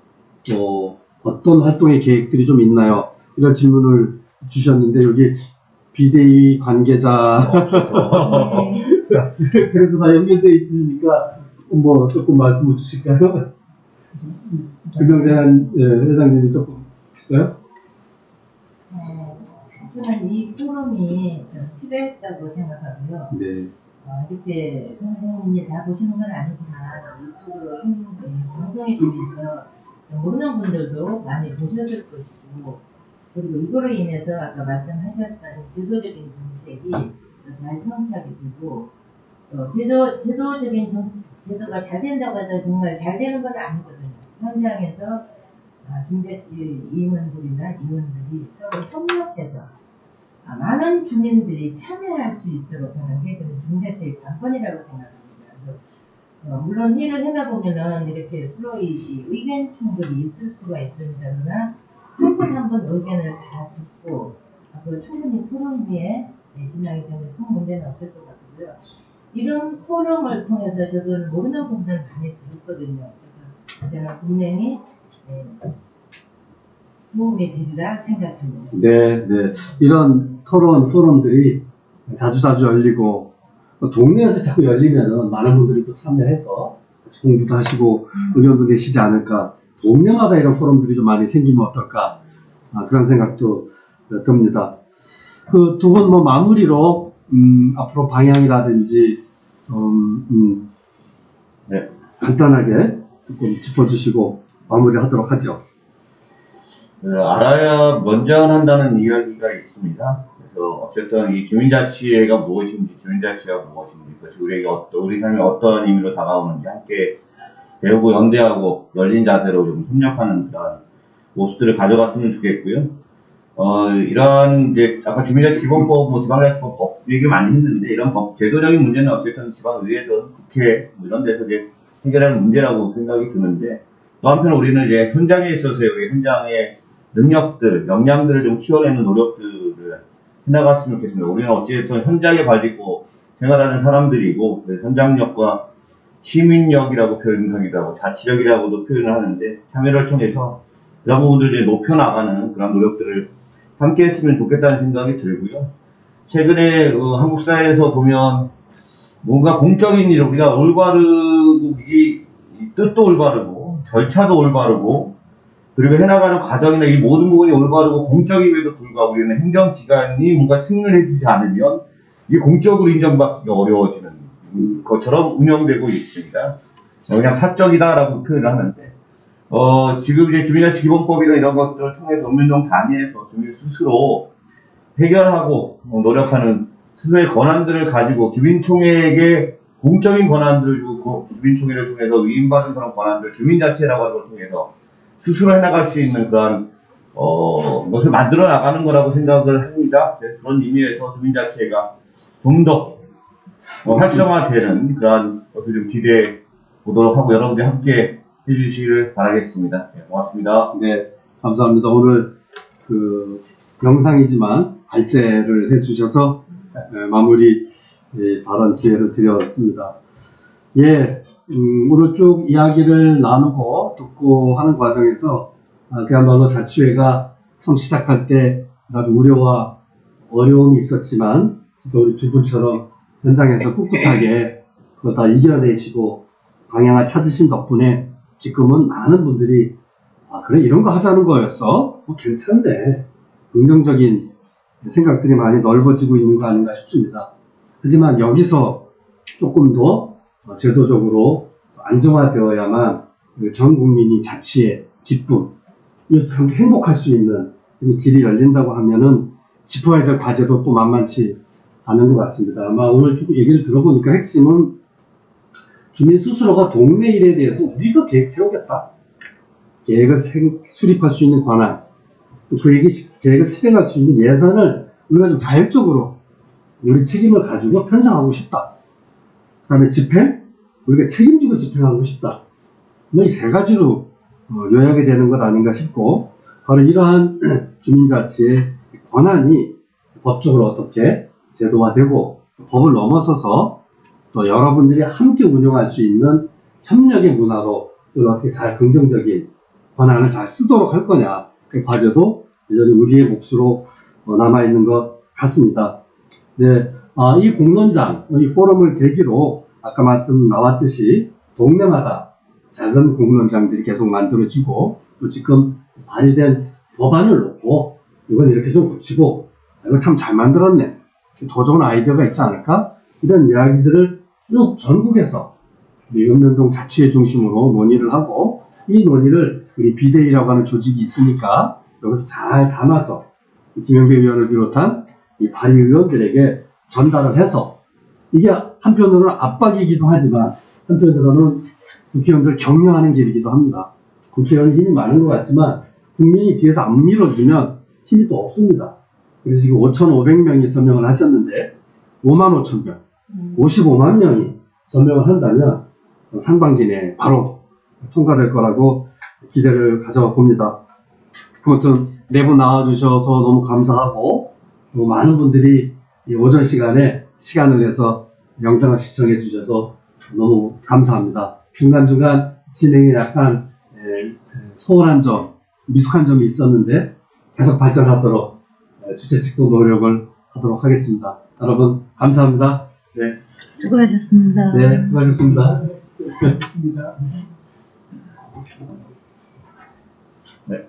또 어떤 활동의 계획들이 좀 있나요? 이런 질문을 주셨는데 여기 비대위 관계자 그래도 다 연결되어 있으니까 조금 말씀을 주실까요? 김병재 회장님이 조금 주실까요? 저는 이 포럼이 좀 필요했다고 생각하고요. 네. 이렇게 선생님이 다 보시는 건 아니지만 이쪽으로 방송에 대해서 모르는 분들도 많이 보셨을 것이고 그리고 이거로 인해서 아까 말씀하셨던 제도적인 정책이 잘 정착이 되고 제도가 잘 된다고 해서 정말 잘 되는 건 아니거든요. 현장에서 중자치 임원들이나 임원들이 서로 협력해서 많은 주민들이 참여할 수 있도록 하는 게 저는 중자치의 관건이라고 생각합니다. 그래서 물론 일을 하다 보면은 이렇게 서로의 의견 충돌이 있을 수가 있습니다. 그러나 한 번 한 번 의견을 다 듣고 앞으로 충분히 토론 후에 진행이 되면 큰 문제는 없을 것 같고요. 이런 포럼을 통해서 저도 모르는 부분을 많이 들었거든요. 그래서 저는 분명히 도움이 되리라 생각합니다. 네. 이런 토론 포럼들이 자주 열리고 동네에서 자꾸 열리면은 많은 분들이 또 참여해서 공부도 하시고 의견도 내시지 않을까. 동네마다 이런 포럼들이 좀 많이 생기면 어떨까. 그런 생각도 듭니다. 그 두 분 마무리로 앞으로 방향이라든지 네. 간단하게 조금 짚어주시고 마무리하도록 하죠. 알아야 먼저 한다는 이야기가 있습니다. 그래서 어쨌든 이 주민자치가 무엇인지, 주민자치가 무엇인지, 그것이 우리 삶에 어떤 의미로 다가오는지 함께 배우고 연대하고 열린 자세로 좀 협력하는 그런 모습들을 가져갔으면 좋겠고요. 이런 이제 아까 주민자치 기본법, 지방자치법 법 얘기 많이 했는데 이런 제도적인 문제는 어쨌든 지방의회든 국회 이런 데서 이제 해결하는 문제라고 생각이 드는데 또 한편 우리는 이제 현장에 있어서 우리 현장에 능력들, 역량들을 좀 키워내는 노력들을 해나갔으면 좋겠습니다. 우리는 어찌됐든 현장에 발딛고 생활하는 사람들이고, 현장력과 시민력이라고 표현하기도 하고, 자치력이라고도 표현을 하는데, 참여를 통해서 그런 부분들을 이제 높여나가는 그런 노력들을 함께 했으면 좋겠다는 생각이 들고요. 최근에 한국 사회에서 보면 뭔가 공적인 일, 우리가 올바르고, 이 뜻도 올바르고, 절차도 올바르고, 그리고 해나가는 과정이나 이 모든 부분이 올바르고 공적임에도 불구하고 우리는 행정기관이 뭔가 승인을 해주지 않으면 이게 공적으로 인정받기가 어려워지는 것처럼 운영되고 있습니다. 그냥 사적이다라고 표현을 하는데, 지금 이제 주민자치기본법이나 이런 것들을 통해서 은면동 단위에서 주민 스스로 해결하고 노력하는 스스로의 권한들을 가지고 주민총회에게 공적인 권한들을 주고 주민총회를 통해서 위임받은 그런 권한들, 주민자치라고 하는 걸 통해서 스스로 해나갈 수 있는 그러한 것을 만들어 나가는 거라고 생각을 합니다. 그런 의미에서 주민자치가 좀 더 활성화되는 그러한 것을 좀 기대해 보도록 하고 여러분들이 함께 해주시기를 바라겠습니다. 네, 고맙습니다. 네, 감사합니다. 오늘 그 영상이지만 발제를 해주셔서 마무리 발언 기회를 드렸습니다. 예, 오늘 쭉 이야기를 나누고 듣고 하는 과정에서 그야말로 자치회가 처음 시작할 때 아주 우려와 어려움이 있었지만 진짜 우리 두 분처럼 현장에서 꿋꿋하게 그거 다 이겨내시고 방향을 찾으신 덕분에 지금은 많은 분들이 그래 이런 거 하자는 거였어? 괜찮네. 긍정적인 생각들이 많이 넓어지고 있는 거 아닌가 싶습니다. 하지만 여기서 조금 더 제도적으로 안정화되어야만 전 국민이 자치의 기쁨, 행복할 수 있는 길이 열린다고 하면은 짚어야 될 과제도 또 만만치 않은 것 같습니다. 아마 오늘 쭉 얘기를 들어보니까 핵심은 주민 스스로가 동네 일에 대해서 우리가 계획 세우겠다. 계획을 수립할 수 있는 권한, 그 계획을 실행할 수 있는 예산을 우리가 좀 자율적으로 우리 책임을 가지고 편성하고 싶다. 그 다음에 집행, 우리가 책임지고 집행하고 싶다. 이 세 가지로 요약이 되는 것 아닌가 싶고, 바로 이러한 주민자치의 권한이 법적으로 어떻게 제도화되고 법을 넘어서서 또 여러분들이 함께 운영할 수 있는 협력의 문화로 어떻게 잘 긍정적인 권한을 잘 쓰도록 할 거냐, 그 과제도 여전히 우리의 몫으로 남아있는 것 같습니다. 네, 이 공론장, 이 포럼을 계기로 아까 말씀 나왔듯이 동네마다 작은 공론장들이 계속 만들어지고 또 지금 발의된 법안을 놓고 이건 이렇게 좀 고치고 이거 참 잘 만들었네, 더 좋은 아이디어가 있지 않을까, 이런 이야기들을 쭉 전국에서 우리 읍면동 자치회 중심으로 논의를 하고, 이 논의를 우리 비대위라고 하는 조직이 있으니까 여기서 잘 담아서 김영배 의원을 비롯한 이 발의의원들에게 전달을 해서, 이게 한편으로는 압박이기도 하지만 한편으로는 국회의원들을 격려하는 길이기도 합니다. 국회의원이 힘이 많은 것 같지만 국민이 뒤에서 안 밀어주면 힘이 또 없습니다. 그래서 지금 5,500명이 서명을 하셨는데 55,000명, 55만 명이 서명을 한다면 상반기 내에 바로 통과될 거라고 기대를 가져봅니다. 아무튼 내부 나와주셔서 너무 감사하고, 또 많은 분들이 이 오전 시간에 시간을 내서 영상을 시청해 주셔서 너무 감사합니다. 중간중간 진행에 약간 소홀한 점, 미숙한 점이 있었는데 계속 발전하도록 주최 측도 노력을 하도록 하겠습니다. 여러분 감사합니다. 네, 수고하셨습니다. 네, 수고하셨습니다. 네.